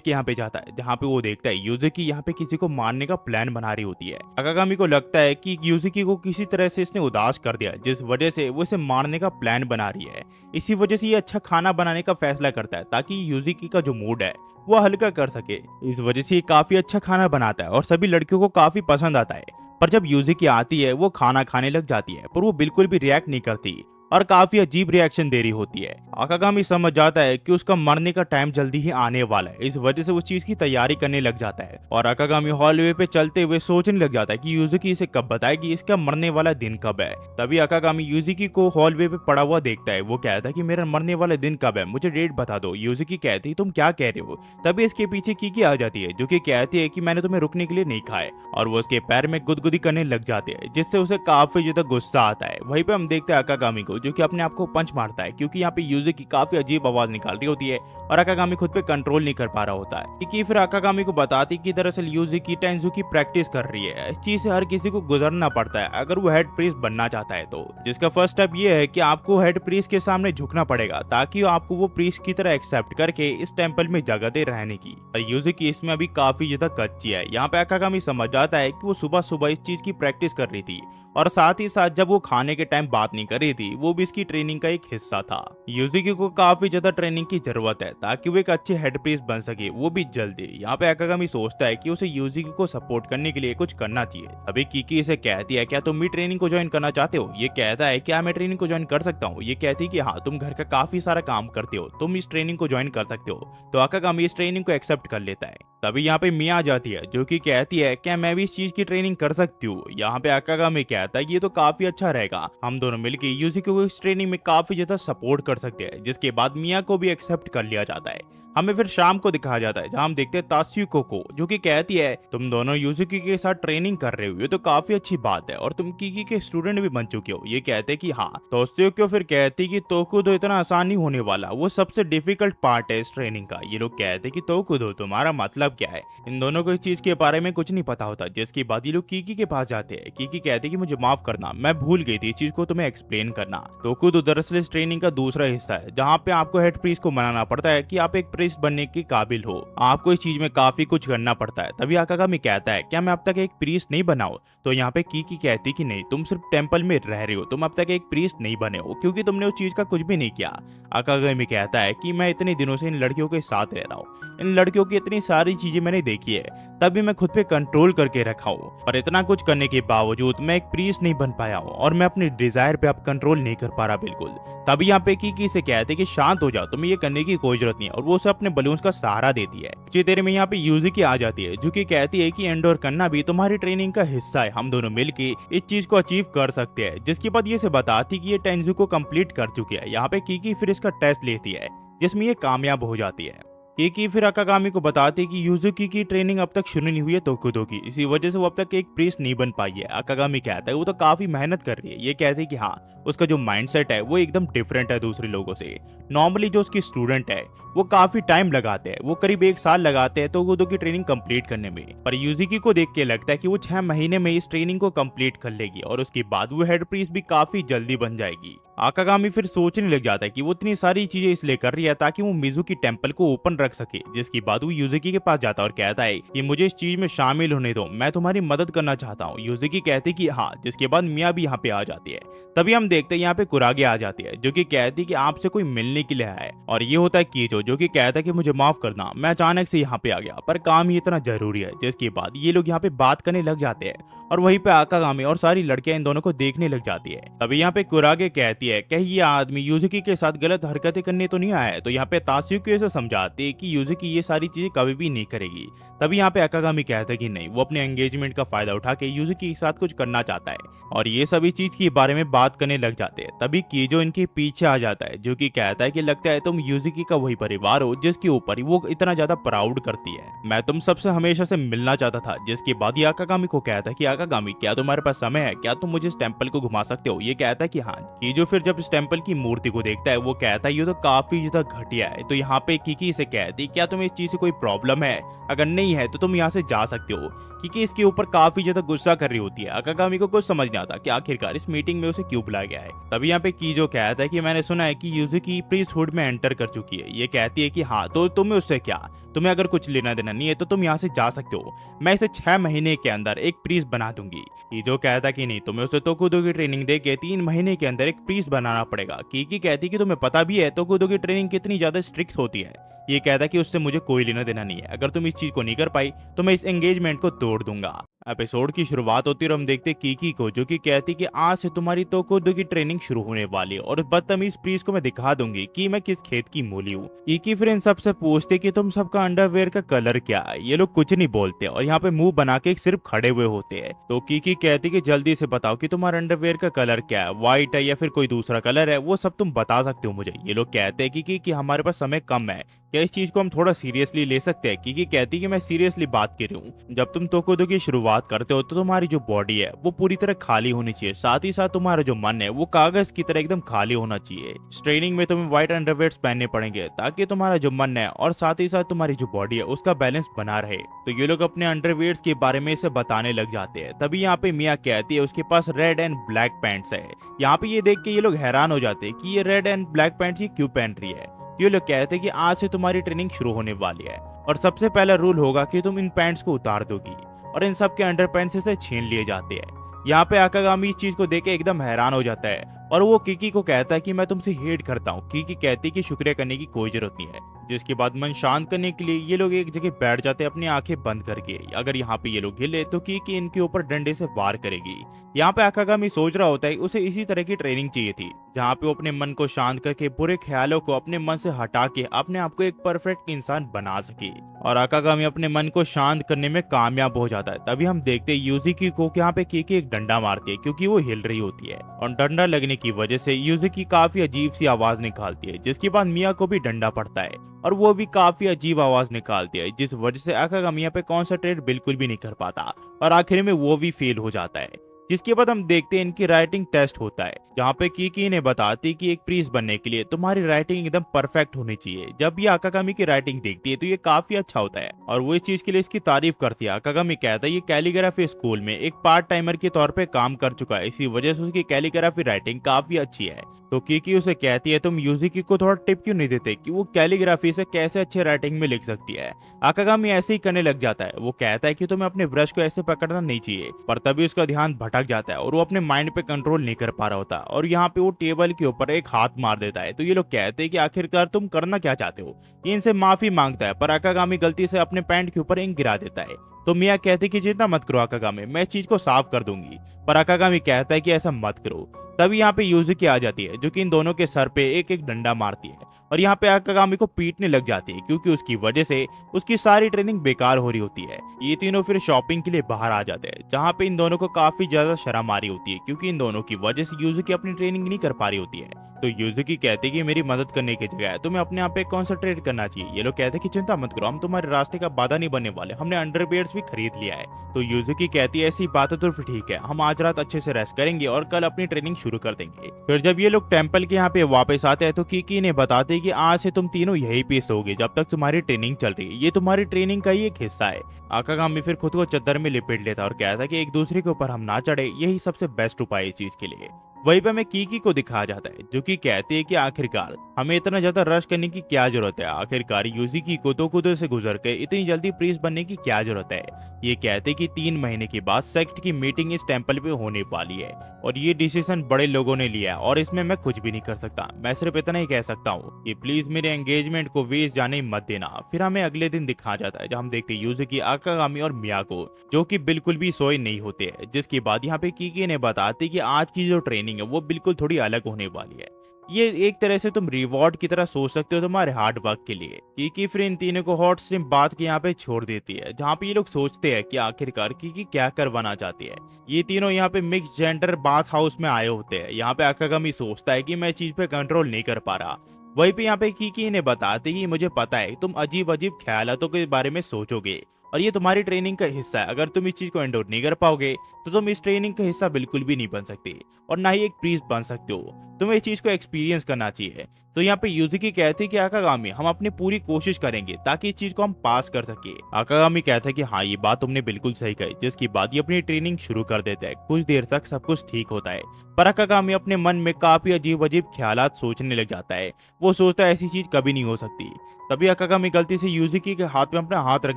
के यहाँ पे जाता है जहाँ पे वो देखता है यूजुकी यहाँ पे किसी को मारने का प्लान बना रही होती है। आकागामी को लगता है कि यूजुकी को किसी तरह से इसने उदास कर दिया जिस वजह से वो इसे मारने का प्लान बना रही है। इसी वजह से ये अच्छा खाना बनाने का फैसला करता है ताकि यूजुकी का जो मूड है वो हल्का कर सके। इस वजह से ये काफी अच्छा खाना बनाता है और सभी लड़कियों को काफी पसंद आता है। पर जब यूजुकी आती है वो खाना खाने लग जाती है पर वो बिल्कुल भी रिएक्ट नहीं करती और काफी अजीब रिएक्शन दे रही होती है। आकागामी समझ जाता है कि उसका मरने का टाइम जल्दी ही आने वाला है, इस वजह से उस चीज की तैयारी करने लग जाता है। और आकागामी हॉलवे पे चलते हुए सोचने लग जाता है कि यूजुकी इसे कब बताएगी इसका मरने वाला दिन कब है। तभी आकागामी यूजुकी को हॉलवे पे पड़ा हुआ देखता है। वो कहता है कि मेरा मरने वाला दिन कब है, मुझे डेट बता दो। यूजुकी कहती है तुम क्या कह रहे हो। तभी इसके पीछे कीकी आ जाती है जो कि कहती है कि मैंने तुम्हें रुकने के लिए नहीं कहा है और वो उसके पैर में गुदगुदी करने लग जाते हैं जिससे उसे काफी ज्यादा गुस्सा आता है। वहीं पे हम देखते हैं आकागामी को जो कि अपने आप को पंच मारता है क्योंकि यहाँ पे यूजुकी काफी अजीब आवाज निकाल रही होती है और आकागामी खुद पे कंट्रोल नहीं कर पा रहा होता है। कीकी फिर आकागामी को बताती कि दरअसल यूजुकी टेंजू की प्रैक्टिस कर रही है। इस चीज से हर किसी को गुजरना पड़ता है अगर वो हेड प्रीस्ट बनना चाहता है तो, जिसका फर्स्ट स्टेप ये है कि आपको हेड प्रीस्ट के सामने झुकना पड़ेगा ताकि आपको वो प्रीस्ट की तरह एक्सेप्ट करके इस टेंपल में जगह दे रहने की। यूजुकी इसमें अभी काफी ज्यादा कच्ची है। यहाँ पे आकागामी समझ जाता है कि वो सुबह सुबह इस चीज की प्रैक्टिस कर रही थी और साथ ही साथ जब वो खाने के टाइम बात नहीं कर रही थी वो भी इसकी ट्रेनिंग का एक हिस्सा था। यूजुकी को काफी ज्यादा ट्रेनिंग की जरूरत है ताकि वो एक अच्छे हेड प्रीस्ट बन सके, वो भी जल्दी। यहाँ पे आकागामी सोचता है कि उसे यूजुकी को सपोर्ट करने के लिए कुछ करना चाहिए। अभी कीकी इसे कहती है क्या तुम भी ट्रेनिंग को ज्वाइन करना चाहते हो। ये कहता है क्या मैं ट्रेनिंग को ज्वाइन कर सकता हूँ। ये कहती है कि हाँ, तुम घर का काफी सारा काम करते हो, तुम इस ट्रेनिंग को ज्वाइन कर सकते हो। तो आकागामी इस ट्रेनिंग को एक्सेप्ट कर लेता है। तभी यहाँ पे मिया आ जाती है जो कि कहती है क्या मैं भी इस चीज की ट्रेनिंग कर सकती हूँ। यहाँ पे आकागामी कहता है ये तो काफी अच्छा रहेगा, हम दोनों मिलकर यूजुकी को इस ट्रेनिंग में काफी ज्यादा सपोर्ट कर सकते हैं। जिसके बाद मिया को भी एक्सेप्ट कर लिया जाता है। हमें फिर शाम को दिखाया जाता है जहां हम देखते हैं ताशिको को जो कि कहती है तुम दोनों यूजुकी के साथ ट्रेनिंग कर रहे हो, ये तो काफी अच्छी बात है और तुम कीकी के स्टूडेंट भी बन चुके हो। ये कहते हैं कि हाँ। ताशिको फिर कहती कि तोकुदो इतना आसान नहीं होने वाला, वो सबसे डिफिकल्ट पार्ट है इस ट्रेनिंग का। ये लोग कहते कि तोकुदो तुम्हारा मतलब क्या है। इन दोनों को इस चीज के बारे में कुछ नहीं पता होता। जिसके बाद ये लोग कीकी के पास जाते हैं। कीकी कहती कि मुझे माफ करना, मैं भूल गई थी इस चीज को तुम्हें एक्सप्लेन करना। तोकुदो दरअसल इस ट्रेनिंग का दूसरा हिस्सा है जहाँ पे आपको हेड प्रीस्ट को मनाना पड़ता है कि आप एक प्रीस्ट बनने के काबिल हो, आपको इस चीज में काफी कुछ करना पड़ता है। तभी आकागामी कहता है क्या मैं अब तक एक प्रीस्ट नहीं बनाओ। तो यहाँ पे कीकी कहती कि नहीं, तुम सिर्फ टेंपल में रह रहे हो, तुम अब तक एक प्रीस्ट नहीं बने हो क्योंकि तुमने उस चीज का कुछ भी नहीं किया। आकागामी कहता है कि मैं इतने दिनों से इन लड़कियों के साथ रह रहा हूँ, इन लड़कियों की इतनी सारी चीजें मैंने देखी है तभी मैं खुद पे कंट्रोल करके रखा हूँ, पर इतना कुछ करने के बावजूद मैं एक प्रीस्ट नहीं बन पाया हूँ और मैं अपने डिजायर पे अब कंट्रोल नहीं कर पा रहा बिल्कुल। तभी यहाँ पे की से कहते हैं कि शांत हो जाओ, तुम्हें ये करने की कोई जरूरत नहीं है, और वो उसे अपने बलून्स का सहारा देती है। कुछ देर में यहाँ पे यूज़ुकी आ जाती है जो कि कहती है कि एंडोर करना भी तुम्हारी ट्रेनिंग का हिस्सा है, हम दोनों मिलके इस चीज को अचीव कर सकते हैं। जिसके बाद ये से बताती कि ये टेंजू को कंप्लीट कर चुकी है। यहाँ पे कीकी फिर इसका टेस्ट लेती है जिसमें ये कामयाब हो जाती है। कीकी फिर अकागामी को बताती कि यूजुकी की ट्रेनिंग अब तक शुरू नहीं हुई है तोकुदो की, इसी वजह से वो अब तक एक प्रीस्ट नहीं बन पाई है। अकागामी कहता है वो तो काफी मेहनत कर रही है। ये कहते हैं कि हाँ, उसका जो माइंडसेट है वो एकदम डिफरेंट है दूसरे लोगों से। नॉर्मली जो उसकी स्टूडेंट है वो काफी टाइम लगाते हैं, वो करीब 1 साल लगाते हैं तोकुदो की ट्रेनिंग कंप्लीट करने में, पर यूजुकी को देख के लगता है कि वो 6 महीने में इस ट्रेनिंग को कंप्लीट कर लेगी और उसके बाद वो हेड प्रीस्ट भी काफी जल्दी बन जाएगी। आकागामी फिर सोचने लग जाता है कि वो इतनी सारी चीजें इसलिए कर रही है ताकि वो मिजुकी टेम्पल को ओपन रख सके। जिसके बाद वो यूजुकी के पास जाता है और कहता है कि मुझे इस चीज में शामिल होने दो, मैं तुम्हारी मदद करना चाहता हूँ। यूजुकी कहती कि हाँ, जिसके बाद मिया भी यहाँ पे आ जाती है। तभी हम देखते हैं यहाँ पे कुरागे आ जाती है जो कि कहती है कि आपसे कोई मिलने के लिए आया है, और ये होता है कीजो जो कि कहता है कि मुझे माफ करना, मैं अचानक से यहाँ पे आ गया, पर काम ही इतना जरूरी है। जिसके बाद ये लोग यहाँ पे बात करने लग जाते हैं और वहीं पे आकागामी और सारी लड़कियां इन दोनों को देखने लग जाती है। तभी यहाँ पे कुरागे कहती है कि ये आदमी यूजुकी के साथ गलत हरकतें करने तो नहीं आया है। तो यहाँ पे तात्सुकी ऐसे समझाते हैं कि यूजुकी ये सारी चीजें कभी भी नहीं करेगी। तभी यहाँ पे अकागामी कहता है कि नहीं, वो अपने एंगेजमेंट का फायदा उठा के यूजुकी के साथ कुछ करना चाहता है, और ये सभी चीज के बारे में बात करने लग जाते हैं। तभी कीजो इनके पीछे आ जाता है जो कि कहता है कि लगता है तुम यूजुकी का वही परिवार हो जिसके ऊपर वो इतना ज्यादा प्राउड करती है, मैं तुम सबसे हमेशा से मिलना चाहता था। जिसके बाद ये आकागामी को कहता है कि आकागामी, क्या तुम्हारे पास समय है, क्या तुम मुझे इस टेम्पल को घुमा सकते हो। ये कहता है कि हाँ। कीजो फिर जब इस टेम्पल की मूर्ति को देखता है वो कहता है ये तो काफी ज्यादा घटिया है। तो यहाँ पे कीकी से कहती क्या तुम्हें इस चीज से कोई प्रॉब्लम है, अगर नहीं है तो तुम यहाँ से जा सकते हो। कीकी इसके ऊपर काफी ज्यादा गुस्सा कर रही होती है। आकागामी को कुछ समझ नहीं आता कि आखिरकार इस मीटिंग में उसे क्यों बुलाया गया है। तभी यहाँ पे कीजो कहता है कि मैंने सुना है कि यूजुकी प्रीस्टहुड में एंटर कर चुकी है। ये कहती है कि हाँ, तो तुम्हें उससे क्या, तुम्हें अगर कुछ लेना देना नहीं है तो तुम यहाँ से जा सकते हो, मैं इसे 6 महीने के अंदर एक प्रीस्ट बना दूंगी। कीजो कहता कि नहीं, तुम्हें उसे तोकुदो की ट्रेनिंग दे के 3 महीने के अंदर एक प्रीस्ट बनाना पड़ेगा। कीकी कहती कि तुम्हें पता भी है तोकुदो की ट्रेनिंग कितनी ज्यादा स्ट्रिक्ट होती है। ये कहता कि उससे मुझे कोई लेना देना नहीं है, अगर तुम इस चीज को नहीं कर पाई तो मैं इस एंगेजमेंट को तोड़ दूंगा। एपिसोड की शुरुआत होती है और हम देखते कीकी को जो कि कहती कि आज से तुम्हारी तोकुदो की ट्रेनिंग शुरू होने वाली है और उस बदतमीज प्रीस्ट को मैं दिखा दूंगी कि मैं किस खेत की मूली हूँ। कीकी फिर इन सबसे पूछते कि तुम सबका अंडरवेयर का कलर क्या है। ये लोग कुछ नहीं बोलते और यहाँ पे मुंह बना के सिर्फ खड़े हुए होते हैं। तो कीकी कहती कि जल्दी से बताओ कि तुम्हारा अंडरवेयर का कलर क्या है, व्हाइट है या फिर कोई दूसरा कलर है, वो सब तुम बता सकते हो मुझे। ये लोग कहते हैं कि हमारे पास समय कम है, क्या इस चीज को हम थोड़ा सीरियसली ले सकते हैं। कीकी कहती कि मैं सीरियसली बात कर रही हूँ। जब तुम तोकुदो की शुरुआत करते हो तो तुम्हारी जो बॉडी है वो पूरी तरह खाली होनी चाहिए, साथ ही साथ तुम्हारा जो मन है वो कागज की तरह एकदम खाली होना चाहिए। इस ट्रेनिंग में तुम्हें व्हाइट अंडरवेयर्स पहनने पड़ेंगे ताकि तुम्हारा जो मन है और साथ ही साथ तुम्हारी जो बॉडी है उसका बैलेंस बना रहे। तो ये लोग अपने अंडरवेयर्स के बारे में इसे बताने लग जाते हैं। तभी यहाँ पे मिया कहती है उसके पास रेड एंड ब्लैक पैंट्स है। यहाँ पे ये देख के ये लोग हैरान हो जाते हैं कि ये रेड एंड ब्लैक पैंट्स ये क्यों पहन रही है। ये लोग कहते हैं कि आज से तुम्हारी ट्रेनिंग शुरू होने वाली है और सबसे पहला रूल होगा कि तुम इन पैंट्स को उतार दोगी, और इन सब के अंडर पैंट्स से छीन लिए जाते हैं। यहाँ पे आकागामी इस चीज को देख के एकदम हैरान हो जाता है और वो कीकी को कहता है कि मैं तुमसे हेट करता हूँ। कीकी कहती कि शुक्रिया करने की कोई जरूरत नहीं है। जिसके बाद मन शांत करने के लिए ये लोग एक जगह बैठ जाते हैं अपनी आंखें बंद करके। अगर यहाँ पे ये लोग हिले तो कीकी इनके ऊपर डंडे से वार करेगी। यहाँ पे आकागामी सोच रहा होता है उसे इसी तरह की ट्रेनिंग चाहिए थी जहाँ पे वो अपने मन को शांत करके बुरे ख्यालों को अपने मन से हटा के अपने आप को एक परफेक्ट इंसान बना सके, और आकागामी अपने मन को शांत करने में कामयाब हो जाता है। तभी हम देखते हैं यूजुकी को यहाँ पे कीकी एक डंडा मारती है क्योंकि वो हिल रही होती है, और डंडा लगने की वजह से यूजुकी काफी अजीब सी आवाज निकालती है। जिसके बाद मिया को भी डंडा पड़ता है और वो भी काफी अजीब आवाज निकालती है, जिस वजह से आकागामी यहाँ पे कॉन्सेंट्रेट बिल्कुल भी नहीं कर पाता और आखिर में वो भी फेल हो जाता है। जिसके बाद हम देखते हैं इनकी राइटिंग टेस्ट होता है जहाँ पे कीकी ने बताती कि एक प्रीस्ट बनने के लिए तुम्हारी राइटिंग एकदम परफेक्ट होनी चाहिए। जब ये आकागामी की राइटिंग देखती है तो ये काफी अच्छा होता है और वो इस चीज के लिए इसकी तारीफ करती है। आकागामी कहता है ये कैलीग्राफी स्कूल में एक पार्ट टाइमर के तौर पे काम कर चुका है, इसी वजह से उसकी कैलीग्राफी राइटिंग काफी अच्छी है। तो कीकी उसे कहती है तुम यूजुकी को थोड़ा टिप क्यों नहीं देते कि वो कैलीग्राफी से कैसे अच्छे राइटिंग में लिख सकती है। आकागामी ऐसे ही करने लग जाता है। वो कहता है कि तुम्हें अपने ब्रश को ऐसे पकड़ना नहीं चाहिए, पर तभी उसका ध्यान भटक जाता है और वो अपने माइंड पे कंट्रोल नहीं कर पा रहा होता और यहाँ पे वो टेबल के ऊपर एक हाथ मार देता है। तो ये लोग कहते हैं कि आखिरकार तुम करना क्या चाहते हो। ये इनसे माफी मांगता है पर आकागामी गलती से अपने पैंट के ऊपर इंक गिरा देता है। तो मिया कहती कि चिंता मत करो आकागामी, मैं इस चीज को साफ कर दूंगी। पर आकागामी कहता है कि ऐसा मत करो। तभी यहाँ पे यूजुकी आ जाती है जो कि इन दोनों के सर पे एक एक डंडा मारती है और यहाँ पे आकागामी को पीटने लग जाती है क्योंकि उसकी वजह से उसकी सारी ट्रेनिंग बेकार हो रही होती है। ये तीनों फिर शॉपिंग के लिए बाहर आ जाते हैं जहाँ पे इन दोनों को काफी ज्यादा शर्म आ रही होती है क्योंकि इन दोनों की वजह से यूजुकी अपनी ट्रेनिंग नहीं कर पा रही होती है। तो यूजुकी कहते कि मेरी मदद करने की जगह तुम्हें अपने आप पे कॉन्सेंट्रेट करना चाहिए। ये लोग कहते कि चिंता मत करो, हम तुम्हारे रास्ते का बाधा नहीं बनने वाले, हमने अंडरवियर्स भी खरीद लिया है। तो यूजुकी कहती है ऐसी बात है तो फिर ठीक है, हम आज रात अच्छे से रेस्ट करेंगे और कल अपनी ट्रेनिंग शुरू कर देंगे। फिर जब ये लोग टेंपल के यहाँ पे वापस आते हैं तो कीकी ने बताते कि आज से तुम तीनों यही पे सोओगे जब तक तुम्हारी ट्रेनिंग चल रही है, ये तुम्हारी ट्रेनिंग का ही एक हिस्सा है। आकागामी फिर खुद को चद्दर में लिपेट लेता और कहता है कि एक दूसरे के ऊपर हम ना चढ़े, यही सबसे बेस्ट उपाय है इस चीज के लिए। वहीं पे हमें कीकी को दिखाया जाता है जो कि कहती है कि आखिरकार हमें इतना ज्यादा रश करने की क्या जरूरत है, आखिरकार यूजुकी को तो खुद से गुजर के इतनी जल्दी प्रीस्ट बनने की क्या जरूरत है। ये कहते कि 3 महीने के बाद सेक्ट की मीटिंग इस टेंपल पे होने वाली है और ये डिसीजन बड़े लोगों ने लिया है और इसमें मैं कुछ भी नहीं कर सकता। मैं सिर्फ इतना ही कह सकता हूँ कि प्लीज मेरे एंगेजमेंट को वेस्ट जाने मत देना। फिर हमें अगले दिन दिखाया जाता है जहाँ हम देखते हैं यूजुकी, आकागामी और मिया को जो कि बिल्कुल भी सोए नहीं होते हैं। जिसके बाद यहाँ पे कीकी ने बताती कि आज की जो ट्रेनिंग है वो बिल्कुल थोड़ी अलग होने वाली है। ये एक तरह से तुम रिवॉर्ड की तरह सोच सकते हो तुम्हारे हार्ड वर्क के लिए। कीकी फिर इन तीनों को हॉट स्ट्रीम बात के यहाँ पे छोड़ देती है जहाँ पे ये लोग सोचते हैं कि आखिरकार कीकी क्या करवाना चाहती है। ये तीनों यहाँ पे मिक्स जेंडर बाथ हाउस में आए होते हैं। यहाँ पे आकागामी सोचता है कि मैं इस चीज पे कंट्रोल नहीं कर पा रहा। वहीं पे यहाँ पे कीकी ने बताते कि मुझे पता है तुम अजीब अजीब ख्यालातों के बारे में सोचोगे और ये तुम्हारी ट्रेनिंग का हिस्सा है। अगर तुम इस चीज को एंडोर नहीं कर पाओगे तो तुम इस ट्रेनिंग का हिस्सा बिल्कुल भी नहीं बन सकते और ना ही एक प्रीस्ट बन सकते हो। तुम्हें इस चीज को एक्सपीरियंस करना चाहिए। तो यहाँ पे यूजुकी कहती कि आकागामी हम अपनी पूरी कोशिश करेंगे ताकि इस चीज को हम पास कर सके। आकागामी कहता है कि हाँ ये बात तुमने बिल्कुल सही कही। जिसके बाद ये अपनी ट्रेनिंग शुरू कर देता है। कुछ देर तक सब कुछ ठीक होता है पर आकागामी अपने मन में काफी अजीब अजीब ख्यालात सोचने लग जाता है। वो सोचता है ऐसी चीज कभी नहीं हो सकती। तभी आकागामी गलती से यूजुकी के हाथ में अपना हाथ रख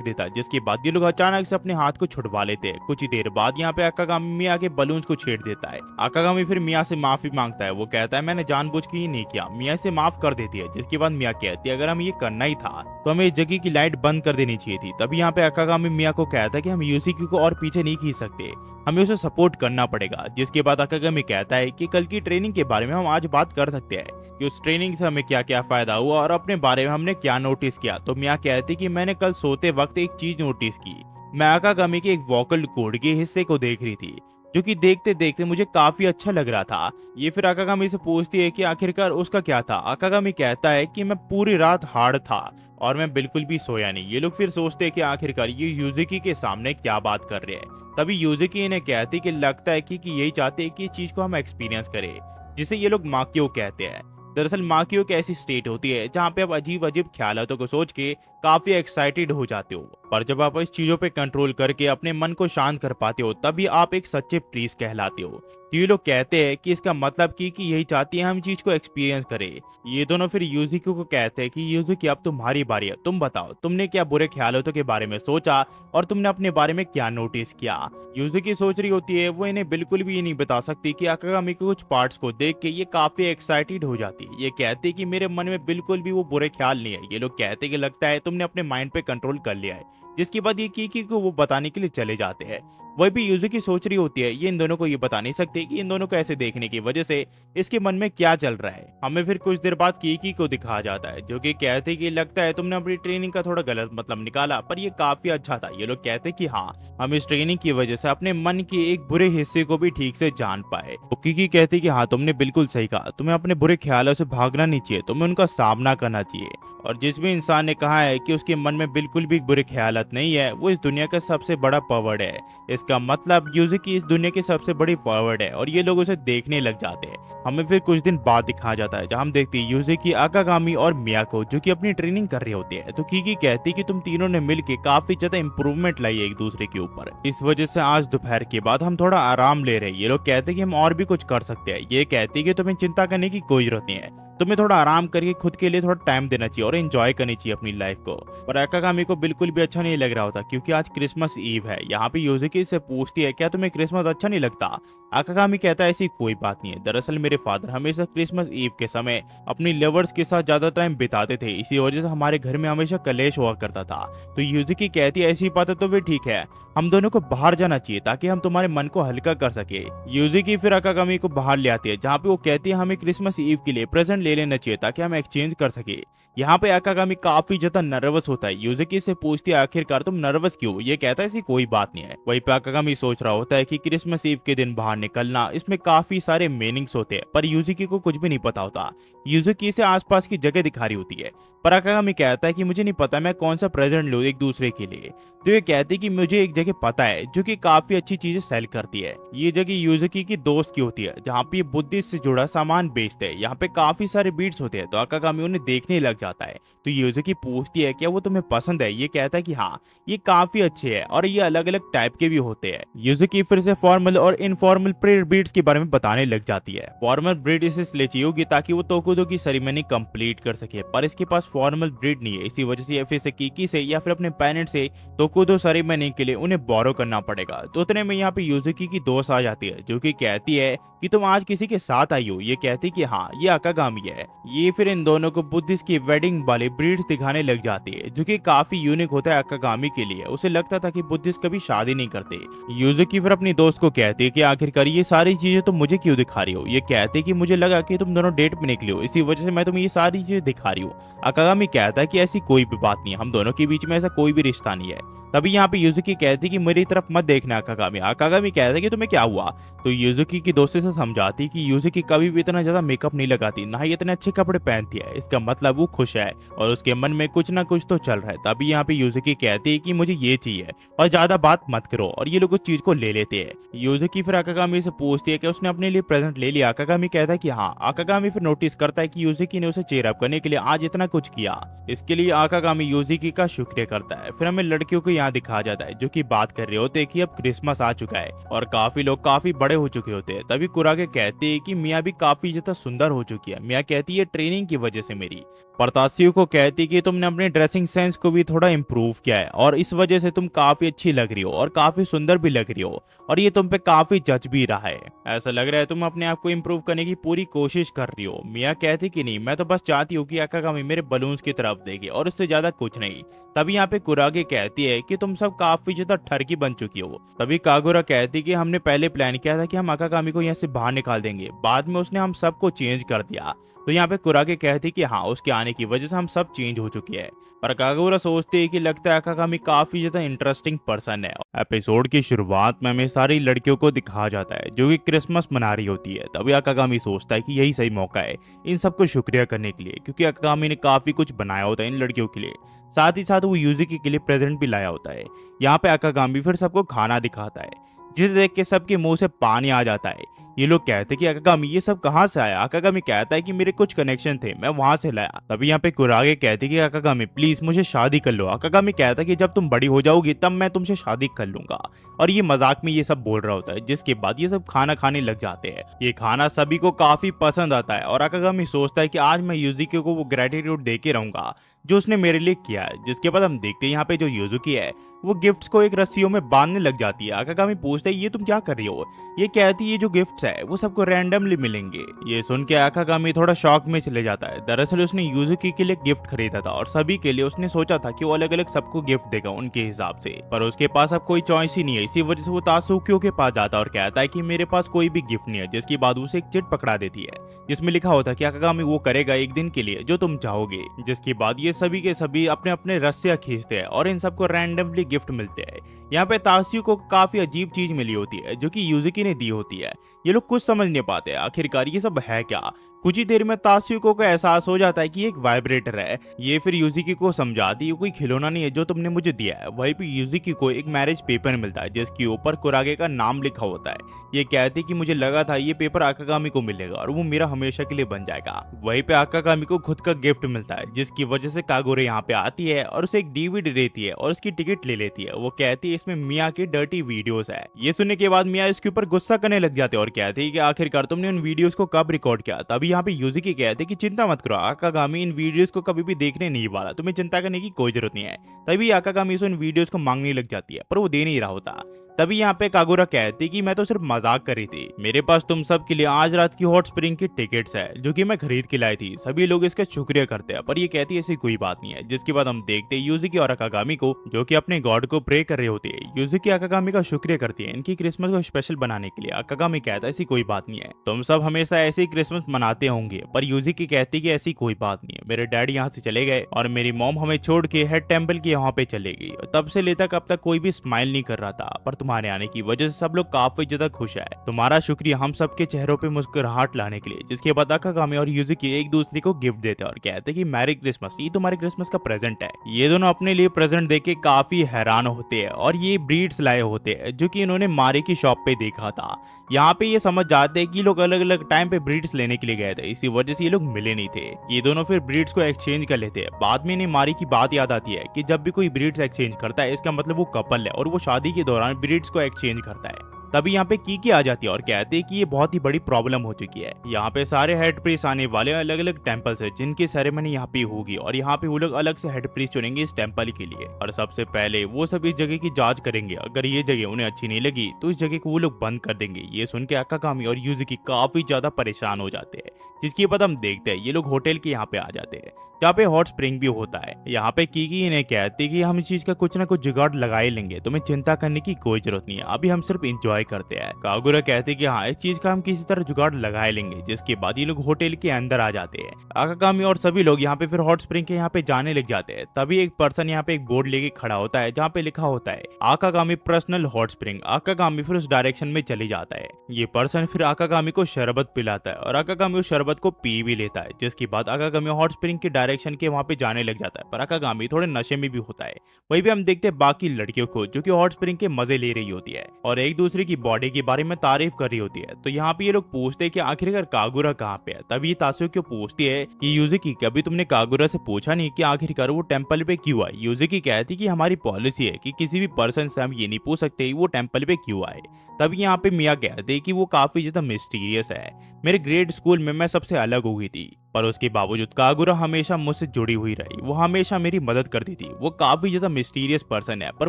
देता है जिसके बाद ये लोग अचानक से अपने हाथ को छुड़वा लेते हैं। कुछ ही देर बाद यहाँ पे आकागामी मिया के बलून्स को छेड़ देता है। आकागामी फिर मिया से माफी मांगता है। वो कहता है मैंने जानबूझ के ही नहीं किया। मिया से माफ कर देती है जिसके बाद मिया कहती है अगर हम ये करना ही था तो हमें इस जगह की लाइट बंद कर देनी चाहिए थी। तभी यहाँ पे आकागामी मिया को कहता है कि हम यूजुकी को और पीछे नहीं खींच सकते, हमें उसे सपोर्ट करना पड़ेगा। जिसके बाद आकागामी कहता है कि कल की ट्रेनिंग के बारे में हम आज बात कर सकते हैं कि उस ट्रेनिंग से हमें क्या क्या फायदा हुआ और अपने बारे में हमने क्या नोटिस किया। तो मिया कहती कि मैंने कल सोते वक्त एक चीज नोटिस की। मैं आकागामी के एक वोकल कोड के हिस्से को देख रही थी जो कि देखते देखते मुझे काफी अच्छा लग रहा था। ये फिर आकागामी से पूछती है कि आखिरकार उसका क्या था। आकागामी कहता है कि मैं पूरी रात हार्ड था और मैं बिल्कुल भी सोया नहीं। ये लोग फिर सोचते हैं कि आखिरकार ये यूजुकी के सामने क्या बात कर रहे हैं। तभी यूजुकी इन्हें कहती कि लगता है कि यही चाहते हैं कि इस चीज को हम एक्सपीरियंस करें जिसे ये लोग माकियो कहते हैं। दरअसल माकियो एक ऐसी स्टेट होती है जहाँ पे आप अजीब अजीब ख्यालों को सोच के काफी एक्साइटेड हो जाते हो पर जब आप इस चीजों पे कंट्रोल करके अपने मन को शांत कर पाते हो तभी आप एक सच्चे प्रीस्ट कहलाते हो। तो ये लोग कहते हैं कि इसका मतलब कि यही चाहती है हम चीज को एक्सपीरियंस करें। ये दोनों फिर यूजुकी को कहते हैं कि यूजुकी अब तुम्हारी बारी है, तुम बताओ तुमने क्या बुरे ख्यालों के बारे में सोचा और तुमने अपने बारे में क्या नोटिस किया। यूजुकी सोच रही होती है वो इन्हें बिल्कुल भी ये नहीं बता सकती कि आकागामी के कुछ पार्ट्स को देख के ये काफी एक्साइटेड हो जाती है। ये कहती है कि मेरे मन में बिल्कुल भी वो बुरे ख्याल नहीं है। ये लोग कहते हैं कि लगता है तुमने अपने माइंड पे कंट्रोल कर लिया है। जिसके बाद ये कीकी को वो बताने के लिए चले जाते हैं। वही भी यूजुकी सोच रही होती है ये इन दोनों को ये बता नहीं सकते कि इन दोनों को ऐसे देखने की वजह से इसके मन में क्या चल रहा है। हमें फिर कुछ देर बाद कीकी को दिखाया जाता है जो कि कहते कि लगता है तुमने अपनी ट्रेनिंग का थोड़ा गलत मतलब निकाला पर ये काफी अच्छा था। ये लोग कहते कि हाँ हम इस ट्रेनिंग की वजह से अपने मन के एक बुरे हिस्से को भी ठीक से जान पाए। तो कीकी कहती कि हाँ तुमने बिल्कुल सही कहा, तुम्हें अपने बुरे ख्यालों से भागना नहीं चाहिए, तुम्हें उनका सामना करना चाहिए। और जिस भी इंसान ने कहा है कि उसके मन में बिल्कुल भी बुरे ख्यालात नहीं है वो इस दुनिया का सबसे बड़ा फॉरवर्ड है। इसका मतलब यूजुकी इस दुनिया की सबसे बड़ी फॉरवर्ड है और ये लोग उसे देखने लग जाते हैं। हमें फिर कुछ दिन बाद दिखाया जाता है जहाँ हम देखते हैं यूजुकी, आकागामी और मिया को जो कि अपनी ट्रेनिंग कर रहे होते हैं। तो कीकी कहती कि तुम तीनों ने मिलकर काफी ज्यादा इंप्रूवमेंट लाई है एक दूसरे के ऊपर, इस वजह से आज दोपहर के बाद हम थोड़ा आराम ले रहे हैं। ये लोग कहते कि हम और भी कुछ कर सकते हैं। ये कहती कि तुम्हें चिंता करने की कोई जरूरत नहीं है, तुम्हें थोड़ा आराम करके खुद के लिए थोड़ा टाइम देना चाहिए और एंजॉय करनी चाहिए अपनी लाइफ को। पर अकागामी को बिल्कुल भी अच्छा नहीं लग रहा होता क्योंकि आज क्रिसमस ईव है। यहाँ पे यूजुकी से पूछती है क्या तुम्हें क्रिसमस अच्छा नहीं लगता। अकागामी कहता है ऐसी कोई बात नहीं है, दरअसल मेरे फादर हमेशा क्रिसमस ईव के समय अपनी लवर्स के साथ ज्यादा टाइम बिताते थे, इसी वजह से हमारे घर में हमेशा कलेश हुआ करता था। तो यूजुकी कहती है ऐसी बात है तो फिर ठीक है, हम दोनों को बाहर जाना चाहिए ताकि हम तुम्हारे मन को हल्का कर सके। यूजुकी फिर अकागामी को बाहर ले आती है जहाँ पे वो कहती है हमें क्रिसमस ईव के लिए प्रेजेंट ले लेना चाहिए ताकि हम एक्सचेंज कर सके। यहाँ पे अकागामी काफी ज्यादा नर्वस होता है, यूजुकी से पूछती है आखिरकार तुम नर्वस क्यों। ये कहता है ऐसी कोई बात नहीं है। वहीं पे अकागामी सोच रहा होता है कि क्रिसमस ईव के दिन बाहर निकलना इसमें काफी सारे मीनिंग्स होते हैं, पर यूजुकी को कुछ भी नहीं पता होता। यूजुकी से आसपास की जगह दिखा रही होती है, पर अकागामी कहता है कि मुझे नहीं पता मैं कौन सा प्रेजेंट लूं एक दूसरे के लिए। तो ये कहती है कि मुझे एक जगह पता है जो कि काफी अच्छी चीजें सेल करती है। ये जगह यूजुकी की दोस्त की होती है जहाँ पे बुद्धिस्ट से जुड़ा सामान बेचते हैं। यहाँ पे काफी सारे बीट्स होते हैं, तो अकागामी उन्हें देखने लग जाता है। तो यूजुकी पूछती है क्या वो तुम्हें पसंद है। ये कहता है कि हाँ ये काफी अच्छे हैं और ये अलग अलग टाइप के भी होते हैं। यूजुकी फिर से फॉर्मल और इनफॉर्मल प्रेयर बीट्स के बारे में बताने लग जाती है। फॉर्मल ब्रीड इसे इसलिए चाहिए होगी ताकि वो तोकुदो की सेरेमनी कंप्लीट कर सके, पर इसके पास फॉर्मल ब्रीड नहीं है, इसी वजह से फिर से कीकी से या फिर अपने पेरेंट्स से तोकुदो सेरेमनी के लिए उन्हें बोरो करना पड़ेगा। तो उतने में यहाँ पे यूजुकी की दोस्त आ जाती है जो कि कहती है कि तुम आज किसी के साथ आई हो। ये कहती कि हाँ ये अकागामी है। ये फिर इन दोनों को बुद्धिस्ट की वेडिंग वाले ब्रीड्स दिखाने लग जाती है जो कि काफी यूनिक होता है अकागामी के लिए। उसे लगता था कि बुद्धिस्ट कभी शादी नहीं करते। यूजुकी फिर अपनी दोस्त को कहती है कि आखिरकार ये सारी चीजें तुम मुझे क्यों दिखा रही हो। ये कहते कि मुझे लगा कि तुम दोनों डेट पे निकले हो, इसी वजह से मैं तुम्हें ये सारी चीजें दिखा रही हूँ। अकागामी कहता है कि ऐसी कोई भी बात नहीं है, हम दोनों के बीच में ऐसा कोई भी रिश्ता नहीं है। तभी यहाँ पे यूजुकी कहती कि मेरी तरफ मत देखना अकागामी। अकागामी कहता है कि तुम्हें क्या हुआ। तो यूजुकी की दोस्ती से समझाती कि यूजुकी कभी भी इतना ज्यादा मेकअप नहीं लगाती, ना ही इतने अच्छे कपड़े पहनती है, इसका मतलब वो खुश है और उसके मन में कुछ ना कुछ तो चल रहा है। तभी यहाँ पे यूजुकी कहती है कि मुझे ये चाहिए और ज्यादा बात मत करो, और ये लोग उस चीज को ले लेते हैं। यूजुकी फिर अकागामी से पूछती है कि उसने अपने लिए प्रेजेंट ले लिया। अकागामी कहता है कि हाँ। अकागामी फिर नोटिस करता है कि यूजुकी ने उसे चेयर अप करने के लिए आज इतना कुछ किया, इसके लिए अकागामी यूजुकी का शुक्रिया करता है। फिर हमें लड़कियों को यहाँ दिखाया जाता है जो कि बात कर रहे होते हैं कि अब क्रिसमस आ चुका है और काफी लोग काफी बड़े हो चुके होते हैं। तभी कुरागे कहते हैं कि मिया भी काफी ज्यादा सुंदर हो चुकी है। मिया कहती है ट्रेनिंग की वजह से मेरी। पर तासियो को कहती कि तुमने अपने ड्रेसिंग सेंस को भी थोड़ा इम्प्रूव किया है और इस वजह से तुम काफी अच्छी लग रही हो और काफी सुंदर भी लग रही हो, और ये तुम पे काफी जच भी रहा है। ऐसा लग रहा है तुम अपने आप को इम्प्रूव करने की पूरी कोशिश कर रही हो। मिया कहती कि नहीं, मैं तो बस चाहती हूँ कि अकागामी मेरे बलून्स की तरफ देखे और उससे ज्यादा कुछ नहीं। तभी यहाँ पे कुरागे कहती है कि तुम सब काफी ज्यादा ठरकी बन चुकी हो। तभी कागुरा कहती कि हमने पहले प्लान किया था कि हम अकागामी को यहाँ से बाहर निकाल देंगे, बाद में उसने हम सबको चेंज कर दिया। तो यहाँ पे कुरागे कहती कि हाँ उसके आने की वजह से हम सब चेंज हो चुके हैं। पर कागुरा सोचती है कि लगता है अकागामी काफी ज्यादा इंटरेस्टिंग पर्सन है। एपिसोड की शुरुआत में हमें सारी लड़कियों को दिखाया जाता है जो कि क्रिसमस मना रही होती है। तभी अकागामी सोचता है कि यही सही मौका है इन सबको शुक्रिया करने के लिए, क्योंकि अकागामी ने काफी कुछ बनाया होता है इन लड़कियों के लिए। साथ ही साथ वो यूजुकी के लिए प्रेजेंट भी लाया होता है। यहाँ पे अकागामी फिर सबको खाना दिखाता है, जिसे देख के सबके मुंह से पानी आ जाता है। ये लोग कहते कि अकागामी ये सब कहाँ से आया। अकागामी कहता है कि मेरे कुछ कनेक्शन थे, मैं वहां से लाया। तभी यहाँ पे कुरागे कहते कि अकागामी प्लीज मुझे शादी कर लो। अकागामी कहता है कि जब तुम बड़ी हो जाओगी तब मैं तुमसे शादी कर लूंगा, और ये मजाक में ये सब बोल रहा होता है। जिसके बाद ये सब खाना खाने लग जाते हैं। ये खाना सभी को काफी पसंद आता है और अकागामी सोचता है कि आज मैं यूजुकी को वो ग्रेटिट्यूड दे के रहूंगा जो उसने मेरे लिए किया है। जिसके बाद हम देखते हैं यहाँ पे जो यूजुकी है वो गिफ्ट्स को एक रस्सियों में बांधने लग जाती है। अकागामी पूछता है ये तुम क्या कर रही हो। ये कहती है ये जो गिफ्ट्स है वो सबको रैंडमली मिलेंगे। ये सुन के अकागामी थोड़ा शॉक में चले जाता है। दरअसल उसने यूजुकी के लिए गिफ्ट खरीदा था और सभी के लिए उसने सोचा था कि वो अलग अलग सबको गिफ्ट देगा उनके हिसाब से, पर उसके पास अब कोई चॉइस ही नहीं है। इसी वजह से वो तासुकियो के पास जाता है और कहता है कि मेरे पास कोई भी गिफ्ट नहीं है। जिसके बाद उसे एक चिट पकड़ा देती है जिसमें लिखा होता है कि अकागामी वो करेगा एक दिन के लिए जो तुम चाहोगे। जिसके बाद ये सभी के सभी अपने अपने रस्सियां खींचते हैं और इन सबको रैंडमली गिफ्ट मिलते हैं। यहाँ पे तासियो को काफी अजीब चीज मिली होती है जो कि यूजुकी ने दी होती है। ये लोग कुछ समझ नहीं पाते आखिरकार ये सब है क्या। कुछ ही देर में तासियो को एहसास हो जाता है कि एक वाइब्रेटर है। ये फिर यूजुकी को समझाती है कोई खिलौना नहीं है जो तुमने मुझे दिया है। वहीं पे यूजुकी को एक मैरिज पेपर मिलता है जिसके ऊपर कुरागे का नाम लिखा होता है। ये कहती कि मुझे लगा था ये पेपर अकागामी को मिलेगा और वो मेरा हमेशा के लिए बन जाएगा। वहीं पे अकागामी को खुद का गिफ्ट मिलता है जिसकी वजह से कागोरे यहाँ पे आती है और उसे एक डीवीडी देती है और उसकी टिकट ले लेती है। वो कहती है इसमें मिया की डर्टी वीडियोस है। ये सुनने के बाद मिया इसके ऊपर गुस्सा करने लग जाते हैं और कहती है कि आखिरकार तुमने उन वीडियोस को कब रिकॉर्ड किया। तभी यहाँ पे यूज़ुकी कहते कि चिंता मत करो आकागामी, इन वीडियोस को कभी भी देखने नहीं वाला, तुम्हें चिंता करने की कोई जरूरत नहीं है। तभी आकागामी से उन वीडियोस को मांगने लग जाती है पर वो दे नहीं रहा होता। तभी यहाँ पे कागुरा कहती कि मैं तो सिर्फ मजाक कर रही थी, मेरे पास तुम सब के लिए आज रात की हॉट स्प्रिंग की टिकट्स है जो कि मैं खरीद के लाई थी, सभी लोग इसका शुक्रिया करते हैं। पर ये कहती है ऐसी कोई बात नहीं है। जिसके बाद हम देखते हैं यूज़ुकी और आकागामी को जो कि अपने गॉड को प्रे कर रहे होते हैं। यूज़ुकी आकागामी का शुक्रिया करती है इनकी क्रिसमस को स्पेशल बनाने के लिए। आकागामी कहता है ऐसी कोई बात नहीं है, तुम सब हमेशा ऐसे ही क्रिसमस मनाते होंगे। पर यूज़ुकी कहती कि ऐसी कोई बात नहीं है, मेरे डैडी यहाँ से चले गए और मेरी मॉम हमें छोड़ के हेड टेम्पल के यहाँ पे चले गई। तब से लेकर अब तक कोई भी स्माइल नहीं कर रहा था, पर तुम्हारे आने की वजह से सब लोग काफी ज्यादा खुश है। तुम्हारा शुक्रिया हम सबके चेहरों पे मुस्कुराहट लाने के लिए। जिसके बाद आकागामी और यूज़ुकी एक दूसरे को गिफ्ट देते हैं और कहते हैं कि मैरी क्रिसमस, ये तुम्हारे क्रिसमस का प्रेजेंट है। ये दोनों अपने लिए प्रेजेंट देके काफी हैरान होते हैं और ये ब्रीड्स लाए होते हैं जो कि इन्होंने मारी की शॉप पे देखा था। यहाँ पे ये समझ जाते हैं कि लोग अलग अलग टाइम पे ब्रीड्स लेने के लिए गए थे, इसी वजह से ये लोग मिले नहीं थे। ये दोनों फिर ब्रीड्स को एक्सचेंज कर लेते हैं। बाद में इन्हें मारी की बात याद आती है कि जब भी कोई ब्रीड्स एक्सचेंज करता है इसका मतलब वो कपल है और वो शादी के दौरान ब्रीड्स को एक्सचेंज करता है। तभी यहाँ पे कीकी आ जाती है और कहते हैं कि ये बहुत ही बड़ी प्रॉब्लम हो चुकी है। यहाँ पे सारे हेड प्रीस्ट आने वाले अलग अलग टेम्पल्स है जिनकी सेरेमनी यहाँ पे होगी और यहाँ पे वो लोग अलग से हेड प्रीस्ट चुनेंगे इस टेम्पल के लिए। और सबसे पहले वो सब इस जगह की जांच करेंगे, अगर ये जगह उन्हें अच्छी नहीं लगी तो इस जगह को वो लोग बंद कर देंगे। ये सुन के आकागामी और यूज़ुकी काफी ज्यादा परेशान हो जाते हैं। जिसके बाद हम देखते हैं ये लोग होटल के यहाँ पे आ जाते हैं जहाँ पे हॉट स्प्रिंग भी होता है। यहाँ पे कीकी इन्हें कहती है कि हम इस चीज का कुछ ना कुछ जुगाड़ लगा ही लेंगे, तुम्हें चिंता करने की कोई जरूरत नहीं है, अभी हम सिर्फ एंजॉय करते हैं। कागुरा कहते हैं कि हाँ इस चीज का हम किसी तरह जुगाड़ लगा ही लेंगे। जिसके बाद ये लोग होटल के अंदर आ जाते हैं। आकागामी और सभी लोग यहाँ पे फिर हॉट स्प्रिंग के यहाँ पे जाने लग जाते हैं। तभी एक पर्सन यहाँ पे एक बोर्ड लेके खड़ा होता है जहाँ पे लिखा होता है आकागामी पर्सनल हॉट स्प्रिंग। आकागामी फिर उस डायरेक्शन में चले जाता है। ये पर्सन फिर आकागामी को शरबत पिलाता है और आकागामी उस शरबत को पी भी लेता है। जिसके बाद आकागामी हॉट स्प्रिंग के डायरेक्शन के वहाँ पे जाने लग जाता है। पर आकागामी थोड़े नशे में भी होता है। वहीं भी हम देखते हैं बाकी लड़कियों को जो कि हॉट स्प्रिंग के मजे ले रही होती है और एक दूसरे की बॉडी के बारे में तारीफ कर रही होती है। तो यहाँ पे ये लोग पूछते हैं कि आखिरकार कागुरा कहाँ पे है। तभी तासुयो क्यों पूछती है कि यूज़ुकी कभी तुमने कागुरा से पूछा नहीं कि आखिरकार वो टेम्पल पे क्यों आए। यूज़ुकी कहती कि हमारी पॉलिसी है कि किसी भी पर्सन से हम ये नहीं पूछ सकते वो टेम्पल पे क्यों आए। तभी यहाँ पे मिया कहते कि वो काफी ज्यादा मिस्टीरियस है, मेरे ग्रेड स्कूल में मैं सबसे अलग हो गई थी पर उसके बावजूद कागुरा हमेशा मुझसे जुड़ी हुई रही, वो हमेशा मेरी मदद करती थी। वो काफी ज्यादा मिस्टीरियस पर्सन है पर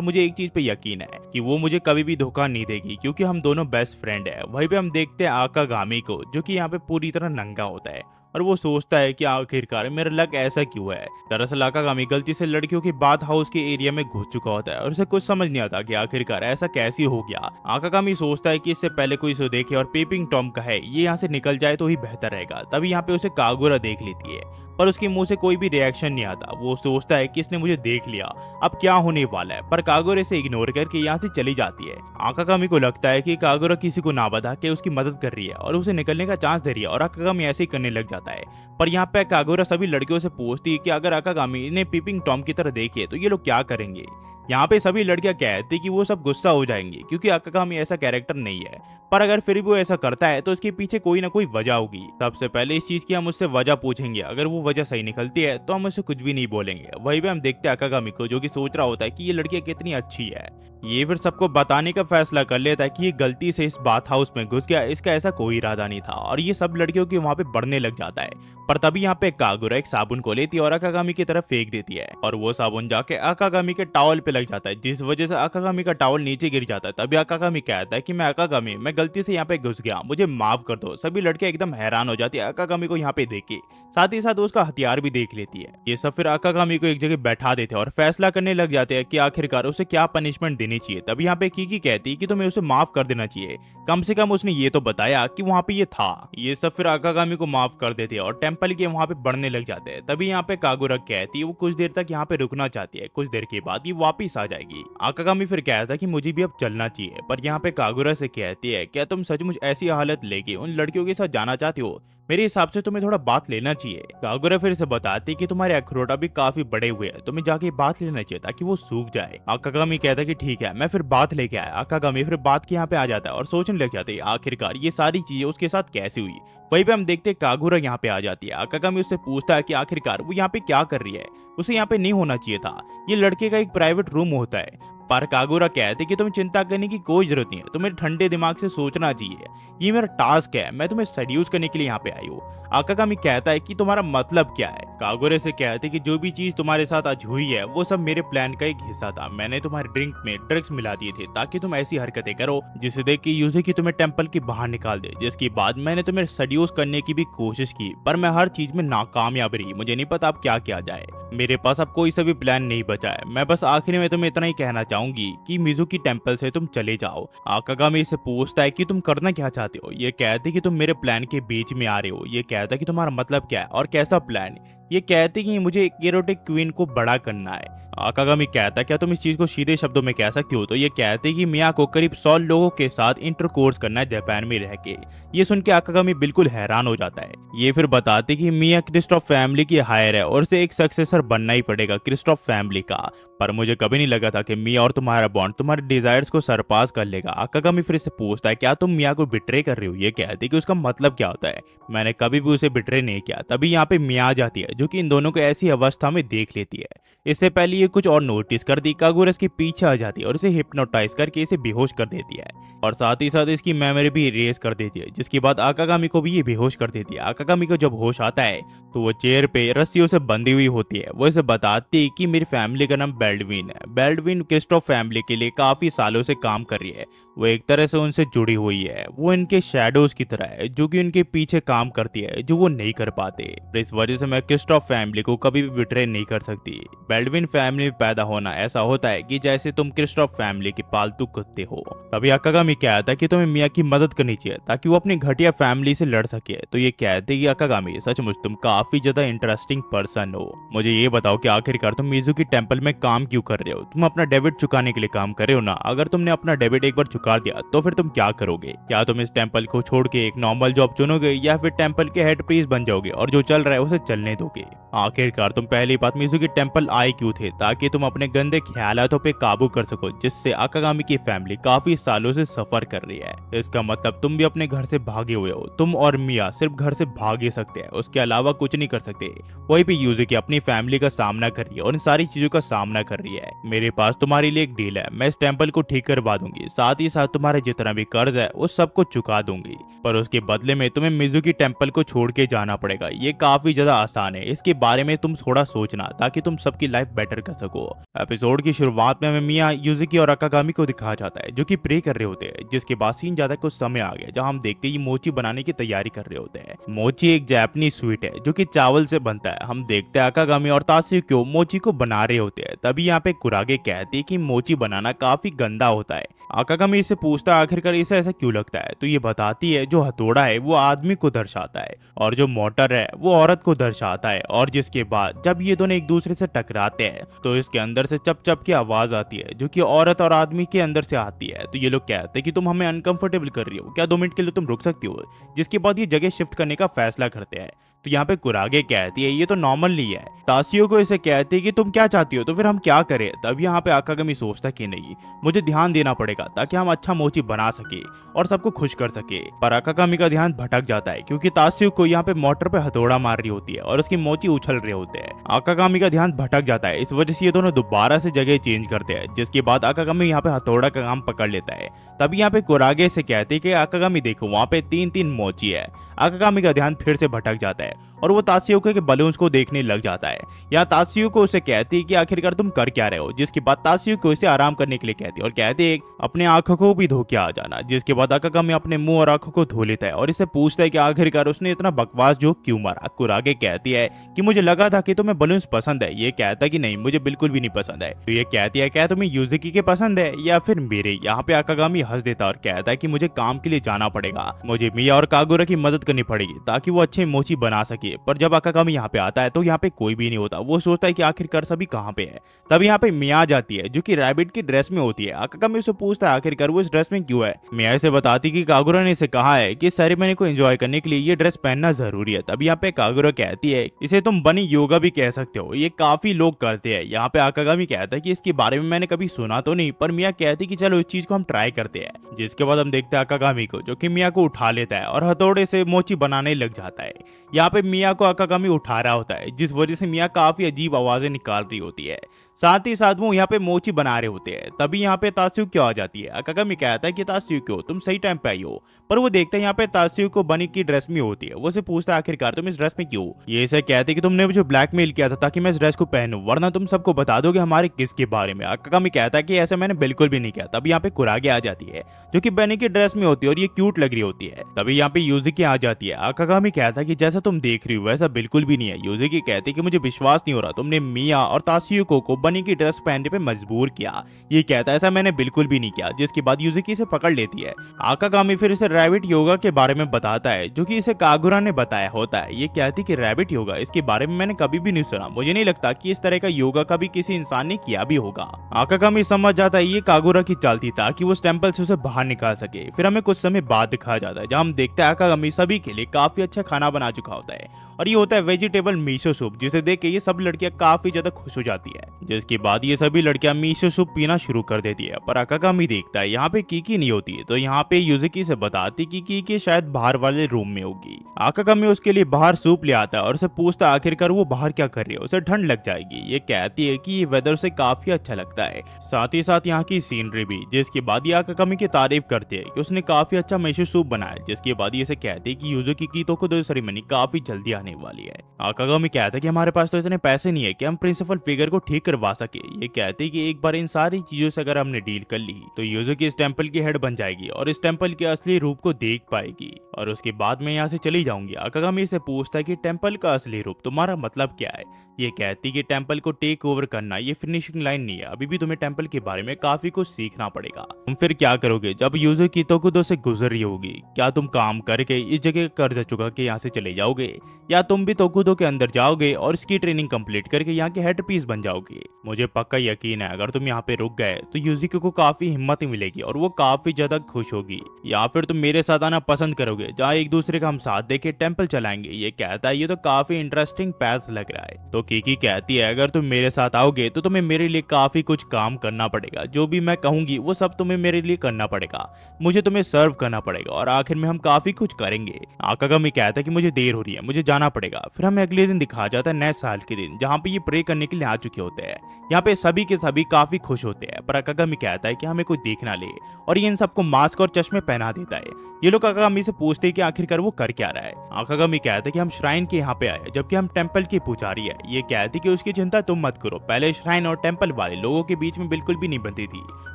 मुझे एक चीज पे यकीन है कि वो मुझे कभी भी धोखा नहीं देगी क्योंकि हम दोनों बेस्ट फ्रेंड है। वहीं पे हम देखते हैं आकागामी को जो कि यहाँ पे पूरी तरह नंगा होता है और वो सोचता है कि आखिरकार मेरा लक ऐसा क्यों है। दरअसल आकागामी गलती से लड़कियों के बाथ हाउस के एरिया में घुस चुका होता है और उसे कुछ समझ नहीं आता कि आखिरकार ऐसा कैसे हो गया। आकागामी सोचता है कि इससे पहले कोई इसे देखे और पेपिंग टॉम का है ये यहाँ से निकल जाए तो ही बेहतर रहेगा। तभी यहाँ पे उसे कागुरा देख लेती है पर उसके मुंह से कोई भी रिएक्शन नहीं आता। वो सोचता है कि इसने मुझे देख लिया, अब क्या होने वाला है। पर कागुरा इसे इग्नोर करके यहाँ से चली जाती है। आकागामी को लगता है कि कागुरा किसी को ना बता के उसकी मदद कर रही है और उसे निकलने का चांस दे रही है और आकागामी ऐसे ही करने लग जाता है। पर यहाँ पे कागुरा सभी लड़कियों से पूछती है कि अगर आकागामी इन्हें पीपिंग टॉम की तरह देखे तो ये लोग क्या करेंगे। यहाँ पे सभी लड़कियां कहती कि वो सब गुस्सा हो जाएंगी क्योंकि आकागामी ऐसा कैरेक्टर नहीं है, पर अगर फिर भी वो ऐसा करता है तो इसके पीछे कोई ना कोई वजह होगी। सबसे पहले इस चीज की हम उससे वजह पूछेंगे, अगर वो वजह सही निकलती है तो हम उससे कुछ भी नहीं बोलेंगे। वहीं पे हम देखते हैं आकागामी को जो कि सोच रहा होता है कि ये लड़की कितनी अच्छी है। ये फिर सबको बताने का फैसला कर लेता है कि ये गलती से इस बाथ हाउस में घुस गया, इसका ऐसा कोई इरादा नहीं था और ये सब लड़कियों के वहाँ पे बढ़ने लग जाता है। पर तभी यहाँ पे कागुरा एक साबुन को लेती है और आकागामी की तरफ फेंक देती है और वो साबुन जाके आकागामी के टॉवल पे लग जाता है जिस वजह से आकागामी का टॉवल नीचे गिर जाता है। तभी आकागामी कहता है कि मैं आकागामी, मैं गलती से यहाँ पे घुस गया, मुझे माफ कर दो। सभी लड़कियां एकदम हैरान हो जाती है आकागामी को यहाँ पे देख के, साथ ही साथ उसका हथियार भी देख लेती है। ये सब फिर आकागामी को एक जगह बैठा देते हैं और फैसला करने लग जाते हैं कि आखिरकार उसे क्या पनिशमेंट देनी चाहिए। तभी यहाँ पे कीकी कहती है कि तुम्हें उसे माफ कर देना चाहिए, कम से कम उसने ये तो बताया कि वहाँ पे ये था। ये सब फिर आकागामी को माफ कर देते हैं और टेम्पल के वहाँ पे बढ़ने लग जाते हैं। तभी यहाँ पे कागुरा कहती है वो कुछ देर तक यहाँ पे रुकना चाहती है, कुछ देर के बाद ये वापिस आ जाएगी। आकागामी फिर कहता है कि मुझे भी अब चलना चाहिए, पर यहाँ पे कागुरा से कहती है क्या तुम सचमुच ऐसी हालत लेके उन लड़कियों के साथ जाना चाहती हो, मेरे हिसाब से तुम्हें थोड़ा बात लेना चाहिए। कागुरा फिर से बताती कि तुम्हारे अखरोट अभी काफी बड़े हुए हैं, तुम्हें जाके बात लेना चाहिए ताकि वो सूख जाए। आकागामी कहता है कि ठीक है, मैं फिर बात लेके आया। आकागामी फिर बात के यहाँ पे आ जाता है और सोचने लग जाते हैं आखिरकार ये सारी चीजें उसके साथ कैसे हुई। वहीं पे हम देखते हैं कागुरा यहाँ पे आ जाती है। आकागामी उससे पूछता है कि आखिरकार वो यहाँ पे क्या कर रही है, उसे यहाँ पे नहीं होना चाहिए था, ये लड़के का एक प्राइवेट रूम होता है। पर कागुरा कहते कि तुम्हें चिंता करने की कोई जरूरत नहीं है, तुम्हें ठंडे दिमाग से सोचना चाहिए, ये मेरा टास्क है, मैं तुम्हें सेड्यूस करने के लिए यहाँ पे आई हूँ। आकागामी कहता है कि तुम्हारा मतलब क्या है। कागुरे से कहते कि जो भी चीज तुम्हारे साथ आज हुई है वो सब मेरे प्लान का एक हिस्सा था, मैंने तुम्हारे ड्रिंक में ड्रग्स मिला दिए थे ताकि तुम ऐसी हरकतें करो जिसे देख के यूजुकी तुम्हें टेंपल के बाहर निकाल दे। जिसके बाद मैंने तुम्हें सेड्यूस करने की भी कोशिश की पर मैं हर चीज में नाकामयाब रही, मुझे नहीं पता अब क्या किया जाए, मेरे पास अब कोई सा भी प्लान नहीं बचा है। मैं बस आखिर में तुम्हें इतना ही कहना चाहूंगी कि मिजुकी टेंपल से तुम चले जाओ। आकागामी से पूछता है कि तुम करना क्या चाहते हो। ये कहते कि तुम मेरे प्लान के बीच में आ रहे हो। ये कहता कि तुम्हारा मतलब क्या है और कैसा प्लान। ये कहते कि मुझे एरोटिक क्वीन को बड़ा करना है। आकागामी कहता क्या तुम इस चीज को सीधे शब्दों में कह सकती हो। तो ये कहते कि मिया को करीब 100 लोगों के साथ इंटरकोर्स करना है जापान में रह के। ये सुन के आकागामी बिल्कुल हैरान हो जाता है। ये फिर बताते कि मिया क्रिस्टोफ फैमिली की हायर है और उसे एक सक्सेसर बनना ही पड़ेगा क्रिस्टोफ फैमिली का। पर मुझे कभी नहीं लगा था कि मिया और तुम्हारा बॉन्ड तुम्हारे डिजायर्स को सरपास कर लेगा। आकागामी फिर से पूछता है क्या तुम मिया को बिट्रे कर रही हो। ये कहती कि उसका मतलब क्या होता है। मैंने कभी भी उसे बिट्रे नहीं किया। तभी यहाँ पे मिया आ जाती है जो कि इन दोनों को ऐसी अवस्था में देख लेती है। इससे पहले ये कुछ और नोटिस कर दी। कागुरा इसके पीछे आ जाती है और इसे हिप्नोटाइज करके इसे बेहोश कर देती है और साथ ही साथ इसकी मेमोरी भी इरेज कर देती है। जिसके बाद आकागामी को भी ये बेहोश कर देती है। आकागामी को जब होश आता है तो वो चेयर पे रस्सियों से बंधी हुई होती है। वो इसे बताती है कि मेरी फैमिली का नाम बेल्डविन है। बेल्डविन क्रिस्टोफ फैमिली के लिए काफी सालों से काम कर रही है। वो एक तरह से उनसे जुड़ी हुई है। वो इनके शैडोज की तरह है जो कि उनके पीछे काम करती है जो वो नहीं कर पाते। इस वजह से मैं क्रिस्टोफ फैमिली को कभी भी बिट्रे नहीं कर सकती। बेल्डविन फैमिली में पैदा होना ऐसा होता है कि जैसे तुम क्रिस्टोफ फैमिली के पालतू कुत्ते हो। तभी आकागामी कहता है कि तुम्हें मिया की मदद करनी चाहिए ताकि वो अपनी घटिया फैमिली से लड़ सके। तो ये कहते कि आकागामी सचमुच तुम काफी ज्यादा इंटरेस्टिंग पर्सन हो। मुझे ये बताओ कि आखिरकार तुम मिजुकी टेंपल में काम क्यों कर रहे हो। तुम अपना डेबिट चुकाने के लिए काम कर रहे हो ना। अगर तुमने अपना डेबिट एक बार चुका दिया तो फिर तुम क्या करोगे। क्या तुम इस टेंपल को छोड़ के एक नॉर्मल जॉब चुनोगे या फिर टेंपल के हेड प्रीस्ट बन जाओगे और जो चल रहा है उसे चलने दोगे। आखिरकार तुम पहली बात मिजुकी टेंपल आए क्यों थे ताकि तुम अपने गंदे ख्यालातों पे काबू कर सको जिससे आकागामी की फैमिली काफी सालों से सफर कर रही है। इसका मतलब तुम भी अपने घर से भागे हुए हो। तुम और मिया सिर्फ घर से भाग ही सकते हैं, उसके अलावा कुछ नहीं कर सकते। वही पे यूजुकी अपनी फैमिली का सामना कर रही है और इन सारी चीजों का सामना कर रही है। मेरे पास तुम्हारे लिए एक डील है, मैं इस टेंपल को ठीक करवा दूंगी, साथ ही साथ तुम्हारे जितना भी कर्ज है उस सबको चुका दूंगी, पर उसके बदले में तुम्हें मिजुकी टेंपल को छोड़ के जाना पड़ेगा। ये काफी ज्यादा आसान है, इसके बारे में तुम थोड़ा सोचना ताकि तुम सबकी लाइफ बेटर कर सको। एपिसोड की शुरुआत में हमें मिया, यूजुकी और आकागामी को दिखाया जाता है जो कि प्रे कर रहे होते हैं। जिसके बाद सीन ज्यादा कुछ समय आ गया जहां हम देखते हैं ये मोची बनाने की तैयारी कर रहे होते हैं। मोची एक जापानीज स्वीट है जो कि चावल से बनता है। हम देखते हैं आकागामी और तात्सुयो मोची को बना रहे होते हैं। तभी यहाँ पे कुरागे कहती है कि मोची बनाना काफी गंदा होता है। आकागामी इससे पूछता है आखिरकार इसे ऐसा क्यों लगता है। तो ये बताती है जो हथौड़ा है वो आदमी को दर्शाता है और जो मोटर है वो औरत को दर्शाता है। और जिसके बाद जब ये दोनों एक दूसरे से टकराते हैं तो इसके अंदर से चप चप की आवाज आती है जो कि औरत और आदमी के अंदर से आती है। तो ये लोग कहते हैं कि तुम हमें अनकंफर्टेबल कर रही हो, क्या 2 मिनट के लिए तुम रुक सकती हो। जिसके बाद ये जगह शिफ्ट करने का फैसला करते हैं। तो यहाँ पे कुरागे कहती है ये तो नॉर्मल नहीं है। तासियो को इसे कहती है कि तुम क्या चाहती हो तो फिर हम क्या करें। तब यहाँ पे आकागामी सोचता कि नहीं, मुझे ध्यान देना पड़ेगा ताकि हम अच्छा मोची बना सके और सबको खुश कर सके। पर आकागामी का ध्यान भटक जाता है क्योंकि तासियो को यहाँ पे मोटर पे हथौड़ा मार रही होती है और उसकी मोची उछल रहे होते हैं। आकागामी का ध्यान भटक जाता है, इस वजह से ये दोनों दोबारा से जगह चेंज करते हैं। जिसके बाद आकागामी यहाँ पे हथौड़ा का काम पकड़ लेता है। तभी यहाँ पे कुरागे से कहते हैं कि आकागामी देखो वहाँ पे 3-3 मोची है। आकागामी का ध्यान फिर से भटक जाता है और वो तात्सुयो के बलून्स को देखने लग जाता है। यहाँ तात्सुयो को उसे कहती है कि आखिरकार तुम कर क्या रहे हो। जिसके बाद तात्सुयो को इसे आराम करने के लिए कहती है और कहती है अपने आंखों को भी धो के आ जाना। जिसके बाद आकागामी अपने मुंह और आंखों को धो लेता है और इससे पूछता है कि आखिरकार उसने इतना बकवास जोक क्यों मारा। कुरागे कहती है कि मुझे लगा था कि तुम्हें बलून्स पसंद है। ये कहता है कि नहीं, मुझे बिल्कुल भी नहीं पसंद है। तो ये कहती है क्या तुम्हें यूजुकी के पसंद है या फिर मेरे। यहाँ पे आकागामी हंस देता और कहता है कि मुझे काम के लिए जाना पड़ेगा, मुझे मिया और कागुरा की मदद करनी पड़ेगी ताकि वो अच्छे मोची बना सके। पर जब आकागामी यहाँ पे आता है तो यहाँ पे कोई भी नहीं होता। वो सोचता है कि आखिरकार सभी कहाँ पे है। तब यहाँ पे मिया जाती है जो कि रैबिट की ड्रेस में होती है। आकागामी उसे पूछता है आखिरकार वो इस ड्रेस में क्यों है। मिया इसे बताती कि कागुरा ने इसे कहा है कि सेरेमनी को एंजॉय करने के लिए ये ड्रेस पहनना जरूरी है। तब यहाँ पे कागुरा कहती है इसे तुम बनी योगा भी कह सकते हो, ये काफी लोग करते हैं। यहाँ पे आकागामी कहता है कि इसके बारे में मैंने कभी सुना तो नहीं, पर मिया कहती कि चलो इस चीज को हम ट्राई करते हैं। जिसके बाद हम देखते हैं आकागामी को जो कि मिया को उठा लेता है और हथौड़े से मोची बनाने लग जाता है। यहाँ पे मिया को आकागामी उठा रहा होता है जिस वजह से मिया काफी अजीब आवाजें निकाल रही होती है। साथ ही साथ वो यहाँ पे मोची बना रहे होते हैं। तभी यहाँ पे तात्सुकियो आ जाती है। अकागामी कहता है कि तात्सुकियो तुम सही टाइम पे आई हो, पर वो देखता है यहाँ पे तात्सुकियो बनी की ड्रेस में होती है। वो उसे पूछता है आखिरकार तुम इस ड्रेस में क्यों। ये इसे कहते कि तुमने मुझे ब्लैकमेल किया था ताकि मैं इस ड्रेस को पहनूं, वरना तुम सबको बता दोगे हमारे किस के बारे में। अकागामी कहता है कि ऐसा मैंने बिल्कुल भी नहीं किया। तभी यहाँ पे कुरागे आ जाती है जो कि बनी की ड्रेस में होती है और ये क्यूट लग रही होती है। तभी यहाँ पे यूज़ुकी आ जाती है। अकागामी कहता है कि जैसा तुम देख रही हो वैसा बिल्कुल भी नहीं है। यूज़ुकी कहती है कि मुझे विश्वास नहीं हो रहा, तुमने मिया और तात्सुकियो को बनी की ड्रेस पहनने पे मजबूर किया। ये कहता है ऐसा मैंने बिल्कुल भी नहीं किया, जिसके बाद यूज़ुकी इसे पकड़ लेती है। आकागामी फिर इसे रैबिट योगा के बारे में बताता है जो कि इसे कागुरा ने बताया होता है। ये कहती कि रैबिट योगा, इसके बारे में मैंने कभी भी नहीं सुना, मुझे नहीं लगता कि इस तरह का योगा कभी किसी इंसान ने किया भी होगा। आकागामी समझ जाता है ये कागुरा की चालती था कि वो उस टेंपल से उसे बाहर निकाल सके। फिर हमें कुछ समय बाद दिखाया जाता है जहाँ हम देखते हैं आकागामी सभी के लिए काफी अच्छा खाना बना चुका होता है और ये होता है वेजिटेबल मीशो सूप, जिसे देख के ये सब लड़कियां काफी ज्यादा खुश हो जाती है। जिसके बाद ये सभी लड़कियां मीशो सूप पीना शुरू कर देती है। पर आकागामी देखता है यहाँ पे कीकी नहीं होती है, तो यहाँ पे यूज़ुकी से बताती कि कीकी शायद बाहर वाले रूम में होगी। आकागामी उसके लिए बाहर सूप ले आता है और उसे पूछता है आखिरकार वो बाहर क्या कर रही है, उसे ठंड लग जाएगी। ये कहती है कि ये वेदर उसे काफी अच्छा लगता है, साथ ही साथ यहाँ की सीनरी भी। जिसके बाद ये आकागामी की तारीफ करती है कि उसने काफी अच्छा मीशो सूप बनाया। जिसके बाद ये कहती है कि यूज़ुकी की तो सेरेमनी काफी जल्दी आने वाली है। आकागामी कहता है कि हमारे पास तो इतने पैसे नहीं है कि हम प्रिंसिपल फिगर को ठीक करवा सके। ये कहते हैं कि एक बार इन सारी चीजों से अगर हमने डील कर ली तो यूज़ुकी इस टेंपल की हेड बन जाएगी और इस टेंपल के असली रूप को देख पाएगी और उसके बाद मैं यहाँ से चली जाऊंगी। आकागामी से पूछता है कि टेंपल का असली रूप तुम्हारा मतलब क्या है। ये कहती कि टेंपल को टेक ओवर करना ये फिनिशिंग लाइन नहीं है, अभी भी तुम्हें टेंपल के बारे में काफी कुछ सीखना पड़ेगा। तुम फिर क्या करोगे जब यूज़ुकी तोकुदो से गुजर रही होगी? क्या तुम काम करके इस जगह का कर्जा चुका के यहाँ से चले जाओगे, या तुम भी तोकुदो के अंदर जाओगे और इसकी ट्रेनिंग कंप्लीट करके यहाँ के हेड पीस बन जाओगे? मुझे पक्का यकीन है अगर तुम यहाँ पे रुक गए तो यूज़ुकी को काफी हिम्मत मिलेगी और वो काफी ज्यादा खुश होगी। या फिर तुम मेरे साथ आना पसंद करोगे जहाँ एक दूसरे का हम साथ देके टेंपल चलाएंगे? ये कहता है ये तो काफी इंटरेस्टिंग पैथ लग रहा है। तो कीकी कहती है अगर तुम मेरे साथ आओगे तो तुम्हें मेरे लिए काफी कुछ काम करना पड़ेगा, जो भी मैं कहूंगी वो सब तुम्हें मेरे लिए करना पड़ेगा, मुझे तुम्हें सर्व करना पड़ेगा और आखिर में हम काफी कुछ करेंगे। आकागामी कहता है कि मुझे देर हो रही है, मुझे जाना पड़ेगा। फिर हमें अगले दिन दिखाया जाता है नए साल के दिन, जहाँ पे ये प्रे करने के लिए आ चुके होते हैं। यहाँ पे सभी के सभी काफी खुश होते हैं, पर आकागामी कहता है कि हमें कोई देख ना ले और ये इन सबको मास्क और चश्मे पहना देता है। ये लोग आकागामी से पूछते हैं कि आखिरकार वो कर क्या रहा है। आकागामी कहता है कि हम श्राइन के यहाँ पे आए जबकि हम टेंपल की पुजारी है। ये कहती कि उसकी चिंता तुम मत करो, पहले श्राइन और टेंपल वाले लोगों के बीच में बिल्कुल भी नहीं बनती थी,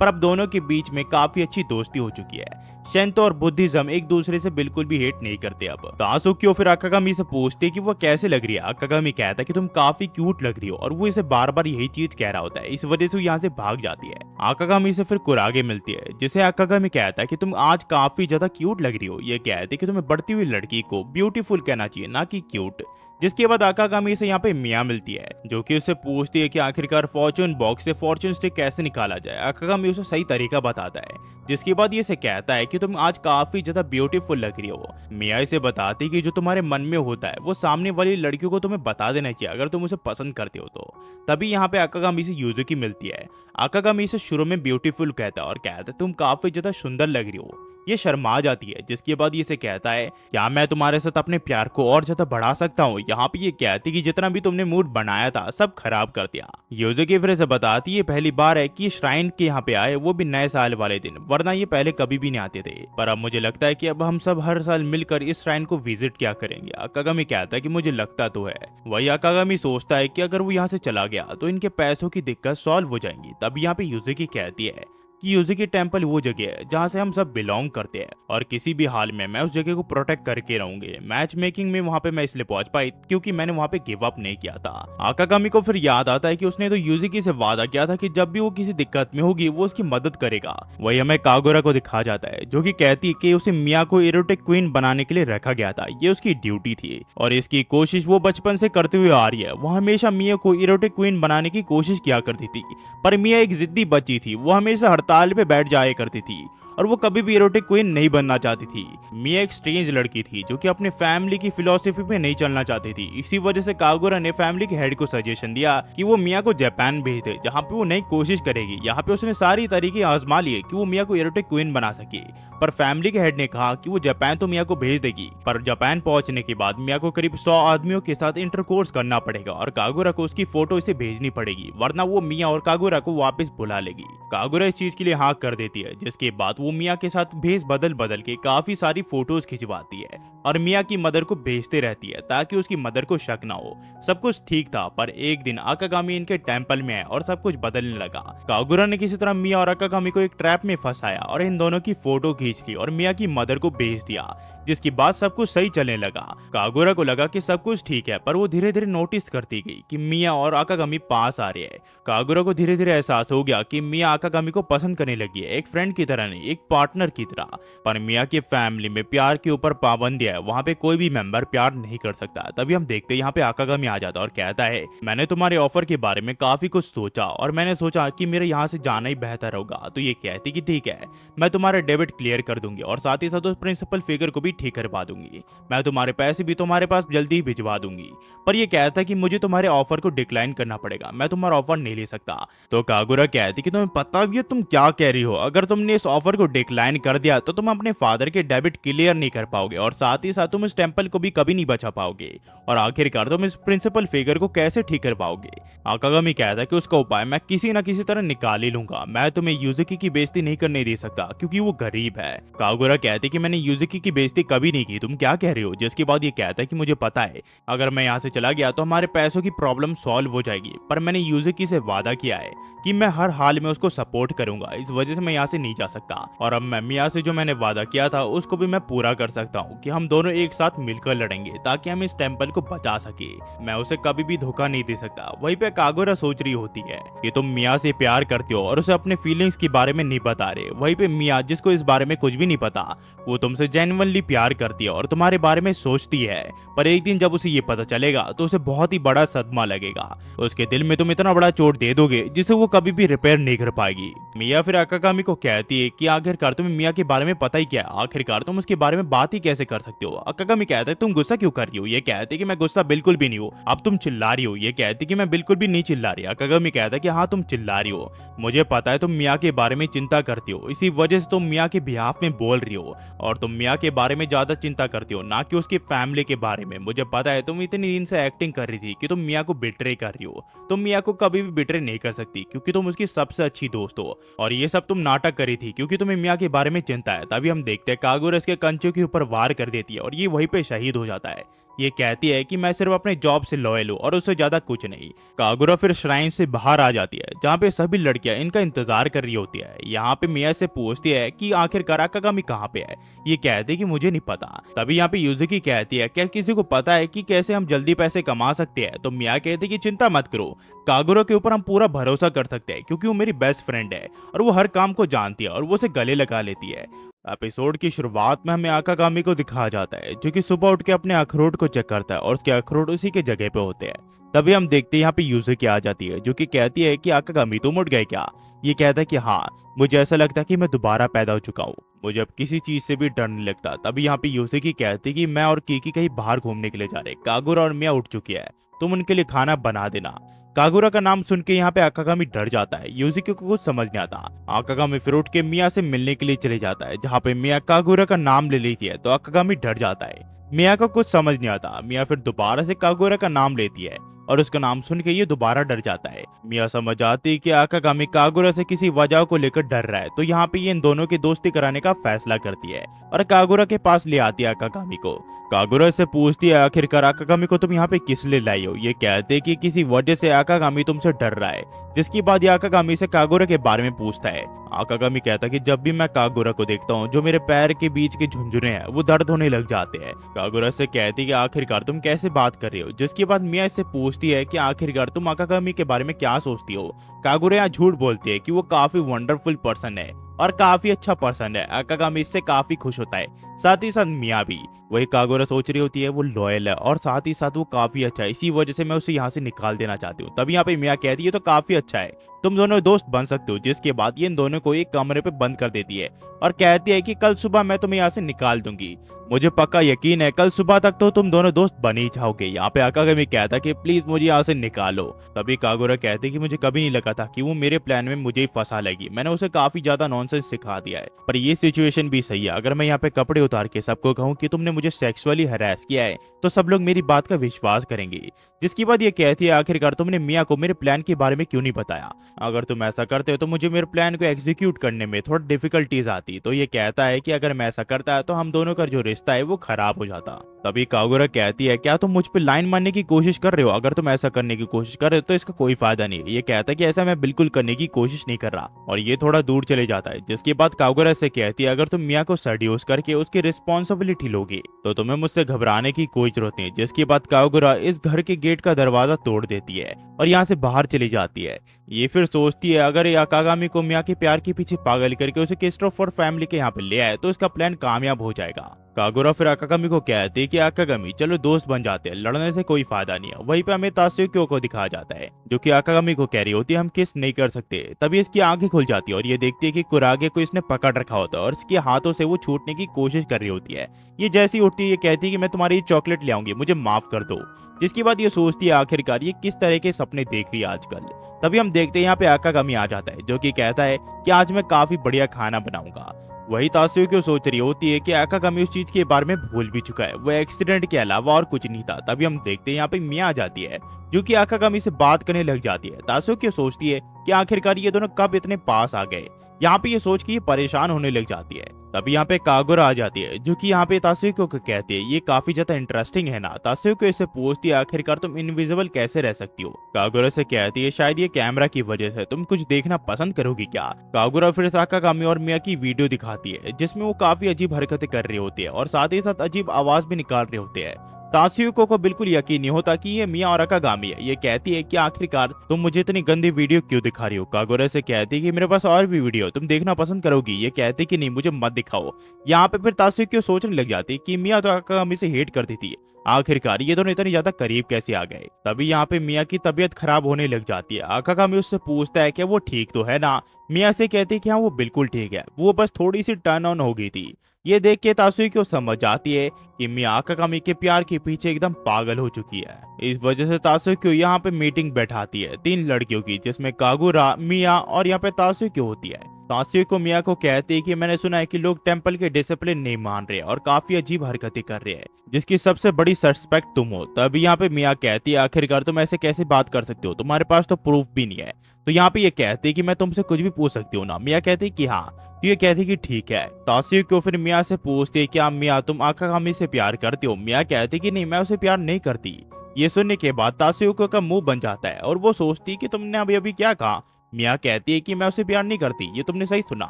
पर अब दोनों के बीच में काफी अच्छी दोस्ती हो चुकी है। शैंतो और बुद्धिज्म एक दूसरे से बिल्कुल भी हेट नहीं करते। अब तासुकियो फिर आकागामी से पूछते कि वो कैसे लग रही है। आकागामी कहता है कि तुम काफी क्यूट लग रही हो और वो इसे बार बार यही चीज कह रहा होता है, इस वजह से वो यहाँ से भाग जाती है। आकागामी से फिर कुरागे मिलती है जिसे आकागामी कहता है कि तुम आज काफी ज्यादा क्यूट लग रही हो। ये कहते कि तुम्हें बढ़ती हुई लड़की को ब्यूटीफुल कहना चाहिए, ना कि क्यूट। जिसके बाद आकागामी से यहाँ पे मिया मिलती है जो कि उससे पूछती है कि आखिरकार फॉर्चून बॉक्स से फॉर्चून स्टिक कैसे निकाला जाए। आकागामी उसे सही तरीका बताता है, जिसके बाद ये से कहता है कि तुम आज काफी ज्यादा ब्यूटीफुल लग रही हो। मिया इसे बताती है कि जो तुम्हारे मन में होता है वो सामने वाली लड़कियों को तुम्हें बता देना चाहिए अगर तुम उसे पसंद करते हो तो। तभी यहाँ पे आकागामी से यूज़ुकी मिलती है। आकागामी इसे शुरू में ब्यूटीफुल कहता है और कहता है तुम काफी ज्यादा सुंदर लग रही हो। ये शर्मा जाती है, जिसके बाद ये से कहता है क्या मैं तुम्हारे साथ अपने प्यार को और ज्यादा बढ़ा सकता हूँ। यहाँ पे ये कहती कि जितना भी तुमने मूड बनाया था सब खराब कर दिया। यूज़ुकी फिर से बताती ये पहली बार है कि श्राइन के यहाँ पे आए, वो भी नए साल वाले दिन, वरना ये पहले कभी भी नहीं आते थे। पर अब मुझे लगता है कि अब हम सब हर साल मिलकर इस श्राइन को विजिट क्या करेंगे। आकागामी कहता है कि मुझे लगता तो है। वही आकागामी सोचता है कि अगर वो यहाँ से चला गया तो इनके पैसों की दिक्कत सॉल्व हो जाएंगी। तब यहाँ पे यूज़ुकी कहती है कि यूज़ुकी टेंपल वो जगह है जहाँ से हम सब बिलोंग करते हैं और किसी भी हाल में मैं उस जगह को प्रोटेक्ट करके रहूंगी। मैच मेकिंग में वहाँ पे मैं इसलिए पहुंच पाई क्योंकि मैंने वहाँ पे गिव अप नहीं किया था। आकागामी को फिर याद आता है कि उसने तो यूज़ुकी से वादा किया था कि जब भी वो किसी दिक्कत में होगी वो उसकी मदद करेगा। वही हमें कागोरा को दिखा जाता है जो कि कहती है कि उसे मिया को इरोटिक क्वीन बनाने के लिए रखा गया था, ये उसकी ड्यूटी थी और इसकी कोशिश वो बचपन से करते हुए आ रही है। वो हमेशा मिया को इरोटिक क्वीन बनाने की कोशिश किया करती थी, पर मिया एक जिद्दी बच्ची थी, वो हमेशा हर ताल पे बैठ जाया करती थी और वो कभी भी एरोटिक क्वीन नहीं बनना चाहती थी। मिया एक स्ट्रेंज लड़की थी जो कि अपने फैमिली की फिलॉसफी पे नहीं चलना चाहती थी। इसी वजह से कागुरा ने फैमिली के हेड को सजेशन दिया कि वो मिया को जापान भेज दे, जहाँ पे वो नई कोशिश करेगी। यहाँ पे उसने सारी तरीके आजमा लिए कि वो मिया को एरोटिक क्वीन बना सके, पर फैमिली के हेड ने कहा कि वो जापान तो मिया को भेज देगी, पर जापान पहुंचने के बाद मिया को करीब 100 आदमियों के साथ इंटरकोर्स करना पड़ेगा और कागुरा को उसकी फोटो इसे भेजनी पड़ेगी, वरना वो मिया और कागुरा को वापस बुला लेगी। कागुरा इस चीज के लिए हाँ कर देती है, जिसके बाद वो मिया के साथ भेस बदल बदल के काफी सारी फोटोज खिंचवाती है और मिया की मदर को भेजते रहती है ताकि उसकी मदर को शक ना हो। सब कुछ ठीक था, पर एक दिन आकागामी इनके टेंपल में आए और सब कुछ बदलने लगा। कागुरा ने किसी तरह मिया और आकागामी को एक ट्रैप में फंसाया और इन दोनों की फोटो खींच ली और मिया की मदर को भेज दिया, जिसके बाद सब कुछ सही चलने लगा। कागुरा को लगा कि सब कुछ ठीक है, पर वो धीरे धीरे नोटिस करती गई कि मिया और आकागामी पास आ रहे हैं। कागुरा को धीरे धीरे एहसास हो गया कि मिया आकागामी को पसंद करने लगी है, एक फ्रेंड की तरह नहीं, एक पार्टनर की तरह। पर मिया की फैमिली में प्यार के ऊपर पाबंदी है, वहाँ पे कोई भी मेंबर प्यार नहीं कर सकता। तभी हम देखते हैं यहाँ पे आकागामी आ जाता और कहता है, मैंने तुम्हारे ऑफर के बारे में काफी कुछ सोचा और मैंने सोचा कि मेरे यहाँ से जाना ही बेहतर होगा। तो ये कहती कि ठीक है, मैं तुम्हारे डेबिट क्लियर कर दूंगी और साथ ही साथ उस प्रिंसिपल फिगर को भी ठीक करवा दूंगी। मैं तुम्हारे पैसे भी तुम्हारे पास जल्दी ही भिजवा दूंगी। पर ये कहता है कि मुझे तुम्हारे ऑफर को डिक्लाइन करना पड़ेगा, मैं तुम्हारा ऑफर नहीं ले सकता। तो कागुरा कहती कि तुम्हें पता भी है तुम क्या कह रही हो, अगर तुमने इस ऑफर को डिक्लाइन कर दिया तो तुम अपने फादर के डेबिट क्लियर नहीं कर पाओगे और साथ ही साथ तुम इस टेंपल को भी कभी नहीं बचा पाओगे और आखिरकार तुम इस प्रिंसिपल फिगर को कैसे ठीक कर पाओगे। आकागामी कहता है कि उसका उपाय मैं किसी न किसी तरह निकाल ही लूंगा, मैं तुम्हें यूजुकी की बेइज्जती नहीं करने दे सकता क्योंकि वो गरीब है। कागुरा कहती कि मैंने यूजुकी की बेइज्जती कभी नहीं की, तुम क्या कह रहे हो। जिसके बाद ये कहता है कि मुझे पता है अगर मैं यहाँ से चला गया तो हमारे पैसों की प्रॉब्लम सॉल्व हो जाएगी, पर मैंने यूजुकी से वादा किया है कि मैं हर हाल में उसको सपोर्ट करूंगा, इस वजह से मैं यहाँ से नहीं जा सकता। और अब मैं मिया से जो मैंने वादा किया था उसको भी मैं पूरा कर सकता हूँ कि हम दोनों एक साथ मिलकर लड़ेंगे ताकि हम इस टेंपल को बचा सके। मैं उसे कभी भी धोखा नहीं दे सकता। वहीं पे कागुरा सोच रही होती है कि तुम मिया से प्यार करते हो और उसे अपने फीलिंग्स के बारे में नहीं बता रहे। वहीं पे मिया, जिसको इस बारे में कुछ भी नहीं पता, वो तुमसे जेन्युइनली प्यार करती है और तुम्हारे बारे में सोचती है, पर एक दिन जब उसे ये पता चलेगा तो उसे बहुत ही बड़ा सदमा लगेगा। उसके दिल में तुम इतना बड़ा चोट दे दोगे जिसे वो कभी भी रिपेयर नहीं कर पाएगी। मिया फिर आकागामी को कहती है कि आखिरकार तुम्हें मिया के बारे में पता ही क्या है, आखिरकार तुम उसके बारे में बात ही कैसे कर सकते हो। आकागामी कहता है तुम गुस्सा क्यों कर रही हो। ये कहती है कि मैं गुस्सा बिल्कुल भी नहीं हूँ, अब तुम चिल्ला रही हो। ये कहती है कि मैं बिल्कुल भी नहीं चिल्ला रही। आकागामी कहता है कि हाँ तुम चिल्ला रही हो, मुझे पता है तुम मिया के बारे में चिंता करती हो, इसी वजह से तुम मिया के बिहाफ में बोल रही हो और तुम मिया के बारे में ज्यादा चिंता करती हो, ना कि उसकी फैमिली के बारे में। मुझे पता है तुम इतनी दिन से एक्टिंग कर रही थी कि तुम मिया को बिट्रे कर रही हो, तुम मिया को कभी भी बिट्रे नहीं कर सकती क्योंकि तुम उसकी सबसे अच्छी दोस्त हो, और ये सब तुम नाटक करी थी क्योंकि तुम्हें मिया के बारे में चिंता है। तभी हम देखते हैं कागुरा इसके कंचों के ऊपर वार कर देती है और ये वहीं पे शहीद हो जाता है। ये कहती है कि मैं सिर्फ अपने जॉब से लॉयल हूँ और उससे ज्यादा कुछ नहीं। कागुरा फिर श्राइन से बाहर आ जाती है जहाँ पे सभी लड़कियां इनका इंतजार कर रही होती है। यहाँ पे मिया से पूछती है कि आखिरकार आकागामी कहाँ पे है। ये कहती है कि मुझे नहीं पता। तभी यहाँ पे यूजुकी कहती है क्या किसी को पता है कि कैसे हम जल्दी पैसे कमा सकते हैं। तो मिया कहती है कि चिंता मत करो, कागुरा के ऊपर हम पूरा भरोसा कर सकते हैं क्योंकि वो मेरी बेस्ट फ्रेंड है और वो हर काम को जानती है और वो उसे गले लगा लेती है। एपिसोड की शुरुआत में हमें आकागामी को दिखाया जाता है जो कि सुबह उठ के अपने अखरोट को चेक करता है और उसके अखरोट उसी के जगह पे होते हैं। तभी हम देखते हैं यहाँ पे यूजुकी आ जाती है जो कि कहती है कि आकागामी तुम उठ गए क्या। ये कहता है कि हाँ, मुझे ऐसा लगता है कि मैं दोबारा पैदा हो चुका हूँ, मुझे अब किसी चीज से भी डर नहीं लगता। तभी यहाँ पे यूजुकी कहती है कि मैं और कीकी कहीं बाहर घूमने के लिए जा रहे, कागुरा और मिया उठ चुकी है, तुम उनके लिए खाना बना देना। कागुरा का नाम सुन के यहाँ पे आकागामी डर जाता है, यूजुकी को कुछ समझ नहीं आता। आकागामी फिर उठ के मिया से मिलने के लिए चले जाता है जहाँ पे मिया कागुरा का नाम ले लेती है। तो आकागामी डर जाता है, मिया को कुछ समझ नहीं आता। मिया फिर दोबारा से कागुरा का नाम लेती है और उसका नाम सुन के ये दोबारा डर जाता है। मिया समझ आती है कि आकागामी कागुरा से किसी वजह को लेकर डर रहा है, तो यहाँ पे ये इन दोनों की दोस्ती कराने का फैसला करती है और कागुरा के पास ले आती है आकागामी को। कागुरा से पूछती है आखिरकार आकागामी को तुम यहाँ पे किस लिए लाई हो। ये कहते हैं कि किसी वजह से आकागामी तुमसे डर रहा है। जिसके बाद ये आकागामी से कागुरा के बारे में पूछता है। आकागामी कहता है कि जब भी मैं कागुरा को देखता हूँ जो मेरे पैर के बीच के झुंझुने हैं वो दर्द होने लग जाते हैं। कागुरा से कहती है कि आखिरकार तुम कैसे बात कर रही हो। जिसके बाद मिया इससे पूछती है कि आखिरकार तुम आकागामी के बारे में क्या सोचती हो। कागुरा यहाँ झूठ बोलती है कि वो काफी वंडरफुल पर्सन है और काफी अच्छा पर्सन है। आकागामी इससे काफी खुश होता है, साथ ही साथ मिया भी। वही कागोरा सोच रही होती है वो लॉयल है और साथ ही साथ वो काफी अच्छा है, इसी वजह से मैं उसे यहाँ से निकाल देना चाहती हूँ। तभी यहाँ पे मिया कहती है तो काफी अच्छा है, तुम दोनों दोस्त बन सकते हो। जिसके बाद ये इन दोनों को एक कमरे पे बंद कर देती है और कहती है कि कल सुबह मैं तुम्हें यहाँ से निकाल दूंगी। मुझे पक्का यकीन है कल सुबह तक तो तुम दोनों दोस्त बन ही जाओगे। यहाँ पे आकागामी कहता है कि प्लीज मुझे यहाँ से निकालो। तभी कागोरा कहते हैं कि मुझे कभी नहीं लगा था कि वो मेरे प्लान में मुझे ही फंसा लेगी, मैंने उसे काफी ज्यादा नॉनसेंस सिखा दिया है। पर ये सिचुएशन भी सही है, अगर मैं यहाँ पे कपड़े उतार के सबको कहूँ कि तुमने मुझे सेक्सुअली हरास किया है तो सब लोग मेरी बात का विश्वास करेंगे। जिसके बाद ये कहती है आखिरकार तुमने मिया को मेरे प्लान के बारे में क्यों नहीं बताया, अगर तुम ऐसा करते हो तो मुझे मेरे प्लान को एग्जीक्यूट करने में थोड़ा डिफिकल्टीज आती। तो ये कहता है कि अगर मैं ऐसा करता है तो हम दोनों का जो रिश्ता है वो खराब हो जाता। तभी कागोरा कहती है क्या तुम मुझ पे लाइन मारने की कोशिश कर रहे हो, अगर तुम ऐसा करने की कोशिश कर रहे हो तो इसका कोई फायदा नहीं है। ये कहता है कि ऐसा मैं बिल्कुल करने की कोशिश नहीं कर रहा और ये थोड़ा दूर चले जाता है। जिसके बाद कागोरा से कहती है अगर तुम मिया को सेड्यूस करके उसकी रिस्पॉन्सिबिलिटी लोगे तो तुम्हें मुझसे घबराने की कोई जरूरत नहीं। जिसके बाद कागोरा इस घर के गेट का दरवाजा तोड़ देती है और यहाँ से बाहर चली जाती है। ये फिर सोचती है अगर आकागामी को मिया के प्यार के पीछे पागल करके उसे क्रिस्टोफर फैमिली के यहाँ पे ले आए तो इसका प्लान कामयाब हो जाएगा। कागोरा फिर आकागामी को कहती है कि आकागामी चलो दोस्त बन जाते हैं, लड़ने से कोई फायदा नहीं है। वहीं पे हमें तात्सुकी को दिखाया जाता है जो कि आकागामी को कह रही होती है हम किस नहीं कर सकते। तभी इसकी आंखें खुल जाती है और ये देखती है कि कुरागे को इसने पकड़ रखा होता है और इसके हाथों से वो छूटने की कोशिश कर रही होती है। ये जैसी उठती है ये कहती है कि मैं तुम्हारी चॉकलेट ले आऊंगी, मुझे माफ कर दो। जिसके बाद ये सोचती है आखिरकार ये किस तरह के सपने देख रही है आजकल। तभी हम देखते हैं यहाँ पे आकागामी आ जाता है जो कि कहता है कि आज मैं काफी बढ़िया खाना बनाऊंगा। वही तात्सुकी सोच रही होती है कि आकागामी उस चीज के बारे में भूल भी चुका है, वो एक्सीडेंट के अलावा और कुछ नहीं था। तभी हम देखते हैं यहाँ पे मिया आ जाती है जो कि आकागामी से बात करने लग जाती है। तात्सुकी सोचती है कि आखिरकार ये दोनों कब इतने पास आ गए। यहाँ पे ये सोच के ये परेशान होने लग जाती है। तभी यहाँ पे कागोरा आ जाती है जो कि यहाँ पे तात्सुकी को कहती है ये काफी ज्यादा इंटरेस्टिंग है ना। तात्सुकी इसे पूछती है आखिरकार तुम इनविजिबल कैसे रह सकती हो। कागोरा से कहती है शायद ये कैमरा की वजह से, तुम कुछ देखना पसंद करोगी क्या। कागोरा फिर आकागामी और मिया की वीडियो दिखाती है जिसमें वो काफी अजीब हरकतें कर रही होती है और साथ ही साथ अजीब आवाज भी निकाल रहे होते हैं। तात्सुकी को बिल्कुल यकीन नहीं होता कि ये मिया और आकागामी है। ये कहती है कि आखिरकार तुम मुझे इतनी गंदी वीडियो क्यों दिखा रही हो। कागोरा से कहती है कि मेरे पास और भी वीडियो तुम देखना पसंद करोगी। ये कहती कि नहीं मुझे मत दिखाओ। यहाँ पे फिर तात्सुकी सोचने लग जाती है कि मिया तो आकागामी से हेट करती थी, आखिरकार ये दोनों इतनी ज्यादा करीब कैसे आ गए। तभी यहाँ पे मिया की तबीयत खराब होने लग जाती है। आकागामी उससे पूछता है कि वो ठीक तो है ना। मिया से कहती है कि हाँ वो बिल्कुल ठीक है, वो बस थोड़ी सी टर्न ऑन हो गई थी। ये देख के तात्सुकी को समझ जाती है कि मिया आकागामी के प्यार के पीछे एकदम पागल हो चुकी है। इस वजह से तात्सुकी यहाँ पे मीटिंग बैठाती है 3 लड़कियों की जिसमें कागुरा, मिया और यहाँ पे तात्सुकी होती है। तात्सुकी को मिया को कहती है कि मैंने सुना है कि लोग टेंपल के डिसिप्लिन नहीं मान रहे और काफी अजीब हरकतें कर रहे हैं जिसकी सबसे बड़ी सस्पेक्ट तुम हो। तभी यहाँ पे मिया कहती है आखिरकार तुम ऐसे कैसे बात कर सकते हो, तुम्हारे पास तो प्रूफ भी नहीं है। तो यहाँ पे ये कहती है कि मैं तुमसे कुछ भी पूछ सकती हूँ ना। मिया कहती है कि हाँ। तो ये कहती है कि ठीक है। तात्सुकी को फिर मिया से पूछती है क्या मिया तुम आकागामी से प्यार करते हो। मिया कहती है कि नहीं मैं उसे प्यार नहीं करती। ये सुनने के बाद तात्सुकी का मुंह बन जाता है और वो सोचती है कि तुमने अभी अभी क्या कहा। मिया कहती है कि मैं उसे प्यार नहीं करती, ये तुमने सही सुना,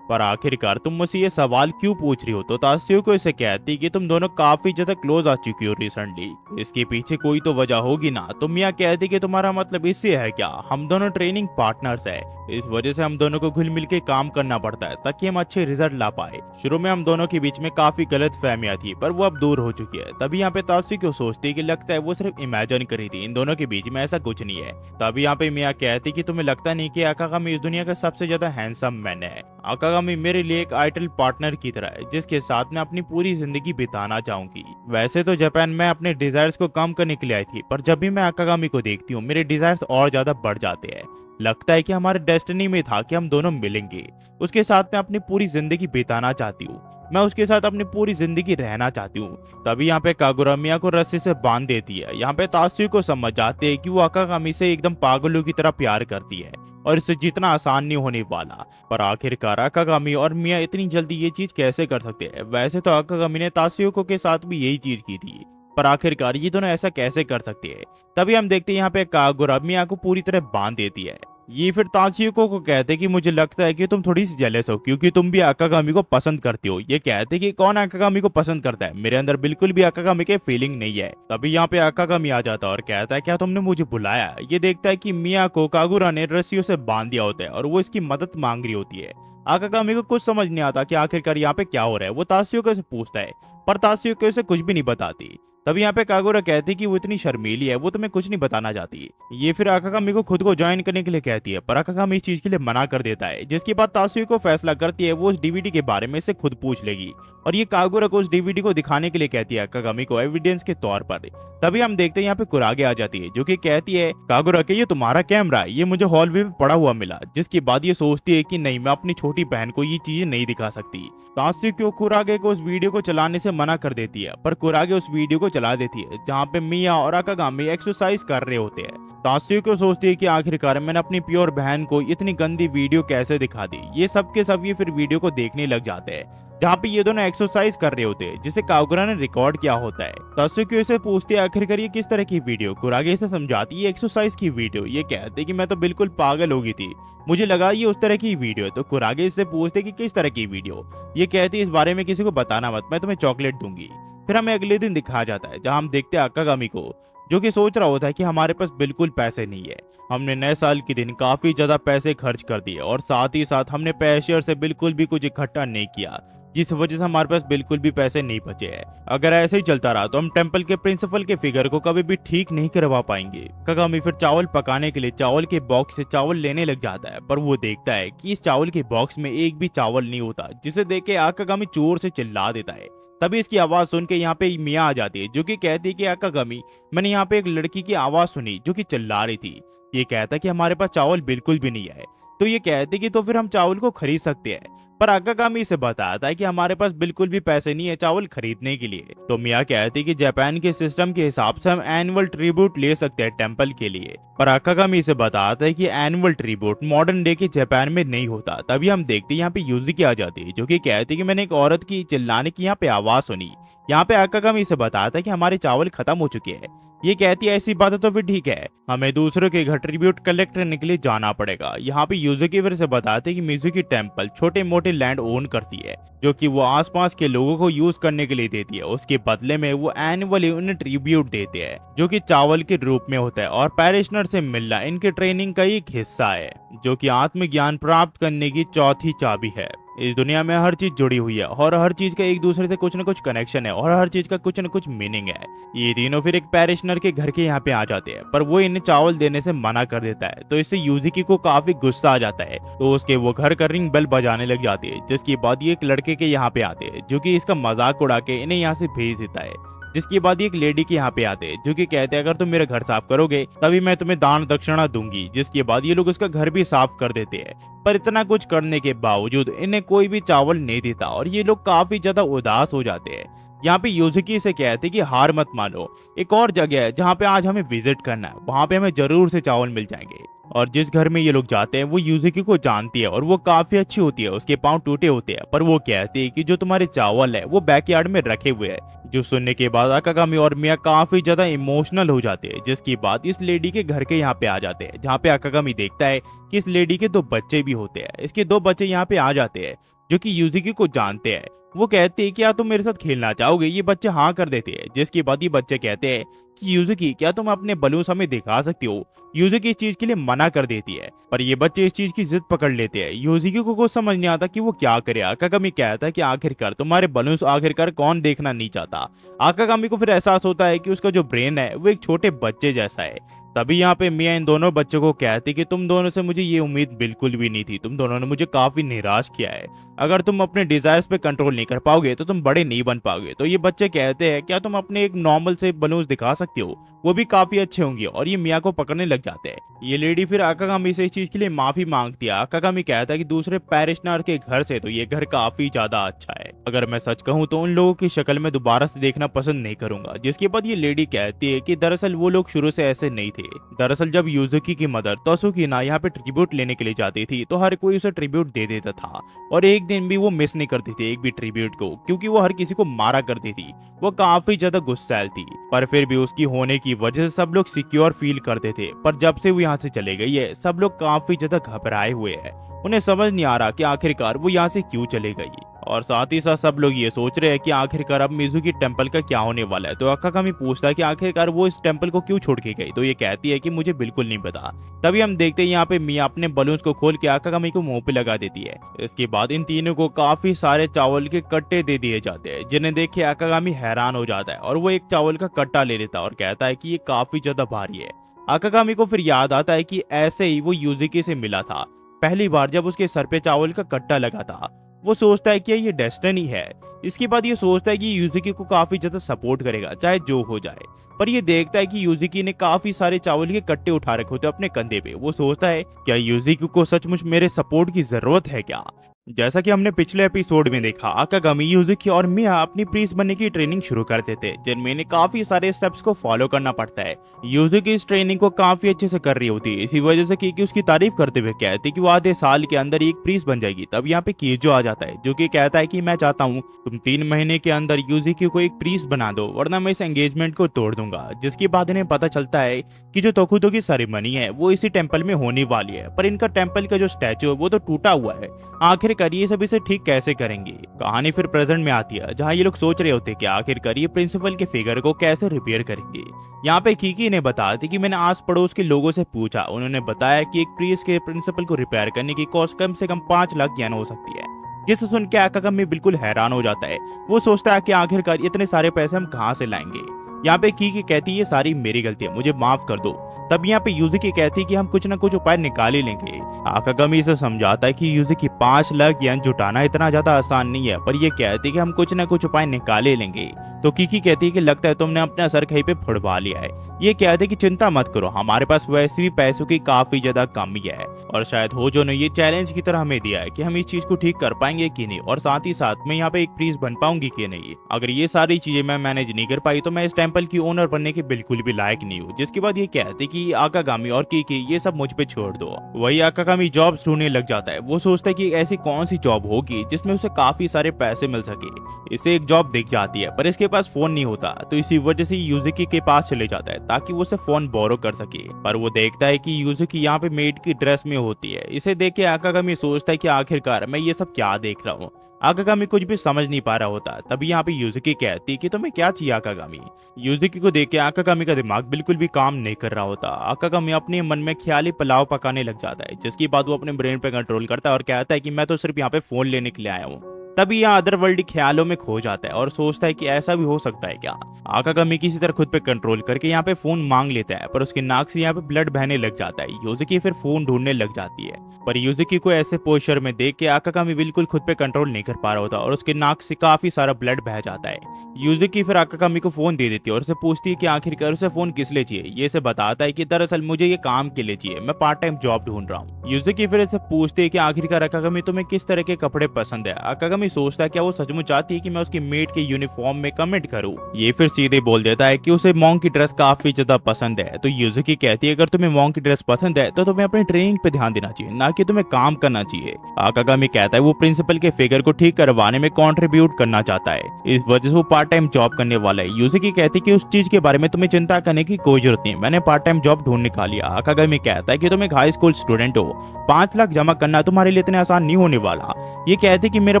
पर आखिरकार तुम मुझसे ये सवाल क्यों पूछ रही हो। तो तात्सुकी को इसे कहती है कि तुम दोनों काफी ज्यादा क्लोज आ चुकी हो रिसेंटली, इसके पीछे कोई तो वजह होगी ना। तो मिया कहती है कि तुम्हारा मतलब इससे है क्या, हम दोनों ट्रेनिंग पार्टनर्स है, इस वजह से हम दोनों को घुल मिल के काम करना पड़ता है ताकि हम अच्छे रिजल्ट ला पाए। शुरू में हम दोनों के बीच में काफी गलत फहमियां थी पर वो अब दूर हो चुकी है। तभी यहाँ पे तात्सुकी को सोचती है कि लगता है वो सिर्फ इमेजिन करी थी, इन दोनों के बीच में ऐसा कुछ नहीं है। तभी यहाँ पे मिया कहती है कि तुम्हें लगता नहीं कि आकागामी इस दुनिया का सबसे ज्यादा हैंडसम मैन है। आकागामी मेरे लिए एक आइडल पार्टनर की तरह है जिसके साथ मैं अपनी पूरी जिंदगी बिताना चाहूंगी। वैसे तो जापान में अपने डिजायर्स को कम करने के लिए आई थी पर जब भी मैं आकागामी को देखती हूँ मेरे डिजायर्स और ज्यादा बढ़ जाते हैं। लगता है कि हमारे डेस्टिनी में था कि हम दोनों मिलेंगे। उसके साथ मैं अपनी पूरी जिंदगी बिताना चाहती हूँ, मैं उसके साथ अपनी पूरी जिंदगी रहना चाहती हूँ। तभी यहाँ पे कागुरा मिया को रस्सी से बांध देती है। यहाँ पे तात्सुकी को समझ जाते है कि वो आकागामी से एकदम पागलों की तरह प्यार करती है और इससे जितना आसान नहीं होने वाला। पर आखिरकार आकागामी और मिया इतनी जल्दी ये चीज कैसे कर सकते हैं। वैसे तो आकागामी ने तात्सुकी के साथ भी यही चीज की थी पर आखिरकार ये दोनों ऐसा कैसे कर सकते हैं। तभी हम देखते हैं यहाँ पे कागुरा मिया को पूरी तरह बांध देती है। ये फिर तात्सुकी को कहते कि मुझे लगता है कि तुम थोड़ी सी जेलस हो क्योंकि तुम भी आकागामी को पसंद करती हो। ये कहते कि कौन आकागामी को पसंद करता है, मेरे अंदर बिल्कुल भी आकागामी के फीलिंग नहीं है। तभी यहाँ पे आकागामी आ जाता है और कहता है क्या तुमने मुझे बुलाया। ये देखता है कि मिया को कागुरा ने रस्सियों से बांध दिया होता है और वो इसकी मदद मांग रही होती है। आकागामी को कुछ समझ नहीं आता कि आखिरकार यहाँ पे क्या हो रहा है। वो तात्सुको से पूछता है पर तात्सुको उसे कुछ भी नहीं बताती। तभी यहाँ पे कागुरा कहती कि वो इतनी शर्मीली है, वो तुम्हें कुछ नहीं बताना चाहती। ये फिर आकागामी को खुद को ज्वाइन करने के लिए कहती है पर आकागामी इस चीज के लिए मना कर देता है, जिसके बाद तात्सुको फैसला करती है वो उस डीवीडी के बारे में से खुद पूछ लेगी और ये कागुरा को उस डीवीडी को दिखाने के लिए कहती है आकागामी को एविडेंस के तौर पर। तभी हम देखते हैं यहाँ पे कुरागे आ जाती है जो कि कहती है कागुरा के ये तुम्हारा कैमरा है, ये मुझे हॉलवे में पड़ा हुआ मिला। जिसके बाद ये सोचती है कि नहीं, मैं अपनी छोटी बहन को ये चीजें नहीं दिखा सकती। तात्सुको कुरागे को उस वीडियो को चलाने से मना कर देती है पर कुरागे उस वीडियो को चला देती है जहाँ पे मिया और आकागामी एक्सरसाइज कर रहे होते हैं। तात्सुको सोचती है कि आखिरकार मैंने अपनी प्योर बहन को इतनी गंदी वीडियो कैसे दिखा दी। ये सब के सब ये फिर वीडियो को देखने लग जाते हैं जहाँ पे ये दोनों एक्सरसाइज कर रहे होते हैं जिसे कागुरा ने रिकॉर्ड किया होता है। तात्सुको से पूछती है आखिरकार ये किस तरह की वीडियो। कुरागे से समझाती है एक्सरसाइज की वीडियो। ये कहते कि मैं तो बिल्कुल पागल हो गई थी, मुझे लगा ये उस तरह की वीडियो है। तो कुरागे इससे पूछते कि किस तरह की वीडियो। ये कहती इस बारे में किसी को बताना मत, मैं तुम्हें चॉकलेट दूंगी। फिर हमें अगले दिन दिखाया जाता है जहां हम देखते हैं आकागामी को जो कि सोच रहा होता है कि हमारे पास बिल्कुल पैसे नहीं है, हमने नए साल के दिन काफी ज्यादा पैसे खर्च कर दिए और साथ ही साथ हमने पैशर से बिल्कुल भी कुछ इकट्ठा नहीं किया, जिस वजह से हमारे पास बिल्कुल भी पैसे नहीं बचे हैं। अगर ऐसे ही चलता रहा तो हम टेंपल के प्रिंसिपल के फिगर को कभी भी ठीक नहीं करवा पाएंगे। कागामी फिर चावल पकाने के लिए चावल के बॉक्स से चावल लेने लग जाता है पर वो देखता है कि इस चावल के बॉक्स में एक भी चावल नहीं होता, जिसे देख के आकागामी जोर से चिल्ला देता है। तभी इसकी आवाज सुन के यहाँ पे मिया आ जाती है जो कि कहती है कि आकागामी, मैंने यहाँ पे एक लड़की की आवाज सुनी जो कि चिल्ला रही थी। ये कहता कि हमारे पास चावल बिल्कुल भी नहीं है। तो ये कहते कि तो फिर हम चावल को खरीद सकते हैं, पर आकागामी इसे बताता है कि हमारे पास बिल्कुल भी पैसे नहीं है चावल खरीदने के लिए। तो मिया कहती कि जापान के सिस्टम के हिसाब से हम एनुअल ट्रिब्यूट ले सकते हैं टेंपल के लिए, पर आकागामी इसे बताता है कि एनुअल ट्रिब्यूट मॉडर्न डे के जापान में नहीं होता। तभी हम देखते हैं यहाँ पे यूज़ुकी आ जाती है जो कि कहती है कि मैंने एक औरत की चिल्लाने की यहाँ पे आवाज सुनी। यहाँ पे आकागामी इसे बताता है कि हमारे चावल खत्म हो चुके हैं। ये कहती है ऐसी बात है तो फिर ठीक है, हमें दूसरों के घर ट्रिब्यूट कलेक्ट करने के लिए जाना पड़ेगा। यहाँ पे यूज़ुकी फिर से बताते हैं कि मिज़ुकी टेंपल छोटे मोटे लैंड ओन करती है जो कि वो आसपास के लोगों को यूज करने के लिए देती है। उसके बदले में वो एनुअली उन्हें ट्रिब्यूट देते हैं जो कि चावल के रूप में होता है और पैरिशनर से मिलना इनके ट्रेनिंग का एक हिस्सा है जो कि आत्मज्ञान प्राप्त करने की चौथी चाबी है। इस दुनिया में हर चीज जुड़ी हुई है और हर चीज का एक दूसरे से कुछ न कुछ कनेक्शन है और हर चीज का कुछ न कुछ मीनिंग है। ये तीनों फिर एक पैरिशनर के घर के यहाँ पे आ जाते हैं पर वो इन्हें चावल देने से मना कर देता है। तो इससे यूज़ुकी को काफी गुस्सा आ जाता है तो उसके वो घर का रिंग बेल बजाने लग जाती है, जिसके बाद ये एक लड़के के यहाँ पे आते हैं जो कि इसका मजाक उड़ा के इन्हें यहाँ से भेज देता है। जिसके बाद एक लेडी के यहाँ पे आते हैं जो कि कहते हैं अगर तुम मेरा घर साफ करोगे तभी मैं तुम्हें दान दक्षिणा दूंगी। जिसके बाद ये लोग उसका घर भी साफ कर देते हैं, पर इतना कुछ करने के बावजूद इन्हें कोई भी चावल नहीं देता और ये लोग काफी ज्यादा उदास हो जाते हैं। यहाँ पे यूज़ुकी से कहते कि हार मत मानो, एक और जगह है जहाँ पे आज हमें विजिट करना है, वहाँ पे हमें जरूर से चावल मिल जाएंगे। और जिस घर में ये लोग जाते हैं वो यूज़ुकी को जानती है और वो काफी अच्छी होती है, उसके पाँव टूटे होते हैं पर वो कहती है कि जो तुम्हारे चावल है वो बैकयार्ड में रखे हुए हैं। जो सुनने के बाद आकागामी और मिया काफी ज्यादा इमोशनल हो जाते हैं। जिसके बाद इस लेडी के घर के यहाँ पे आ जाते हैं जहाँ पे आकागामी देखता है कि इस लेडी के 2 बच्चे भी होते हैं। इसके 2 बच्चे यहाँ पे आ जाते हैं जो कि यूज़ुकी को जानते हैं। वो कहते हैं क्या तुम मेरे साथ खेलना चाहोगे। ये बच्चे हाँ कर देते हैं। जिसके बाद ये बच्चे कहते हैं कि यूज़ुकी क्या तुम अपने बलून्स हमें दिखा सकती हो। यूज़ुकी इस चीज के लिए मना कर देती है पर ये बच्चे इस चीज की जिद पकड़ लेते हैं। यूज़ुकी को कुछ समझ नहीं आता कि वो क्या करे। आकागामी कहता है कि आखिरकार तुम्हारे बलून्स आखिरकार कौन देखना नहीं चाहता। आकागामी को फिर एहसास होता है कि उसका जो ब्रेन है वो एक छोटे बच्चे जैसा है। तभी यहाँ पे मिया इन दोनों बच्चों को कहती कि तुम दोनों से मुझे ये उम्मीद बिल्कुल भी नहीं थी, तुम दोनों ने मुझे काफी निराश किया है। अगर तुम अपने डिजायर्स पे कंट्रोल नहीं कर पाओगे तो तुम बड़े नहीं बन पाओगे। तो ये बच्चे कहते हैं क्या तुम अपने एक नॉर्मल से बलून्स दिखा सकते हो, वो भी काफी अच्छे होंगे। और ये मिया को पकड़ने लग जाते हैं। ये लेडी फिर आकागामी से इस चीज के लिए माफी मांगती है। आकागामी कहता है कि दूसरे पैरिशनर के घर से तो ये घर काफी ज्यादा अच्छा है, अगर मैं सच कहूँ तो उन लोगों की शक्ल में दोबारा से देखना पसंद नहीं करूंगा। जिसके बाद ये लेडी कहती है कि दरअसल वो लोग शुरू से ऐसे नहीं थे। दरअसल जब यूज़ुकी की मदर तसुकिना यहाँ पे ट्रिब्यूट लेने के लिए जाती थी तो हर कोई उसे ट्रिब्यूट दे देता था और एक दिन भी वो मिस नहीं करती थी एक भी ट्रिब्यूट को, क्योंकि वो हर किसी को मारा करती थी। वो काफी ज्यादा गुस्सैल थी पर फिर भी उसकी होने की वजह से सब लोग सिक्योर फील करते थे। पर जब से वो यहाँ से चले गई है सब लोग काफी ज्यादा घबराए हुए हैं। उन्हें समझ नहीं आ रहा कि आखिरकार वो यहाँ से क्यों चले गई। और साथ ही साथ सब लोग ये सोच रहे हैं कि आखिरकार अब मिजुकी टेम्पल का क्या होने वाला है। तो अकागामी पूछता है कि आखिरकार वो इस टेम्पल को क्यों छोड़ के गई, तो ये कहती है कि मुझे बिल्कुल नहीं पता। तभी हम देखते हैं यहाँ पे मिया अपने बलून्स को खोल के अकागामी को मुंह पे लगा देती है। इसके बाद इन तीनों को काफी सारे चावल के कट्टे दे दिए जाते हैं, जिन्हें देख के अकागामी हैरान हो जाता है और वो एक चावल का कट्टा ले लेता है और कहता है कि ये काफी ज्यादा भारी है। अकागामी को फिर याद आता है कि ऐसे ही वो यूजिकी से मिला था पहली बार जब उसके सर पे चावल का कट्टा लगा था। वो सोचता है कि ये डेस्टिनी है। इसके बाद ये सोचता है कि यूजिकी को काफी ज्यादा सपोर्ट करेगा चाहे जो हो जाए। पर ये देखता है कि यूजिकी ने काफी सारे चावल के कट्टे उठा रखे होते अपने कंधे पे। वो सोचता है क्या यूजिकी को सचमुच मेरे सपोर्ट की जरूरत है क्या। जैसा कि हमने पिछले एपिसोड में देखा, अकागामी, यूजिकी और मिया अपनी प्रीस्ट बनने की ट्रेनिंग शुरू करते थे, जिनमें इन्हें काफी सारे स्टेप्स को फॉलो करना पड़ता है। यूजिकी इस ट्रेनिंग को काफी अच्छे से कर रही होती है, इसी वजह से कीकी उसकी तारीफ करते हुए कहती है कि वो आधे साल के अंदर एक प्रीस्ट बन जाएगी। तब यहाँ पे कीजो आ जाता है, जो कि कहता है कि मैं चाहता हूँ तुम 3 महीने के अंदर यूजिकी को एक प्रीस्ट बना दो, वरना मैं इस एंगेजमेंट को तोड़ दूंगा। जिसके बाद इन्हें पता चलता है कि जो तोकुतो की सेरेमनी है वो इसी टेम्पल में होने वाली है, पर इनका टेम्पल का जो स्टैचू है वो तो टूटा हुआ है। आखिरकार ये सब इसे ठीक कैसे करेंगे। कहानी फिर प्रेजेंट में आती है, जहाँ ये लोग सोच रहे होते कि आखिरकार ये प्रिंसिपल के फिगर को कैसे रिपेयर करेंगे। यहाँ पे कीकी ने बताया थी कि मैंने आस पड़ोस के लोगों से पूछा, उन्होंने बताया कि एक प्रीस्ट के प्रिंसिपल को रिपेयर करने की कॉस्ट कम से कम 5 लाख येन हो सकती है। जिसे सुन के अकागामी बिल्कुल हैरान हो जाता है। वो सोचता है कि आखिरकार इतने सारे पैसे हम कहाँ से लाएंगे। यहाँ पे कीकी कहती है ये सारी मेरी गलती है, मुझे माफ कर दो। तब यहाँ पे यूजिकी कहती है कि हम कुछ ना कुछ उपाय निकाल ही लेंगे। अकागामी इसे समझाता है कि यूजिकी 5 लाख येन जुटाना इतना ज्यादा आसान नहीं है, पर ये कहती है कि हम कुछ ना कुछ उपाय निकाल ही लेंगे। तो कीकी कहती है कि लगता है तुमने अपना सर कहीं पे फुड़वा लिया है। ये कहते हैं कि चिंता मत करो, हमारे पास वैसे भी पैसों की काफी ज्यादा कमी है, और शायद होजो ने ये चैलेंज की तरह हमें दिया है कि हम इस चीज को ठीक कर पाएंगे कि नहीं, और साथ ही साथ मैं यहाँ पे एक प्रीस्ट बन पाऊंगी कि नहीं। अगर ये सारी चीजें मैं मैनेज नहीं कर पाई तो मैं इस टेम्पल की ओनर बनने के बिल्कुल भी लायक नहीं हूँ। जिसके बाद ये कहते कि अकागामी और कीकी ये सब मुझ पे छोड़ दो। वही अकागामी जॉब्स ढूंढने लग जाता है। वो सोचता है कि ऐसी कौन सी जॉब होगी जिसमें उसे काफी सारे पैसे मिल सके। इसे एक जॉब दिख जाती है, पर इसके पास फोन नहीं होता, तो इसी वजह से यूजिकी के पास चले जाता है ताकि वो उसे फोन बोरो कर सके। पर वो देखता है कि यूजिकी यहाँ पे मेड की ड्रेस में होती है। इसे देख के अकागामी सोचता है कि आखिरकार मैं ये सब क्या देख रहा हूँ। अकागामी कुछ भी समझ नहीं पा रहा होता। तभी यहाँ पे यूजिकी कहती कि तुम्हें क्या चाहिए अकागामी। यूजिकी को देख के अकागामी का दिमाग बिल्कुल भी काम नहीं कर रहा होता। अकागामी अपने मन में ख्याली पुलाव पकाने लग जाता है, जिसके बाद वो अपने ब्रेन पे कंट्रोल करता है और कहता है कि मैं तो सिर्फ यहाँ पे फोन लेने के लिए आया हूँ। तभी यह अदर वर्ल्ड ख्यालों में खो जाता है और सोचता है कि ऐसा भी हो सकता है क्या। अकागामी किसी तरह खुद पे कंट्रोल करके यहाँ पे फोन मांग लेता है, पर उसके नाक से यहाँ पे ब्लड बहने लग जाता है। यूजिकी फिर फोन ढूंढने लग जाती है, पर यूजिकी को ऐसे पोस्चर में देख के अकागामी बिल्कुल खुद पे कंट्रोल नहीं कर पा रहा होता और उसके नाक से काफी सारा ब्लड बह जाता है। यूजिकी फिर अकागामी को फोन दे देती है और उसे पूछती है कि आखिरकार उसे फोन किस लिए चाहिए। ये इसे बताता है कि दरअसल मुझे ये काम के लिए चाहिए, मैं पार्ट टाइम जॉब ढूंढ रहा हूँ। यूजिकी फिर इसे पूछती है कि आखिरकार अकागामी तुम्हें किस तरह के कपड़े पसंद है। अकागामी सोचता है क्या वो सचमुच चाहती है कि मैं उसकी मेड के यूनिफॉर्म में कमेंट करूं। ये फिर सीधे बोल देता है कि उसे मॉन्क की ड्रेस काफी ज्यादा पसंद है। तो यूजिकी कहती है अगर तुम्हें मॉन्क की ड्रेस पसंद है तो तुम्हें अपनी ट्रेनिंग पे ध्यान देना चाहिए, ना कि तुम्हें काम करना चाहिए। अकागामी कहता है वो प्रिंसिपल के फिगर को ठीक करवाने में कंट्रीब्यूट करना चाहता है, इस वजह से वो पार्ट टाइम जॉब करने वाला है। यूजिकी कहती है कि उस चीज के बारे में तुम्हें चिंता करने की कोई जरूरत नहीं, मैंने पार्ट टाइम जॉब ढूंढ निकाली। अकागामी कहता है कि तुम एक हाई स्कूल स्टूडेंट हो, 5 लाख जमा करना तुम्हारे लिए इतना आसान नहीं होने वाला। ये कहते कि मेरे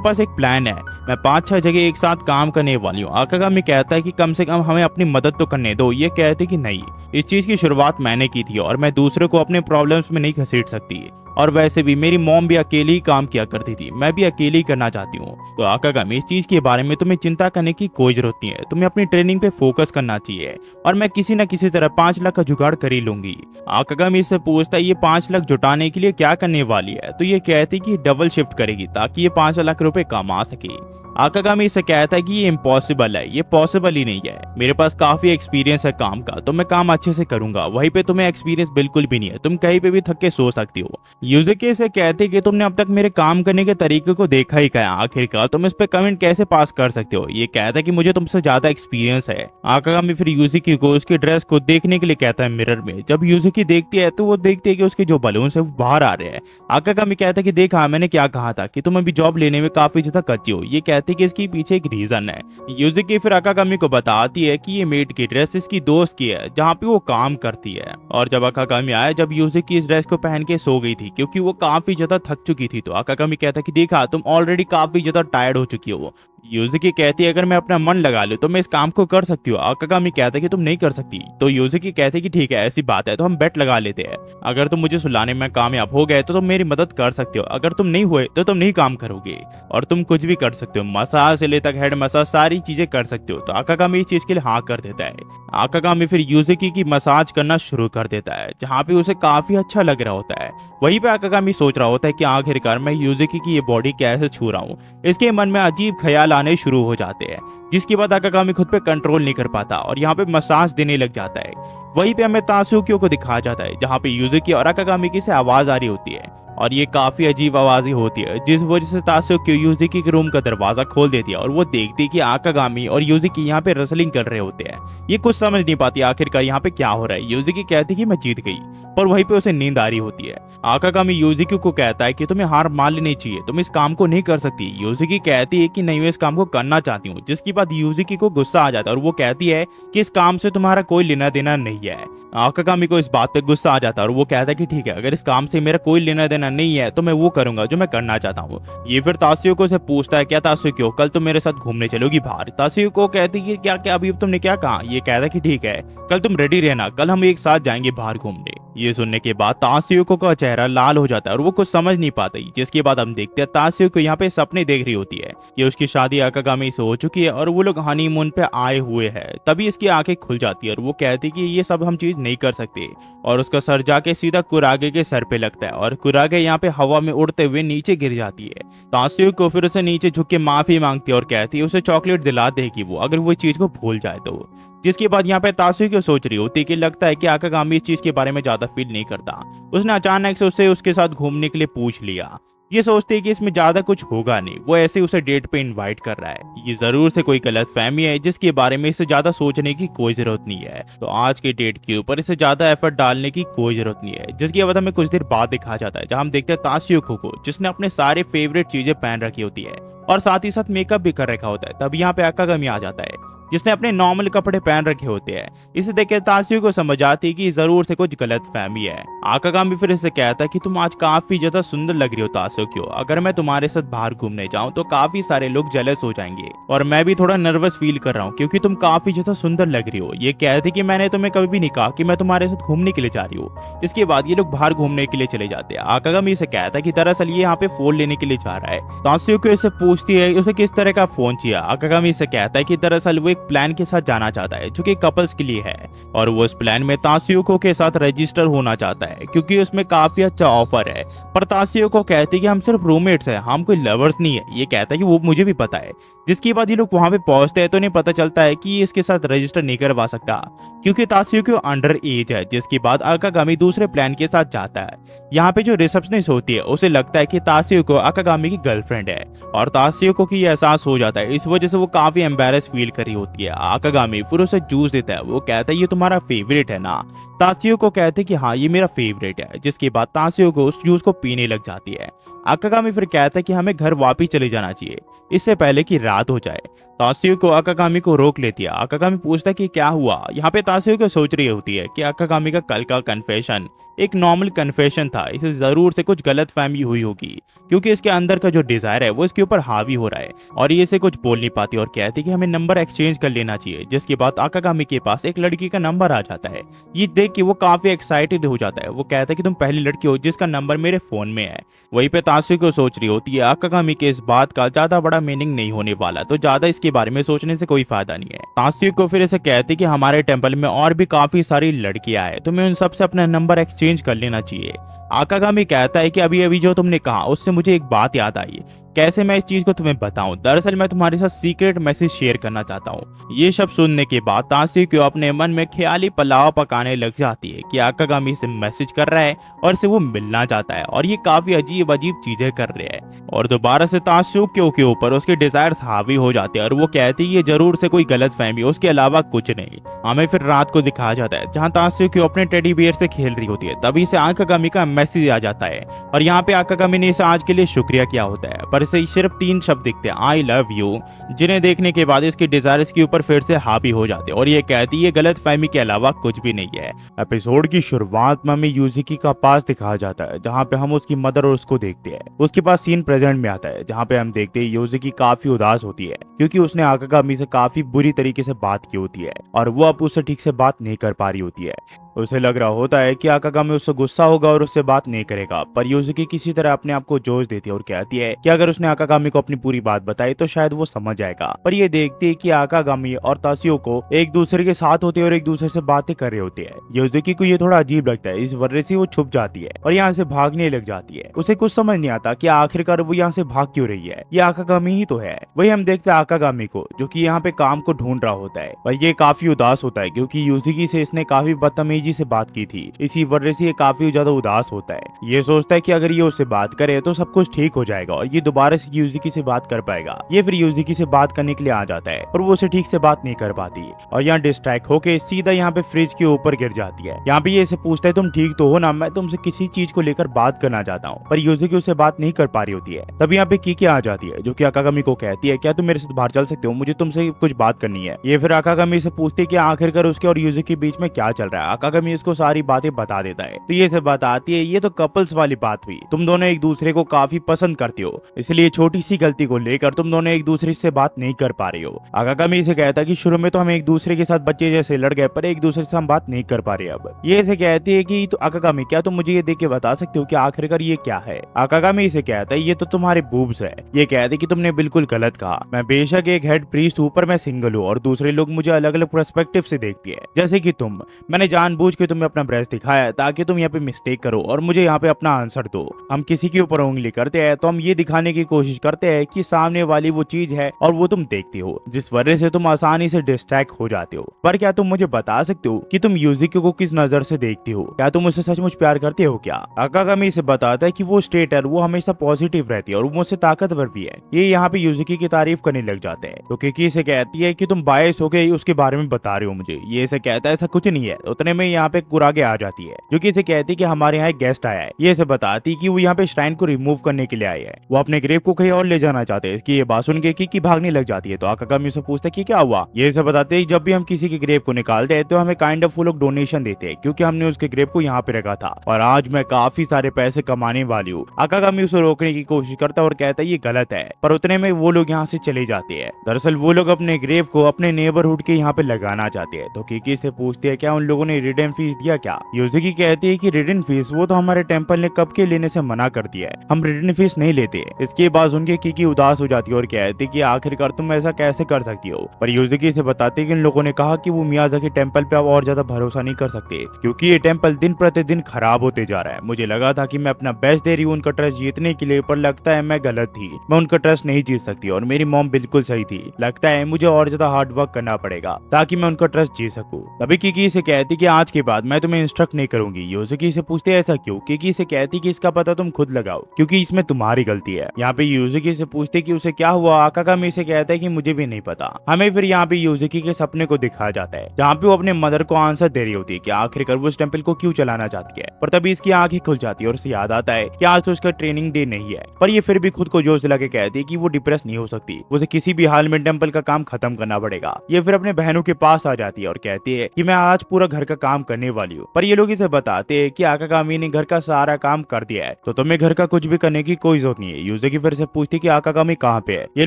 पास एक प्लान है, मैं 5-6 जगह एक साथ काम करने वाली हूँ। अकागामी कहता है कि कम से कम हमें अपनी मदद तो करने दो। ये कहते कि नहीं, इस चीज की शुरुआत मैंने की थी और मैं दूसरे को अपने प्रॉब्लम्स में नहीं घसीट सकती, और वैसे भी मेरी मॉम भी अकेली ही काम किया करती थी, मैं भी अकेले ही करना चाहती हूँ। तो अकागामी इस चीज के बारे में तुम्हें चिंता करने की कोई जरूरत नहीं है, तुम्हें अपनी ट्रेनिंग पे फोकस करना चाहिए और मैं किसी न किसी तरह 5 लाख का जुगाड़ कर ही लूंगी। अकागामी इससे पूछता है ये 5 लाख जुटाने के लिए क्या करने वाली है। तो ये कहती कि डबल शिफ्ट करेगी ताकि ये 5 लाख रुपए कमा सके। अकागामी इसे कहता है कि ये इम्पॉसिबल है, ये पॉसिबल ही नहीं है, मेरे पास काफी एक्सपीरियंस है काम का, तो मैं काम अच्छे से करूंगा। वहीं पे तुम्हें एक्सपीरियंस बिल्कुल भी नहीं है, तुम कहीं पे भी थक के सो सकती हो। यूजिकी से कहते कि तुमने अब तक मेरे काम करने के तरीके को देखा ही क्या, आखिरकार तुम इस पे कमेंट कैसे पास कर सकते हो। ये कहता है कि मुझे तुमसे ज्यादा एक्सपीरियंस है। अकागामी फिर यूजिकी को उसकी ड्रेस को देखने के लिए कहता है मिरर में। जब यूजिकी देखती है तो वो देखती है कि उसके जो बलून है वो बाहर आ रहे हैं। अकागामी कहता है कि देखा मैंने क्या कहा था कि तुम अभी जॉब लेने में काफी ज्यादा कच्ची हो। ये कहता कहती है कि इसके पीछे एक रीजन है। यूजुकी फिर अकागामी को बताती है कि ये मेड की ड्रेस इसकी दोस्त की है जहाँ पे वो काम करती है। और जब अकागामी आया, जब यूजुकी इस ड्रेस को पहन के सो गई थी क्योंकि वो काफी ज्यादा थक चुकी थी, तो अकागामी कहता है कि देखा तुम ऑलरेडी काफी ज्यादा टायर्ड हो चुकी हो। यूजुकी कहती है अगर मैं अपना मन लगा लूं तो मैं इस काम को कर सकती हूँ। अकागामी कहता है कि तुम नहीं कर सकती। तो यूजुकी कहते हैं कि ठीक है, ऐसी बात है तो हम बेट लगा लेते हैं। अगर तुम मुझे सुलाने में कामयाब हो गए तो तुम मेरी मदद कर सकते हो, अगर तुम नहीं हुए तो तुम नहीं काम करोगे। और तुम कुछ भी कर सकते हो, मसाज से लेकर हेड मसाज सारी चीजें कर सकते हो। तो अकागामी इस चीज के लिए हाँ कर देता है। अकागामी फिर यूजुकी की मसाज करना शुरू कर देता है जहाँ पे उसे काफी अच्छा लग रहा होता है। वहीं पे अकागामी सोच रहा होता है कि आखिरकार मैं यूजुकी की ये बॉडी कैसे छू रहा हूँ। इसके मन में अजीब ख्याल आने शुरू हो जाते हैं, जिसके बाद अकागामी खुद पे कंट्रोल नहीं कर पाता और यहाँ पे मसाज देने लग जाता है। वहीं पे हमें तासुकियो को दिखाया जाता है जहाँ पे यूजुकी और अकागामी की से आवाज आ रही होती है और ये काफी अजीब आवाज ही होती है, जिस वजह से तासुकियो यूजुकी के रूम का दरवाजा खोल देती है और वो देखती है कि अकागामी और यूजुकी यहाँ पे रेसलिंग कर रहे होते हैं। ये कुछ समझ नहीं पाती आखिरकार यहाँ पे क्या हो रहा है। यूजुकी कहती है कि मैं जीत गई, पर वहीं पे उसे नींद आ रही होती है। अकागामी यूजुकी को कहता है कि तुम्हें हार मान लेनी चाहिए, तुम इस काम को नहीं कर सकती। यूजुकी कहती है कि नहीं, मैं इस काम को करना चाहती हूँ, जिसके बाद यूजुकी को गुस्सा आ जाता है और वो कहती है कि इस काम से तुम्हारा कोई लेना देना नहीं है। अकागामी को इस बात पे गुस्सा आ जाता है और वो कहता है कि ठीक है, अगर इस काम से मेरा कोई लेना देना नहीं है तो मैं वो करूंगा जो मैं करना चाहता हूँ। ये फिर तासुकियो से पूछता है क्या तासुकियो कल तुम मेरे साथ घूमने चलोगी बाहर। तासुकियो कहती है क्या क्या अभी तुमने क्या कहा। ये कहता है कि ठीक है, कल तुम रेडी रहना, कल हम एक साथ जाएंगे बाहर घूमने। ये सुनने के बाद तासुकियो का चेहरा लाल हो जाता है और वो कुछ समझ नहीं पाती, जिसके बाद हम देखते हैं तासुकियो यहाँ पे सपने देख रही होती है कि उसकी शादी अकागामी से हो चुकी है और वो लोग हनीमून पे आए हुए हैं। तभी इसकी आंखें खुल जाती है और वो कहती है कि ये सब हम चीज नहीं कर सकते और उसका सर जाके सीधा कुरागे के सर पे लगता है और कुरागे यहाँ पे हवा में उड़ते हुए नीचे गिर जाती है। तासुकियो फिर उसे नीचे झुक के माफी मांगती है और कहती है उसे चॉकलेट दिला देगी वो, अगर वो चीज को भूल जाए तो। जिसके बाद यहाँ पे तासुकियो सोच रही होती है कि लगता है कि अकागामी इस चीज के बारे में ज्यादा फील नहीं करता। उसने अचानक से उसे उसके साथ घूमने के लिए पूछ लिया। ये सोचती है कि इसमें ज्यादा कुछ होगा नहीं, वो ऐसे उसे डेट पे इनवाइट कर रहा है। ये जरूर से कोई गलत फहमी है जिसके बारे में इसे ज्यादा सोचने की कोई जरूरत नहीं है। तो आज के डेट के ऊपर इसे ज्यादा एफर्ट डालने की कोई जरूरत नहीं है। जिसके बाद हमें कुछ देर बाद दिखाया जाता है जहाँ हम देखते हैं तासुकियो को, जिसने अपने सारे फेवरेट चीजें पहन रखी होती है और साथ ही साथ मेकअप भी कर रखा होता है। तब यहाँ पे अकागामी आ जाता है जिसने अपने नॉर्मल कपड़े पहन रखे होते हैं। इसे देख के तासुकियो को समझ आती है कि जरूर से कुछ गलत फहमी है। अकागामी फिर इसे कहता है कि तुम आज काफी ज्यादा सुंदर लग रही हो तासुकियो, अगर मैं तुम्हारे साथ बाहर घूमने जाऊं तो काफी सारे लोग जेलस हो जाएंगे और मैं भी थोड़ा नर्वस फील कर रहा हूँ क्योंकि तुम काफी ज्यादा सुंदर लग रही हो। ये कहती कि मैंने तुम्हें कभी भी नहीं कहा कि मैं तुम्हारे साथ घूमने के लिए जा रही हूँ। इसके बाद ये लोग बाहर घूमने के लिए चले जाते हैं। अकागामी इसे कहता है कि दरअसल ये यहाँ पे फोन लेने के लिए जा रहा है। तासुकियो इसे पूछती है उसे किस तरह का फोन चाहिए। अकागामी इसे कहता है कि दरअसल वो एक प्लान के साथ चाहता है जो कि कपल्स के लिए है और वो इस प्लान में तासुकियो के साथ रजिस्टर होना चाहता है क्योंकि उसमें काफी अच्छा ऑफर है। पर तासुकियो कहती है कि हम सिर्फ रूममेट्स हैं, हम कोई लवर्स नहीं है। ये कहता है कि वो मुझे भी पता है। जिसके बाद ये लोग वहां पे पहुंचते हैं तो उन्हें पता चलता है कि इसके साथ रजिस्टर नहीं करवा सकता क्योंकि तासुकियो अंडर एज है। जिसके बाद अकागामी दूसरे प्लान के साथ जाता है। यहाँ पे जो रिसेप्शनिस्ट होती है उसे लगता है कि तासुकियो अकागामी की गर्लफ्रेंड है और तासुकियो को ये एहसास हो जाता है। इस वजह से वो काफी एम्बेरस फील कर रही होती है। अकागामी फिर उसे जूस देता है। वो कहता है ये तुम्हारा फेवरेट है ना। तासुकियो कहते हैं कि हाँ ये मेरा फेवरेट है। जिसके बाद तासुकियो उस जूस को पीने लग जाती है। अकागामी फिर कहता है कि हमें घर वापस चले जाना चाहिए इससे पहले कि रात हो जाए। तासुकियो अकागामी को रोक लेती है। अकागामी पूछता है कि क्या हुआ। यहाँ पे तासुकियो सोच रही होती है कि अकागामी का कल का कन्फेशन एक नॉर्मल कन्फेशन था, इसे जरूर से कुछ गलत फहमी हुई होगी क्योंकि इसके अंदर का जो डिजायर है वो इसके ऊपर हावी हो रहा है और ये इसे कुछ बोल नहीं पाती और कहती है कि हमें नंबर एक्सचेंज कर लेना चाहिए। जिसके बाद अकागामी के पास एक लड़की का नंबर आ जाता है। ये देख के वो काफी एक्साइटेड हो जाता है। वो कहता है कि तुम पहली लड़की हो जिसका नंबर मेरे फोन में है। वहीं पे तासुकियो सोच रही होती है अकागामी के इस बात का ज्यादा बड़ा मीनिंग नहीं होने वाला, तो ज्यादा इसके बारे में सोचने से कोई फायदा नहीं है। तासुकियो फिर इसे कहती कि हमारे टेंपल में और भी काफी सारी लड़कियां हैं, तुम्हें उन सबसे अपना नंबर एक्सचेंज कर लेना चाहिए। अकागामी कहता है कि अभी अभी जो तुमने कहा उससे मुझे एक बात याद आई। कैसे मैं इस चीज को तुम्हें बताऊं, दरअसल मैं तुम्हारे साथ सीक्रेट मैसेज शेयर करना चाहता हूँ। ये सब सुनने के बाद तासुकियो अपने मन में ख्याली पुलाव पकाने लग जाती है कि अकागामी से मैसेज कर रहा है और इसे वो मिलना चाहता है और ये काफी अजीब अजीब चीजें कर रहे हैं और दोबारा से तासुकियो के ऊपर उसके डिजायर्स हावी हो जाते हैं और वो कहती है ये जरूर से कोई गलत फहमी, उसके अलावा कुछ नहीं। हमें फिर रात को दिखाया जाता है जहाँ तासुकियो अपने टेडी बियर से खेल रही होती है। तभी से अकागामी का मैसेज आ जाता है और यहाँ पे अकागामी ने इसे आज के लिए शुक्रिया किया होता है। पर और इसे सिर्फ 3 शब्द दिखते हैं, आई लव यू, जिन्हें देखने के बाद इसकी डिजायर इसके ऊपर फिर से हावी हो जाते हैं और ये कहती है ये गलत फहमी के अलावा कुछ भी नहीं है। एपिसोड की शुरुआत में हमें यूजिकी का पास दिखाया जाता है, जहाँ पे हम उसकी मदर और उसको देखते हैं। उसके पास सीन प्रेजेंट में आता है, जहाँ पे हम देखते हैं यूजिकी काफी उदास होती है, क्योंकि उसने आकागामी से काफी बुरी तरीके से बात की होती है और वो अब उससे ठीक से बात नहीं कर पा रही होती है। उसे लग रहा होता है कि आकागामी उससे गुस्सा होगा और उससे बात नहीं करेगा, पर यूजुकी किसी तरह अपने आप को जोश देती है और कहती है कि अगर उसने आकागामी को अपनी पूरी बात बताई तो शायद वो समझ जाएगा। पर ये देखती है कि आकागामी और ताशियो को एक दूसरे के साथ होते हैं और एक दूसरे से बातें कर रहे होते हैं। यूजुकी को ये थोड़ा अजीब लगता है, इस वजह से वो छुप जाती है और यहाँ से भागने लग जाती है। उसे कुछ समझ नहीं आता कि आखिरकार वो यहाँ से भाग क्यों रही है, ये आकागामी ही तो है। वही हम देखते हैं आकागामी को, जो कि यहाँ पे काम को ढूंढ रहा होता है और ये काफी उदास होता है, क्योंकि यूजुकी से इसने काफी बदतमीजी से बात की थी। इसी वजह से ये काफी ज्यादा उदास होता है। ये सोचता है कि अगर ये उससे बात करे तो सब कुछ ठीक हो जाएगा और ये दोबारा से यूजुकी से बात कर पाएगा। ये फिर यूजुकी से बात करने के लिए आ जाता है, पर वो उसे ठीक से बात नहीं कर पाती और यहाँ डिस्ट्रैक्ट होके सीधा यहाँ पे फ्रिज के ऊपर गिर जाती है। यहाँ पे ये इसे पूछता है तुम ठीक तो हो ना, मैं तुमसे किसी चीज को लेकर बात करना चाहता हूँ, पर यूजुकी उससे बात नहीं कर पा रही होती है। तभी यहाँ पे कीकी आ जाती है, जो कि आकागामी को कहती है क्या तुम मेरे साथ बाहर चल सकते हो, मुझे तुमसे कुछ बात करनी है। ये फिर आकागामी से पूछती है कि आखिरकार उसके और यूजुकी के बीच में क्या चल रहा है। आकागामी इसको सारी बातें बता देता है, तो ये से बताती है ये तो कपल्स वाली बात हुई, तुम दोनों एक दूसरे को काफी पसंद करते हो, इसलिए छोटी सी गलती को लेकर तुम दोनों एक दूसरे से बात नहीं कर पा रहे हो। आकागामी इसे कहता है कि शुरू में तो हम एक दूसरे के साथ बच्चे जैसे लड़ गए, पर एक दूसरे से हम बात नहीं कर पा रहे अब। ये इसे कहती है कि तो आकागामी क्या तुम मुझे ये देख के बता सकते हो कि आखिरकार ये क्या है। आकागामी इसे कहता है ये तो तुम्हारे बूब्स है। ये कहते कि तुमने बिल्कुल गलत कहा, मैं बेशक एक हेड प्रीस्ट हूँ पर मैं सिंगल हूँ और दूसरे लोग मुझे अलग अलग पर्सपेक्टिव से देखती है, जैसे कि तुम। मैंने जानबूझ के तुम्हें अपना ब्रेस्ट दिखाया ताकि तुम यहाँ पे मिस्टेक करो और मुझे यहाँ पे अपना आंसर दो। हम किसी के ऊपर उंगली करते हैं तो हम ये दिखाने की कोशिश करते हैं कि सामने वाली वो चीज है और वो तुम देखते हो, जिस वजह से तुम आसानी से डिस्ट्रैक्ट हो जाते हो। पर क्या तुम मुझे बता सकते हो कि तुम यूजिकी को किस नजर से देखते हो, क्या तुम उससे सचमुच प्यार करते हो क्या। आकागामी इसे बताता है कि वो स्टेट है, वो हमेशा पॉजिटिव रहती है और वो मुझसे ताकतवर भी है। ये यहाँ पे यूजिकी की तारीफ करने लग जाते हैं, तो किकी इसे कहती है कि तुम बायस हो गए उसके बारे में बता रहे हो मुझे। ये इसे कहता है ऐसा कुछ नहीं है। उतने में यहाँ पे कुरागे आ जाती है, जो कि इसे कहती है कि हमारे यहाँ एक गेस्ट आया है। ये इसे बताती कि वो यहाँ पे श्राइन को रिमूव करने के लिए आए हैं, वो अपने ग्रेव को कहीं और ले जाना चाहते हैं। इसकी ये बात सुन के किकी भागने लग जाती है, तो आकागामी से पूछता है कि क्या हुआ। ये इसे बताते हैं जब भी हम किसी के ग्रेव को निकालते हैं तो हमें काइंड ऑफ वो लोग डोनेशन देते हैं, क्योंकि हमने उसके ग्रेव को यहाँ पे रखा था और आज मैं काफी सारे पैसे कमाने वाली हूँ। आकागामी उसे रोकने की कोशिश करता है और कहता है ये गलत है, पर उतने में वो लोग यहाँ से चले जाते हैं। दरअसल वो लोग अपने ग्रेव को अपने नेबरहुड के यहाँ पे लगाना चाहते हैं, तो किकी से पूछते हैं क्या उन लोगों ने रिडेम फीस दिया क्या। यूजुकी कहती है कि रिडेम फीस वो तो हमारे टेम्पल ने कब के लेने से मना कर दिया है, हम रिटर्न फीस नहीं लेते। इसके बाद उनके किकी उदास हो जाती है और कहती कि आखिरकार तुम ऐसा कैसे कर सकती हो। पर यूजुकी से बताते कि इन लोगों ने कहा कि वो मियाजाकी टेम्पल पे अब और ज्यादा भरोसा नहीं कर सकते, क्योंकि ये टेम्पल दिन प्रतिदिन खराब होते जा रहा है। मुझे लगा था कि मैं अपना बेस्ट दे रही हूँ उनका ट्रस्ट जीतने के लिए, पर लगता है मैं गलत थी। मैं उनका ट्रस्ट नहीं जीत सकती और मेरी मॉम बिल्कुल सही थी। लगता है मुझे और ज्यादा हार्ड वर्क करना पड़ेगा ताकि मैं उनका ट्रस्ट जीत सकूं। तभी किकी से कहती कि आज के बाद मैं तुम्हें इंस्ट्रक्ट नहीं करूंगी। यूजुकी से पूछते ऐसा क्यों। किकी से कहती कि इसका पता तुम खुद लगाओ, क्योंकि इसमें तुम्हारी गलती है। यहाँ पे यूजुकी से पूछते कि उसे क्या हुआ। आकागामी से कहता है कि मुझे भी नहीं पता। हमें फिर यहाँ पे यूजुकी के सपने को दिखाया जाता है, जहाँ पे वो अपने मदर को आंसर दे रही होती है कि आखिरकार वो इस टेम्पल को क्यों चलाना चाहती है। पर तभी इसकी आंखें खुल जाती है और उसे याद आता है कि आज तो उसका ट्रेनिंग डे नहीं है। पर ये फिर भी खुद को जोश दिला के कहती है कि वो डिप्रेस नहीं हो सकती, उसे किसी भी हाल में टेम्पल का काम खत्म करना पड़ेगा। ये फिर अपने बहनों के पास आ जाती है और कहती है कि मैं आज पूरा घर का काम करने वाली हूँ। पर ये लोग इसे बताते हैं कि आकागामी ने घर का सारा काम कर दिया है, तो तुम्हें घर का कुछ भी करने की कोई जरूरत नहीं है। यूजुकी फिर से पूछती कि आकागामी कहाँ पे है। ये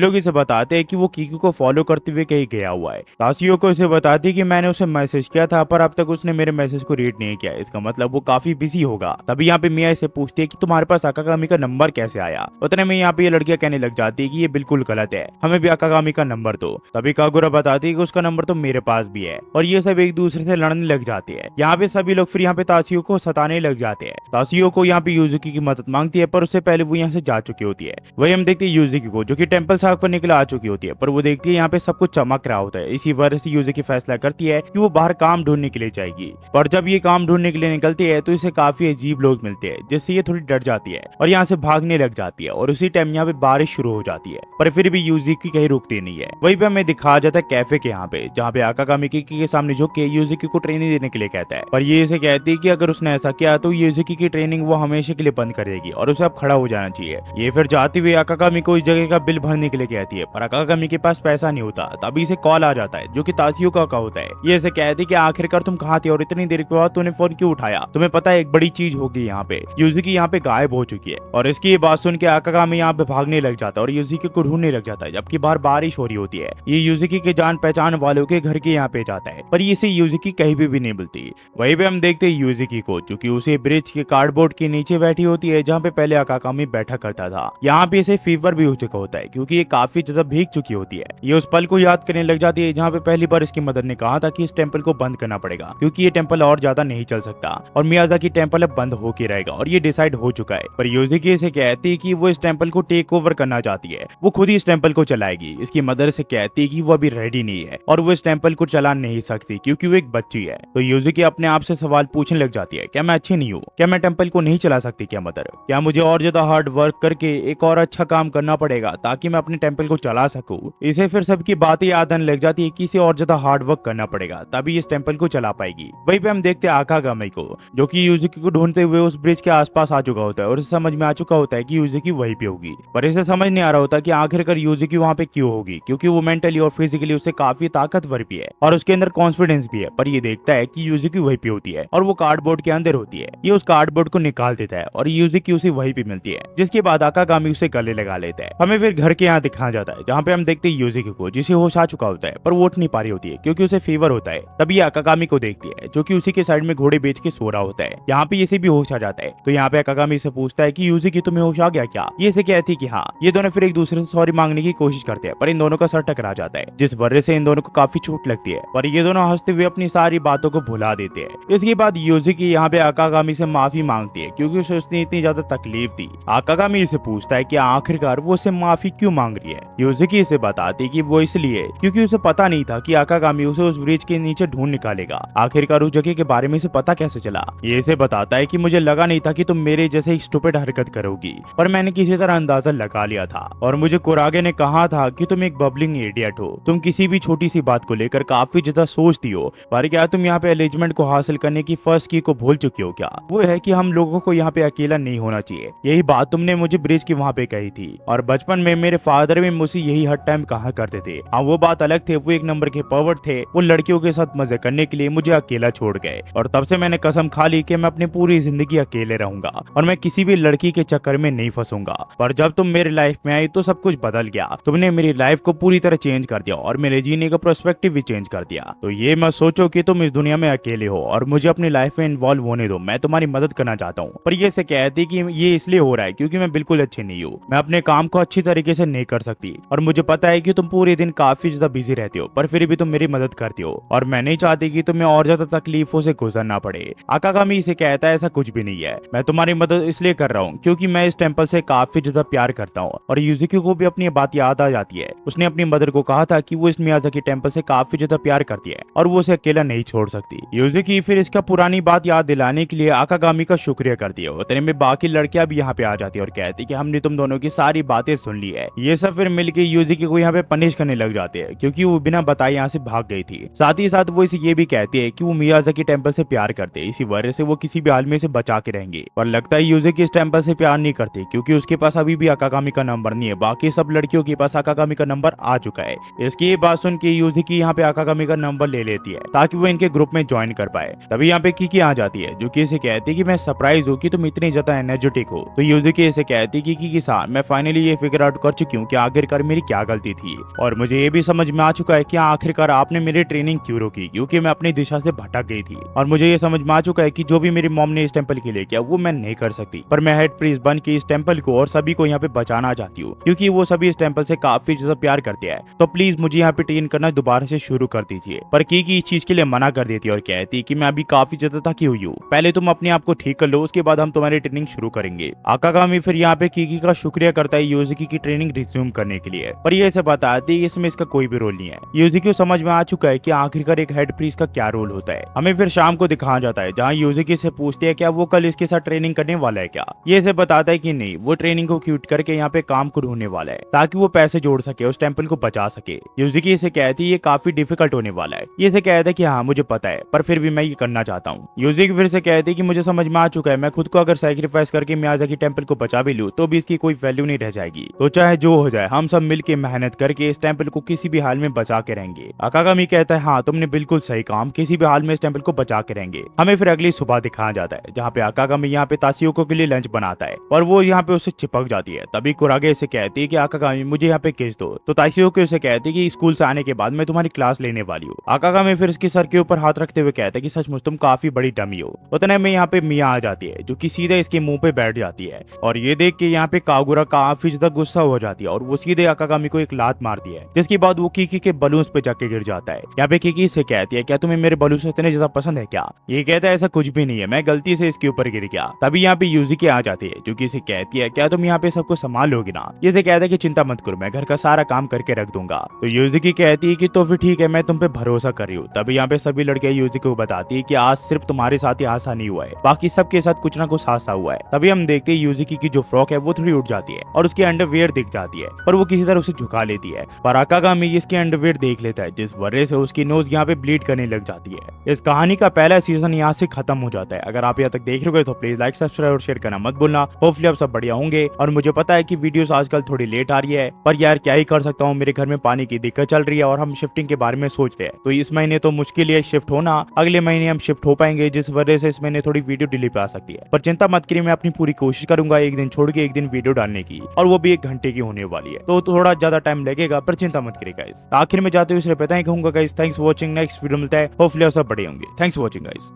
लोग इसे बताते हैं कि वो कीकी को फॉलो करते हुए कहीं गया हुआ है। ताशियो को इसे बताती कि मैंने उसे मैसेज किया था, पर अब तक उसने मेरे मैसेज को रीड नहीं किया, इसका मतलब वो काफी बिजी होगा। तभी यहाँ पे मिया इसे पूछती है कि तुम्हारे पास आकागामी का नंबर कैसे आया। उतने में यहाँ पे ये लड़कियां कहने लग जाती है कि ये बिल्कुल गलत है, हमें भी आकागामी का नंबर दो। तभी कागुरा बताती है कि उसका नंबर तो मेरे पास भी है, और ये सब एक दूसरे से लड़ने लग जाते हैं। यहाँ पे सभी लोग फिर यहाँ पे ताशियो को सताने लग जाते हैं। ताशियो को यहाँ पे यूजुकी की मदद मांगती है, पर उससे पहले वो यहाँ से जा चुकी होती है। वही हम देखते हैं यूजुकी को, जो कि टेंपल साफ करने के लिए आ चुकी होती है, पर वो देखती है यहाँ पे सब कुछ चमक रहा होता है। इसी वजह से यूजुकी फैसला करती है कि वो बाहर काम ढूंढने के लिए जाएगी। पर जब ये काम ढूंढने के लिए निकलती है तो इसे काफी अजीब लोग मिलते हैं, जिससे ये थोड़ी डर जाती है और यहाँ से भागने लग जाती है। और उसी टाइम यहाँ पे बारिश शुरू हो जाती है, पर फिर भी यूजुकी कहीं रुकती नहीं है। वहीं पे हमें दिखाया जाता है कैफे के यहाँ पे, जहाँ पे आकागामी किकी के सामने झुक के यूजुकी को ट्रेनिंग देने के लिए लिए कहता है, पर ये इसे कहती है कि अगर उसने ऐसा किया तो यूजुकी की ट्रेनिंग वो हमेशा के लिए बंद कर देगी और उसे अब खड़ा हो जाना चाहिए। ये फिर जाती हुई अकागामी को इस जगह का बिल भरने के लिए कहती है, पर अकागामी के पास पैसा नहीं होता। तभी इसे कॉल आ जाता है जो कि ताशियोका का होता है। ये इसे कहती है कि आखिरकार तुम कहाँ थे और इतनी देर के बाद तूने फोन क्यों उठाया, तुम्हें पता है एक बड़ी चीज होगी यहाँ पे, यूजुकी यहाँ पे गायब हो चुकी है। और इसकी ये बात सुन के अकागामी यहाँ पे भागने लग जाता है और यूजुकी को ढूंढने लग जाता है, जबकि बाहर बारिश हो रही होती है। ये यूजुकी के जान पहचान वालों के घर के यहाँ पे जाता है, पर इसे यूजुकी कहीं भी नहीं मिलती। वहीं पे हम देखते हैं यूजुकी को, जो कि उसे ब्रिज के कार्डबोर्ड के नीचे बैठी होती है जहाँ पे पहले अकागामी बैठा करता था। यहाँ पे इसे फीवर भी हो चुका होता है क्योंकि ये काफी ज्यादा भीग चुकी होती है। ये उस पल को याद करने लग जाती है जहाँ पे पहली बार इसकी मदर ने कहा था कि इस टेंपल को बंद करना पड़ेगा क्योंकि ये टेंपल और ज्यादा नहीं चल सकता और मियाजाकी टेंपल अब बंद होके रहेगा और ये डिसाइड हो चुका है। पर यूजुकी इसे कहती है कि वो इस टेंपल को टेक ओवर करना चाहती है, वो खुद ही इस टेंपल को चलाएगी। इसकी मदर से कहती है कि वो अभी रेडी नहीं है और वो इस टेंपल को चला नहीं सकती क्योंकि वो एक बच्ची है। तो यूजुकी अपने आप से सवाल पूछने लग जाती है, क्या मैं अच्छी नहीं हूँ, क्या मैं टेंपल को नहीं चला सकती क्या मदर, क्या मुझे और ज्यादा हार्ड वर्क करके एक और अच्छा काम करना पड़ेगा ताकि मैं अपने टेंपल को चला सकूं। इसे फिर सबकी बातें याद आने लग जाती है कि इसे और ज्यादा हार्ड वर्क करना पड़ेगा तभी इस टेंपल को चला पाएगी। वहीं पे हम देखते हैं अकागामी को, जो कि यूजुकी को ढूंढते हुए उस ब्रिज के आसपास आ चुका होता है और इसे समझ में आ चुका होता है कि यूजुकी वहीं पे होगी। पर इसे समझ नहीं आ रहा होता कि आखिरकार यूजुकी वहां पे क्यों होगी, क्योंकि वो मेंटली और फिजिकली उससे काफी ताकतवर भी है और उसके अंदर कॉन्फिडेंस भी है। पर ये देखता है कि यूजुकी वहीं पे होती है और वो कार्डबोर्ड के अंदर होती है। ये उस कार्डबोर्ड को निकाल देता है और यूजुकी उसे वहीं पे मिलती है, जिसके बाद अकागामी उसे गले लगा लेता है। हमें फिर घर के यहाँ दिखाया जाता है जहाँ पे हम देखते हैं यूजुकी को, जिसे होश आ चुका होता है पर वो उठ नहीं पा रही होती है क्योंकि उसे फीवर होता है। तभी अकागामी को देखती है जो कि उसी के साइड में घोड़े बेच के सो रहा होता है। यहाँ पे इसे भी होश आ जाता है। तो यहाँ पे अकागामी से पूछता है कि यूजुकी तुम्हें होश आ गया क्या। ये इसे कहती है कि हाँ। ये दोनों फिर एक दूसरे से सॉरी मांगने की कोशिश करते हैं पर इन दोनों का सर टकरा जाता है, जिस वजह से इन दोनों को काफी चोट लगती है। पर ये दोनों हंसते हुए अपनी सारी बातों को भुला देते हैं। इसके बाद यूजुकी यहाँ पे अकागामी से माफी मांगती है क्योंकि उसे उसने इतनी ज्यादा तकलीफ दी। अकागामी इसे पूछता है कि आखिरकार वो उसे माफी क्यों मांग रही है। यूजुकी इसे बताती है कि वो इसलिए क्योंकि उसे पता नहीं था कि अकागामी उसे उस ब्रिज के नीचे ढूंढ निकालेगा। आखिरकार उस जगह के बारे में इसे पता कैसे चला। ये इसे बताता है कि मुझे लगा नहीं था कि तुम मेरे जैसे एक स्टूपिड हरकत करोगी, पर मैंने किसी तरह अंदाजा लगा लिया था और मुझे कुरागे ने कहा था कि तुम एक बबलिंग इडियट हो, तुम किसी भी छोटी सी बात को लेकर काफी ज्यादा सोचती हो। पर क्या तुम यहाँ पे एलिजमेंट को हासिल करने की फर्स्ट की को भूल चुकी हो क्या? वो है कि हम लोगों को यहाँ पे अकेला नहीं होना चाहिए। यही बात तुमने मुझे ब्रिज के वहाँ पे कही थी और बचपन में मेरे फादर भी मुझसे यही हर टाइम कहा करते थे। हाँ वो बात अलग थे, वो एक नंबर के पर्वत थे, वो लड़कियों के साथ मजे करने के लिए मुझे अकेला छोड़ गए और तब से मैंने कसम खा ली कि मैं अपनी पूरी जिंदगी अकेले रहूंगा और मैं किसी भी लड़की के चक्कर में नहीं फंसूंगा। पर जब तुम मेरी लाइफ में आई तो सब कुछ बदल गया। तुमने मेरी लाइफ को पूरी तरह चेंज कर दिया और मेरे जीने का पर्सपेक्टिव भी चेंज कर दिया। तो ये मत सोचो कि तुम इस दुनिया में अकेले हो और मुझे अपनी लाइफ में इन्वॉल्व होने दो, मैं तुम्हारी मदद करना चाहता हूँ। पर ये से कहती कि ये इसलिए हो रहा है क्योंकि मैं बिल्कुल अच्छी नहीं हूँ, मैं अपने काम को अच्छी तरीके से नहीं कर सकती और मुझे पता है कि तुम पूरे दिन काफी ज्यादा बिजी रहती हो, पर फिर भी तुम मेरी मदद करती हो और मैं नहीं चाहती कि तुम्हें और ज्यादा तकलीफों से गुजरना पड़े। अकागामी इसे कहता है ऐसा कुछ भी नहीं है, मैं तुम्हारी मदद इसलिए कर रहा हूँ क्योंकि मैं इस टेंपल से काफी ज्यादा प्यार करता हूँ। और यूजुकी को भी अपनी बात याद आ जाती है। उसने अपनी मदर को कहा था कि वो इस मियाजाकी टेंपल से काफी ज्यादा प्यार करती है और वो उसे अकेला नहीं छोड़ सकती। यूजुकी फिर इसका पुरानी बात याद दिलाने के लिए अकागामी का शुक्रिया करती है। उतने में बाकी लड़कियां भी यहाँ पे आ जाती है और कहती है कि हमने तुम दोनों की सारी बातें सुन ली है। ये सब फिर मिलकर यूजुकी को यहाँ पे पनिश करने लग जाते हैं क्योंकि वो बिना बताए यहाँ से भाग गई थी। साथ ही साथ वो इसे ये भी कहती है कि वो मियाजाकी टेंपल से प्यार करते हैं, इसी वजह से वो किसी भी हाल में इसे बचा के रहेंगे। पर लगता है यूजुकी इस टेंपल से प्यार नहीं करती क्योंकि उसके पास अभी भी अकागामी का नंबर नहीं है। बाकी सब लड़कियों के पास अकागामी का नंबर आ चुका है। इसकी ये बात सुन के यूजुकी यहाँ पे अकागामी का नंबर ले लेती है ताकि वो इनके ग्रुप में ज्वाइन कर पाए। तभी यहाँ पे किकी आ जाती है जो कि इसे कहती है कि मैं सरप्राइज हूँ कि तुम इतनी ज्यादा एनर्जेटिक हो। तो यूजुकी इसे कहती है कि किकी सान, मैं फाइनली ये फिगर आउट कर चुकी हूँ कि आखिरकार मेरी क्या गलती थी और मुझे ये भी समझ में आ चुका है कि आखिरकार आपने मेरी ट्रेनिंग क्यों रोकी, क्योंकि मैं अपनी दिशा से भटक गई थी। और मुझे ये समझ में आ चुका है कि जो भी मेरी मॉम ने इस टेंपल के लिए किया वो मैं नहीं कर सकती, पर मैं हेड प्रीस्ट बन के इस टेंपल को और सभी को यहाँ पे बचाना चाहती हूँ क्योंकि वो सभी इस टेंपल से काफी ज्यादा प्यार करते हैं। तो प्लीज मुझे यहाँ पे ट्रेन करना दोबारा से शुरू कर दीजिए। पर की इस चीज के लिए मना कर देती है और कहती कि मैं अभी काफी ज्यादा थकी हुई हूँ, पहले तुम अपने आप को ठीक कर लो, उसके बाद हम तुम्हारी ट्रेनिंग शुरू करेंगे। अकागामी फिर यहाँ पे कीकी का शुक्रिया करता है यूजुकी की ट्रेनिंग रिज्यूम करने के लिए। पर ये सब बताती है इसमें इसका कोई भी रोल नहीं है। यूजुकी को समझ में आ चुका है कि आखिरकार एक हेड प्रीस्ट का क्या रोल होता है। हमें फिर शाम को दिखाया जाता है जहाँ यूजुकी से पूछती है क्या वो कल इसके साथ ट्रेनिंग करने वाला है क्या। ये इसे बताता है कि नहीं, वो ट्रेनिंग को क्यूट करके यहाँ पे काम को ढूंढने वाला है ताकि वो पैसे जोड़ सके, उस टेंपल को बचा सके। यूजुकी इसे कहती है ये काफी डिफिकल्ट होने वाला है। ये इसे कहता है कि हाँ मुझे पता है, पर फिर भी मैं ये करना चाहता हूँ। यूजिकी फिर से कहती कि मुझे समझ में आ चुका है, मैं खुद को अगर सैक्रिफाइस करके मियाजाकी टेंपल को बचा भी लूँ तो भी इसकी कोई वैल्यू नहीं रह जाएगी। तो चाहे जो हो जाए हम सब मिलके मेहनत करके इस टेंपल को किसी भी हाल में बचा के रहेंगे। अकागामी कहता है हाँ तुमने बिल्कुल सही कहा, हम किसी भी हाल में इस टेंपल को बचा के रहेंगे। हमें फिर अगली सुबह दिखाया जाता है जहाँ पे अकागामी यहाँ पे ताशियोको के लिए लंच बनाता है और वो यहाँ पे उसे चिपक जाती है। तभी कुरागे इसे कहती है कि अकागामी मुझे यहाँ पे खींच दो। तो ताशियोको उसे कहती है कि स्कूल से आने के बाद मैं तुम्हारी क्लास लेने वाली हूँ। अकागामी फिर इसके सर के ऊपर हाथ रखते हुए कहता है कि सचमुच तुम काफी बड़ी डमी हो। उतने में यहाँ पे मिया आ जाती है जो कि सीधे इसके मुंह पे बैठ जाती है और ये देख के यहाँ पे कागुरा काफी ज्यादा गुस्सा हो जाती है और वो सीधे अकागामी को एक लात मारती है, जिसके बाद वो कीकी के बलून्स पे जाके गिर जाता है। यहाँ पे कीकी से कहती है क्या तुम्हें मेरे बलून्स इतने ज्यादा पसंद है क्या? ये कहता है ऐसा कुछ भी नहीं है, मैं गलती से इसके ऊपर गिर गया। तभी यहाँ पे यूजिकी आ जाती है जो कि इसे कहती है क्या तुम यहाँ पे सबको संभाल लोगी ना? ये से कहता है कि चिंता मत करो, मैं घर का सारा काम करके रख दूंगा। तो यूजिकी कहती है कि तो फिर ठीक है, मैं तुम पे भरोसा कर रही हूँ। तभी यहाँ पे सभी लड़कियां यूजिकी को बताती है कि आज सिर्फ तुम्हारे साथ ही हादसा नहीं हुआ है, बाकी सबके साथ कुछ ना कुछ हादसा हुआ है। तभी हम देखते हैं यूजिकी की जो फ्रॉक है वो थोड़ी उठ जाती है और उसकी अंडरवियर दिख जाती है, पर वो किसी तरह उसे झुका लेती है। पर अकागामी इसकी अंडरवियर देख लेता है, जिस वजह से उसकी नोज यहाँ पे ब्लीड करने लग जाती है। इस कहानी का पहला सीजन यहाँ से खत्म हो जाता है। अगर आप यहाँ तक देख रहे हो तो प्लीज लाइक सब्सक्राइब और शेयर करना मत भूलना। होपफुली आप सब बढ़िया होंगे और मुझे पता है कि वीडियोस आजकल थोड़ी लेट आ रही है, पर यार क्या ही कर सकता हूँ, मेरे घर में पानी की दिक्कत चल रही है और हम शिफ्टिंग के बारे में सोच रहे हैं। तो इस महीने तो मुश्किल है शिफ्ट होना, अगले महीने हम शिफ्ट हो पाएंगे, जिस वजह से इस महीने थोड़ी वीडियो डिले पे आ सकती है। पर चिंता मत करिए, मैं अपनी पूरी कोशिश करूंगा एक दिन छोड़ के एक दिन वीडियो डालने की, और वो भी 1 घंटे की होने वाली है, तो थोड़ा ज्यादा टाइम लगेगा, पर चिंता मत करिए गाइस। आखिर में जाते हुए सिर्फ इतना ही कहूंगा guys, thanks for watching. Next video मिलता है, होपफुली आप सब बड़े होंगे। Thanks for watching guys.